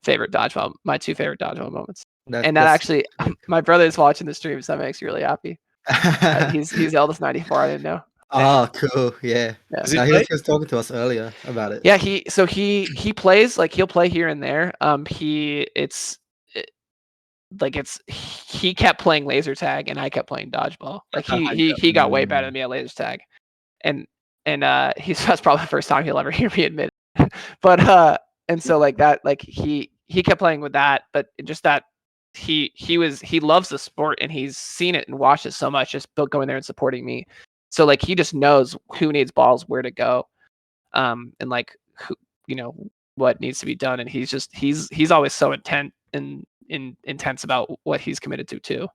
favorite dodgeball moments. And that That's actually, my brother is watching the stream, so that makes me really happy. He's eldest 94. I didn't know. Oh, cool. Yeah. Yeah. Does he No, play? he was talking to us earlier about it. Yeah, he plays like he'll play here and there. He kept playing laser tag and I kept playing dodgeball. Like he got way better than me at laser tag, and that's probably the first time he'll ever hear me admit it. But and so like that like he kept playing with that, but just that he loves the sport and he's seen it and watched it so much, just going there and supporting me. So like he just knows who needs balls, where to go, and like who, what needs to be done, and he's always so intense about what he's committed to too.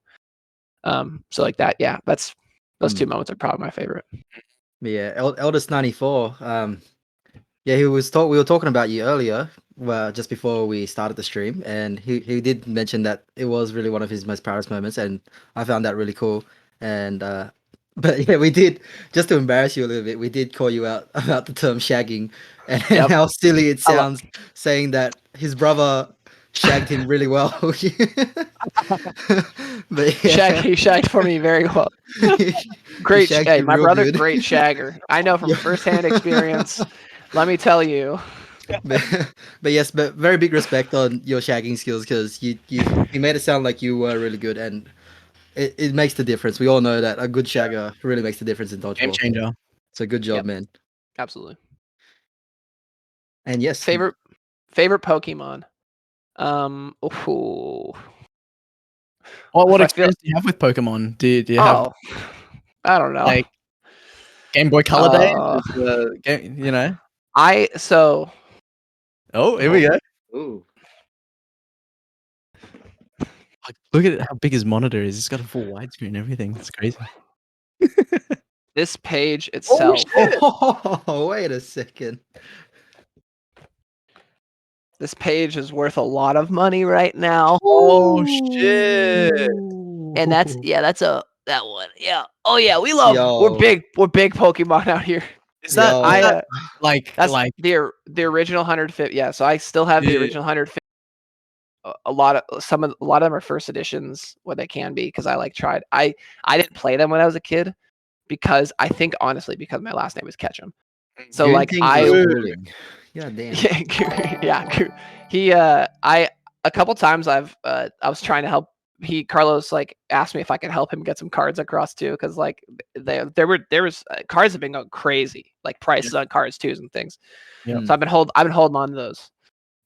So like that, yeah, those Hmm. two moments are probably my favorite. Yeah, Eldest 94. Yeah, we were talking about you earlier, well, just before we started the stream, and he did mention that it was really one of his most proudest moments, and I found that really cool. And but yeah, we did, just to embarrass you a little bit, we did call you out about the term shagging and Yep. how silly it I lo- sounds saying that his brother shagged him really well. But He shagged for me very well. he shagged Hey, you my real brother, good. great shagger. I know from Yeah. firsthand experience. Let me tell you. but, but yes, but very big respect on your shagging skills because you made it sound like you were really good, and it makes the difference. We all know that a good shagger really makes the difference in Game dodgeball. changer. So good job, Yep. man. Absolutely. And yes, Favorite Pokemon. Ooh. What I feel. experience do you have with Pokemon? Do you have Oh, I don't know. like Game Boy Color days? Uh, Game, you know? so. Oh, here we Hold go. ooh, Like, look at how big his monitor is. He's got a full widescreen and everything. It's crazy. This page Oh itself. shit! oh, wait a second. This page is worth a lot of money right now. Oh shit! And that's that one. Yeah. Oh yeah, we're Yo, big Pokemon out here. Is that yo, That's like the original 150. Yeah, so I still have the yeah, original 150. A lot of them are first editions when they can be because I like tried. I didn't play them when I was a kid because I think honestly because my last name is Ketchum. So like Goonting is I ruling. Yeah, damn. yeah he I a couple times I was trying to help Carlos like asked me if I could help him get some cards across too because like there was cards have been going crazy like prices on cards too and things. yeah. So I've been holding on to those.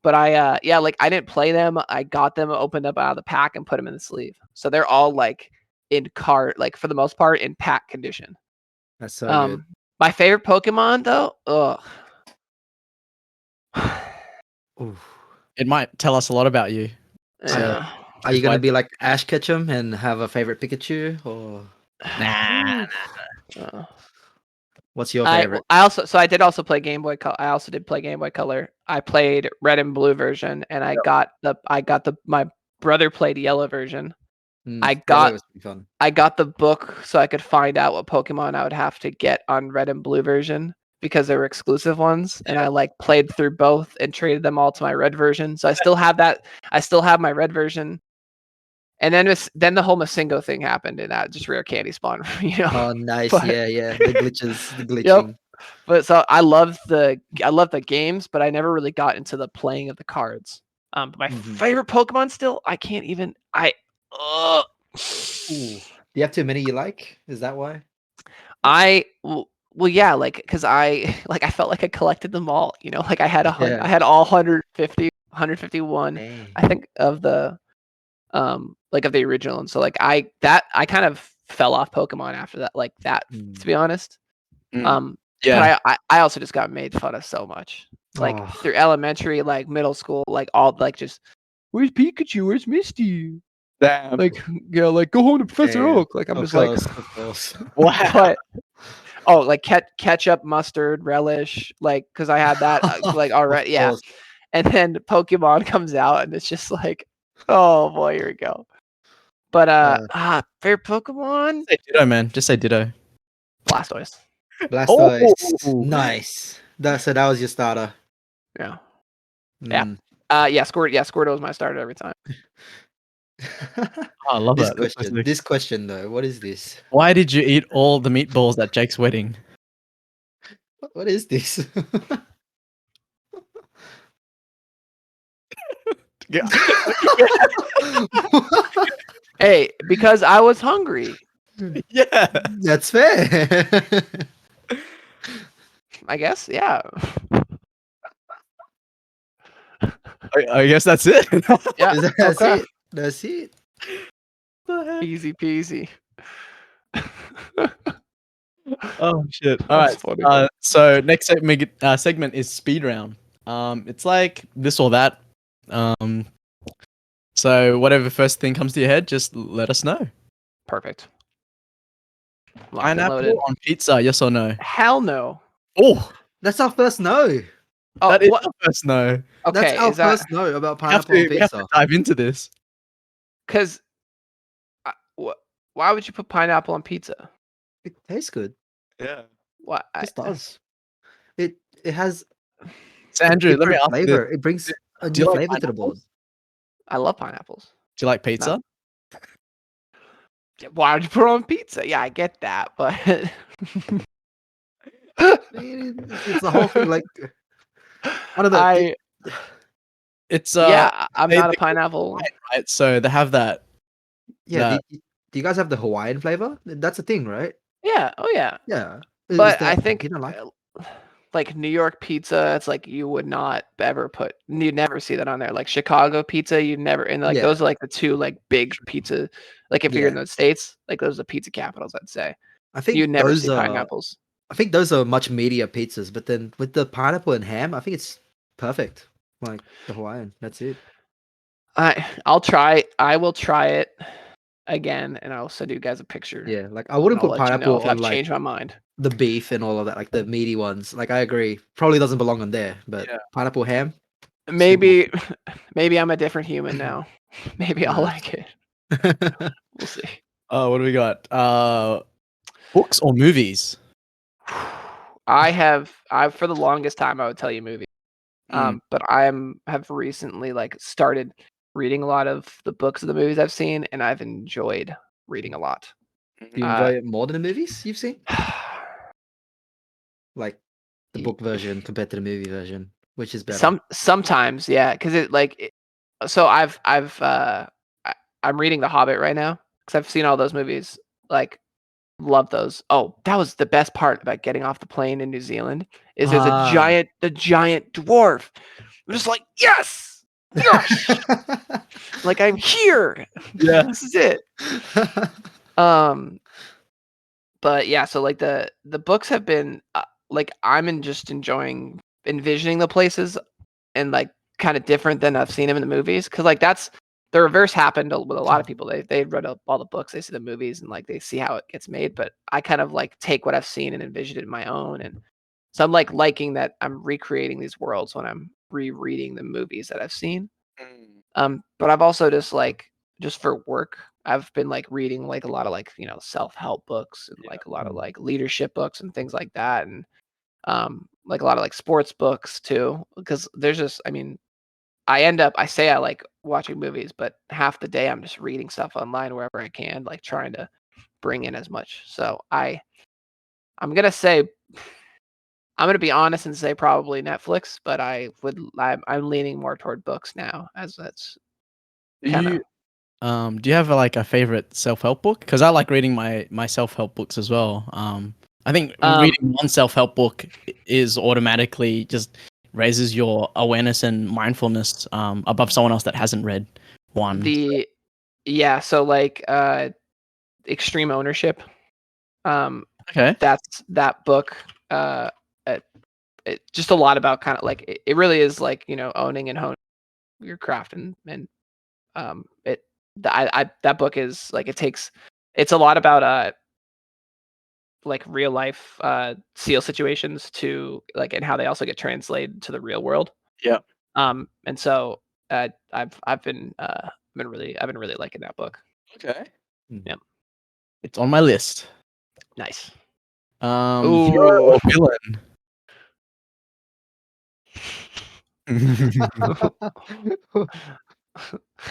But yeah, like I didn't play them. I got them, opened up out of the pack, and put them in the sleeve. So they're all like in card, like for the most part, in pack condition. That's so good. My favorite Pokemon though, Ooh. It might tell us a lot about you. So yeah. Are you gonna be like Ash Ketchum and have a favorite Pikachu, or nah. Uh, what's your favorite? I did also play Game Boy Color. I also did play Game Boy Color. I played Red and Blue version, and my brother played Yellow version. I Yellow got was pretty fun. I got the book so I could find out what Pokemon I would have to get on Red and Blue version because they were exclusive ones, and I like played through both and traded them all to my Red version. So I still have that. I still have my Red version. And then the whole Masingo thing happened, and that just rare candy spawned, Oh, nice. But Yeah. The glitches, the yep. glitching. But so I love the games, but I never really got into the playing of the cards. But my favorite Pokemon still, I can't even. Ooh. Do you have too many you like? Is that why? Well, yeah, like because I I felt like I collected them all. Like I had Yeah. I had all 150, 151. Dang. I think of the like of the original, and so like I kind of fell off Pokemon after that, like that. To be honest, Yeah. but I also just got made fun of so much, like Oh. through elementary, like middle school, like all like just where's Pikachu, where's Misty, Damn. like like go home to Professor Damn. Oak. Like I'm Of just like, course, of course. Wow. but like ketchup, mustard, relish, like because I had that like already, Of yeah. course. And then Pokemon comes out, and it's just like, oh boy, here we go. But favorite Pokemon, Say ditto, man. Just say ditto. Blastoise. Blastoise. Oh. Nice. So that was your starter. Yeah. Mm. Yeah. Squirtle was my starter every time. Oh, I love This that. That's so question. sick. This question though. What is this? Why did you eat all the meatballs at Jake's wedding? What is this? Yeah. Hey, because I was hungry. Yeah. That's fair. I guess. Yeah. I guess that's it. Yeah. That's Okay. it. That's it. Easy peasy. Oh shit! All That's right. funny. So next segment is speed round. It's like this or that. So whatever first thing comes to your head, just let us know. Perfect. Locked and Pineapple loaded. on pizza, yes or no? Hell no. Oh, That's our first no. Oh, that is what? the first no. That's Okay, our is that first no about We have pineapple on to, we have to pizza. dive into this. because why would you put pineapple on pizza? It tastes good. Yeah. What? It just does. It has So Andrew, let me different ask you this. flavor. It brings a Do new you like flavor to the board. pineapples? I love pineapples. Do you like pizza? Yeah, why would you put it on pizza? Yeah, I get that, but It's the whole thing. Like, I don't know. It's yeah, I'm they not a call it pineapple. Hawaiian, right? So they have that. Yeah. that Do you guys have the Hawaiian flavor? That's a thing, right? Yeah, oh yeah. Yeah. Is But that I think you don't like? like New York pizza, it's like you would not ever put, you'd never see that on there. Like Chicago pizza, you never, and like Yeah. those are like the two like big pizza. Like if you're in Yeah. the States, like those are pizza capitals, I'd say. I think You'd never those see are. pineapples. I think those are much meatier pizzas, but then with the pineapple and ham, I think it's perfect. Like the Hawaiian. That's it. I'll try. I will try it again, and I'll send you guys a picture. Yeah. Like I And wouldn't I'll put let you know pineapple if on I've like changed my mind. the beef and all of that, like the meaty ones. Like I agree, probably doesn't belong on there. But Yeah. pineapple ham, Maybe, maybe I'm a different human now. Maybe I'll Nice. like it. We'll see. What do we got? Books or movies? I've for the longest time I would tell you movies. Mm. But have recently like started reading a lot of the books of the movies I've seen, and I've enjoyed reading a lot. Do you enjoy it more than the movies you've seen? Like the book version compared to the movie version, which is better? Sometimes, yeah, because so I'm reading The Hobbit right now because I've seen all those movies. Like, love those. Oh, that was the best part about getting off the plane in New Zealand is there's a giant dwarf. I'm just like, yes, like I'm here. Yeah. This is it. But yeah, so like the books have been like just enjoying envisioning the places and like kind of different than I've seen them in the movies because like that's the reverse happened with a lot of people. They read all the books, they see the movies, and like they see how it gets made. But I kind of like take what I've seen and envision it in my own, and so I'm like liking that I'm recreating these worlds when I'm rereading the movies that I've seen. But I've also just for work, I've been like reading like a lot of like self-help books and like a lot of like leadership books and things like that, and like a lot of like sports books too, because there's just I say I like watching movies, but half the day I'm just reading stuff online wherever I can, like trying to bring in as much. So I'm gonna say I'm gonna be honest and say probably Netflix, but I'm leaning more toward books now as that's Do kind of. you do you have like a favorite self-help book? Because I like reading my self-help books as well. I think reading one self-help book is automatically just raises your awareness and mindfulness above someone else that hasn't read one. So like Extreme Ownership. Okay. That's that book. It just a lot about kind of like it really is like owning and honing your craft and it that book is like it's a lot about like real life SEAL situations to like and how they also get translated to the real world. Yeah. And so I've been really liking that book. Okay. Yep. It's on my list. Nice. Hero or villain?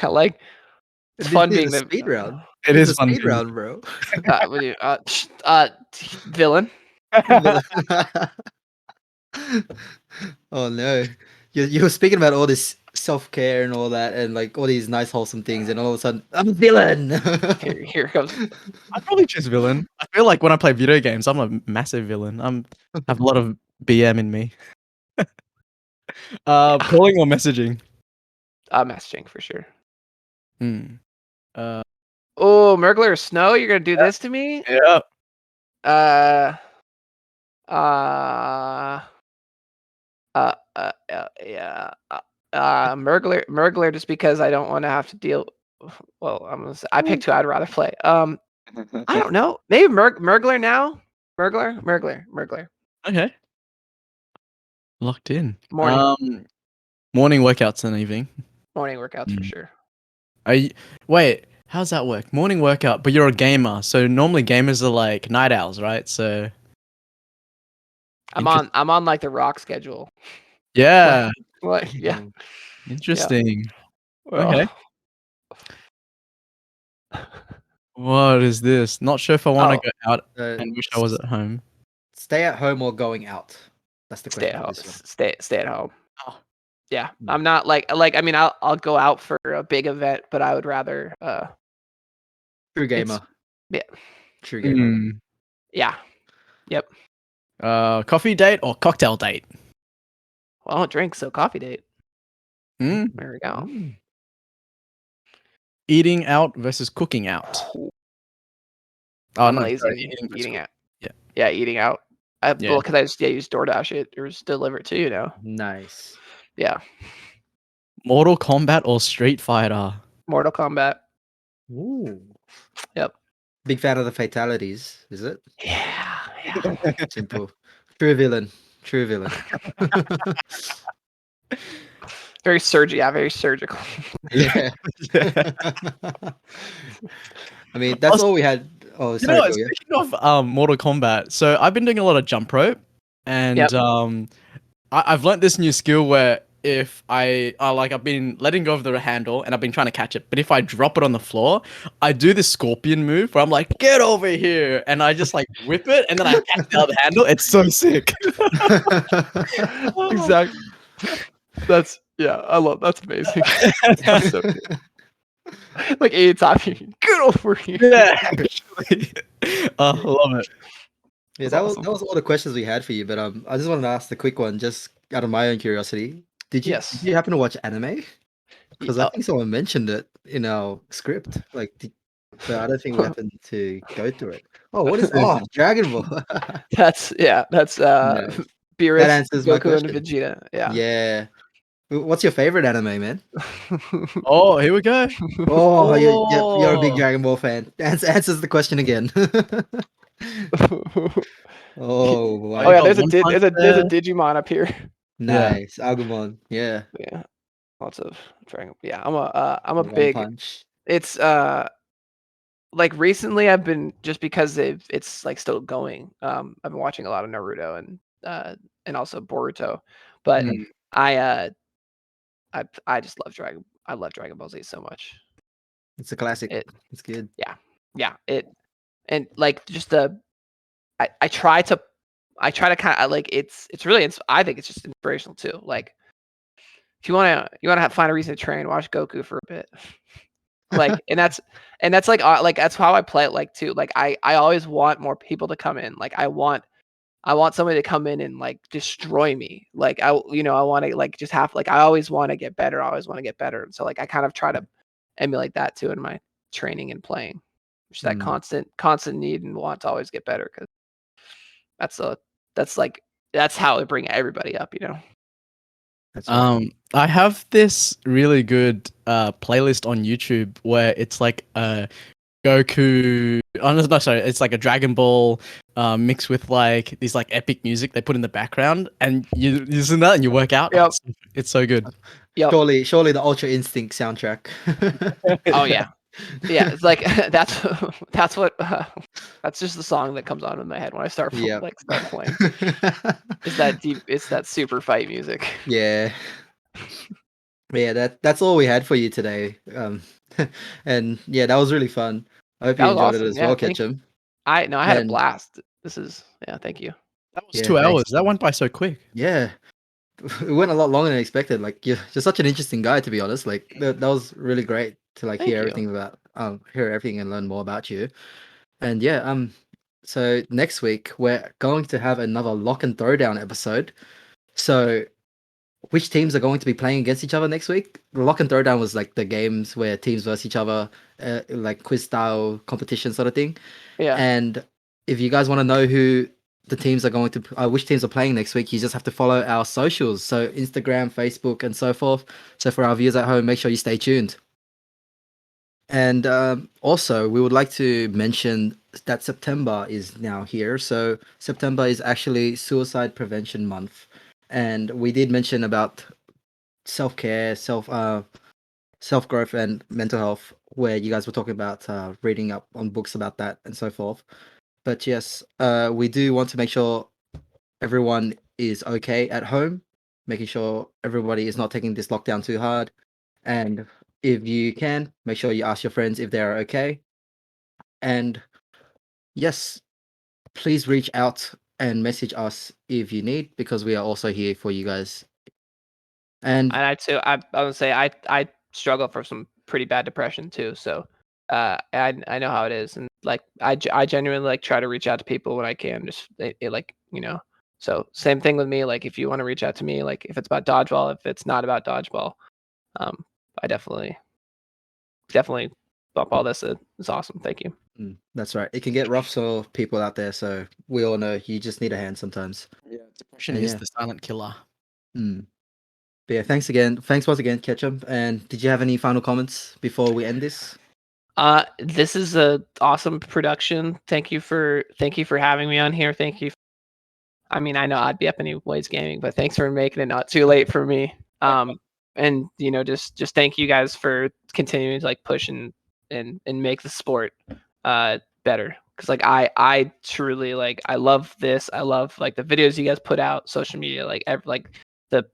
I like it's fun being the speed round. It This is a fun speed being- round, bro. Villain. Oh no, you were speaking about all this self care and all that, and like all these nice wholesome things, and all of a sudden I'm a villain. Here it comes. I'd probably choose villain. I feel like when I play video games, I'm a massive villain. Have a lot of BM in me. Calling or messaging? Messaging for sure. Hmm. Oh, Mergler Snow, you're gonna do this to me? Yeah. Yeah. Mergler just because I don't want to have to deal. Well, I'm gonna say I picked who I'd rather play. I don't know. Maybe Murgler now. Murgler. Okay. Locked in. Morning. Morning workouts and evening. Morning workouts for Mm. sure. Are you, wait, how's that work? Morning workout, but you're a gamer. So normally gamers are like night owls, right? So I'm on like the rock schedule. yeah, Like yeah. interesting. Well, Okay. What is this? Not sure if I want to Oh. go out Uh, and wish I was at home. Stay at home or going out? That's the stay question at for home. this one. Stay at home. Oh. Yeah, Mm. I'm not like I mean I'll go out for a big event, but I would rather True gamer. yeah. True gamer. Mm. Yeah. Yep. Coffee date or cocktail date? Well, I don't drink, so coffee date. Mm. There we go. Mm. Eating out versus cooking out. Oh I'm no, lazy. sorry, eating versus Eating cooking. out. Yeah. Yeah, eating out. Well, Yeah. because I just use DoorDash it or just deliver it to you know. Nice. Yeah. Mortal Kombat or Street Fighter? Mortal Kombat. Ooh. Yep. Big fan of the fatalities, is it? Yeah. Simple. True villain. True villain. Very surgical. Yeah, very surgical. Yeah. I mean, that's all we had. Oh, You know sorry, what? Julia. Speaking of Mortal Kombat, so I've been doing a lot of jump rope, and Yep. I've learnt this new skill where if I've been letting go of the handle and I've been trying to catch it, but if I drop it on the floor, I do this scorpion move where I'm like, get over here, and I just like whip it, and then I catch the other handle. It's so sick. Exactly. That's that's amazing. That's so good. Like anytime you get over here. Yeah, actually. I love it. Yeah, That's that awesome. was all the questions we had for you, but I just wanted to ask the quick one, just out of my own curiosity. Did Yes. you happen to watch anime? Because I Oh, think someone mentioned it in our script, but I don't think we happened to go through it. Oh, what is? Oh, Dragon Ball. that's Nice. That Beerus, answers my Goku, and question. Vegeta. Yeah. Yeah. What's your favorite anime, man? Oh, here we go. Oh, you're a big Oh, Dragon Ball fan. Answers the question again. Oh oh, Oh you yeah, wow. got there's a one punch there's a there. Digimon up here. Yeah. Nice. Agumon. Yeah. Yeah, lots of Dragon. Yeah, I'm a One big. punch. It's like recently I've been just because it's like still going. I've been watching a lot of Naruto and also Boruto, but Mm. I uh I just love Dragon. I love Dragon Ball Z so much. It's a classic. It It's good. yeah yeah it and like just the I try to kind of like it's really I think it's just inspirational too. Like if you wanna find a reason to train, watch Goku for a bit. Like and that's like that's how I play it like too. Like I always want more people to come in. Like I want somebody to come in and like destroy me. Like I want to like just have like I always want to get better. I always want to get better. And so like I kind of try to emulate that too in my training and playing. Just that Mm, constant need and want to always get better because that's a that's like that's how I bring everybody up, you know. that's right. I have this really good playlist on YouTube where it's like Goku. Oh no, sorry, it's like a Dragon Ball mixed with like these like epic music they put in the background, and you listen to that and you work out. Oh, Yep. it's so good. Yep. Surely the Ultra Instinct soundtrack. Oh yeah. Yeah, it's like that's what that's just the song that comes on in my head when I start Yep. like start playing. It's that super fight music. Yeah. Yeah, that's all we had for you today. And yeah, that was really fun. I hope you That was enjoyed it awesome. as Yeah, well, thank Ketchum. I had a And blast. This is yeah, thank you. That was yeah, 2 hours. thanks. That went by so quick. Yeah, it went a lot longer than expected. Like you're such an interesting guy, to be honest. Like that was really great to like Thank you. hear everything and learn more about you. And yeah, so next week we're going to have another lock and throwdown episode. So which teams are going to be playing against each other next week? The lock and throwdown was like the games where teams versus each other, like quiz style competition sort of thing. Yeah. And if you guys want to know who the teams are going to, which teams are playing next week, you just have to follow our socials. So Instagram, Facebook, and so forth. So for our viewers at home, make sure you stay tuned. And also, we would like to mention that September is now here. So September is actually Suicide Prevention Month, and we did mention about self care, self growth, and mental health, where you guys were talking about reading up on books about that and so forth. But yes, we do want to make sure everyone is okay at home, making sure everybody is not taking this lockdown too hard. And if you can, make sure you ask your friends if they're okay. And yes, please reach out and message us if you need, because we are also here for you guys. And And I too, I would say I struggle for some pretty bad depression too. So I know how it is, and like I genuinely like try to reach out to people when I can. Just like So same thing with me. Like if you want to reach out to me, like if it's about dodgeball, if it's not about dodgeball, I definitely bump all this. It's awesome. Thank you. that's right. It can get rough for people out there, so we all know you just need a hand sometimes. Yeah, depression And is yeah. the silent killer. Mm. But yeah, thanks again. Thanks once again, Ketchum. And did you have any final comments before we end this? This is a awesome production. Thank you for having me on here. Thank you. I mean, I know I'd be up anyways gaming, but thanks for making it not too late for me. And just thank you guys for continuing to like push and make the sport better. Cause like I truly like I love this. I love like the videos you guys put out, social media, like like the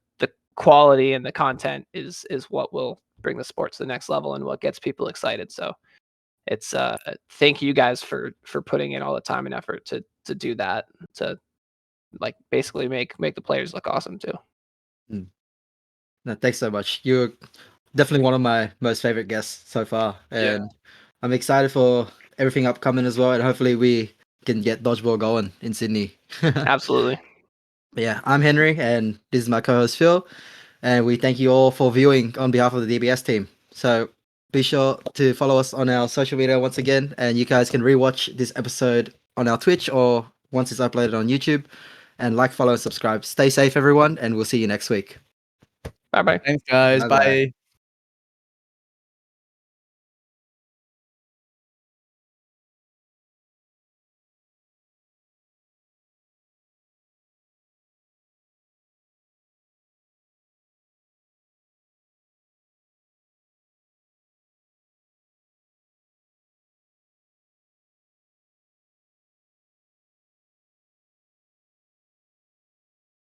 quality and the content is what will bring the sport to the next level and what gets people excited. So it's thank you guys for putting in all the time and effort to do that, to like basically make the players look awesome too. No, thanks so much. You're definitely one of my most favorite guests so far, and I'm excited for everything upcoming as well. And hopefully, we can get dodgeball going in Sydney. Absolutely. Yeah, I'm Henry, and this is my co-host Phil, and we thank you all for viewing on behalf of the DBS team. So be sure to follow us on our social media once again, and you guys can rewatch this episode on our Twitch or once it's uploaded on YouTube. And like, follow, and subscribe. Stay safe, everyone, and we'll see you next week. Bye bye. Thanks, guys. Bye bye. Bye.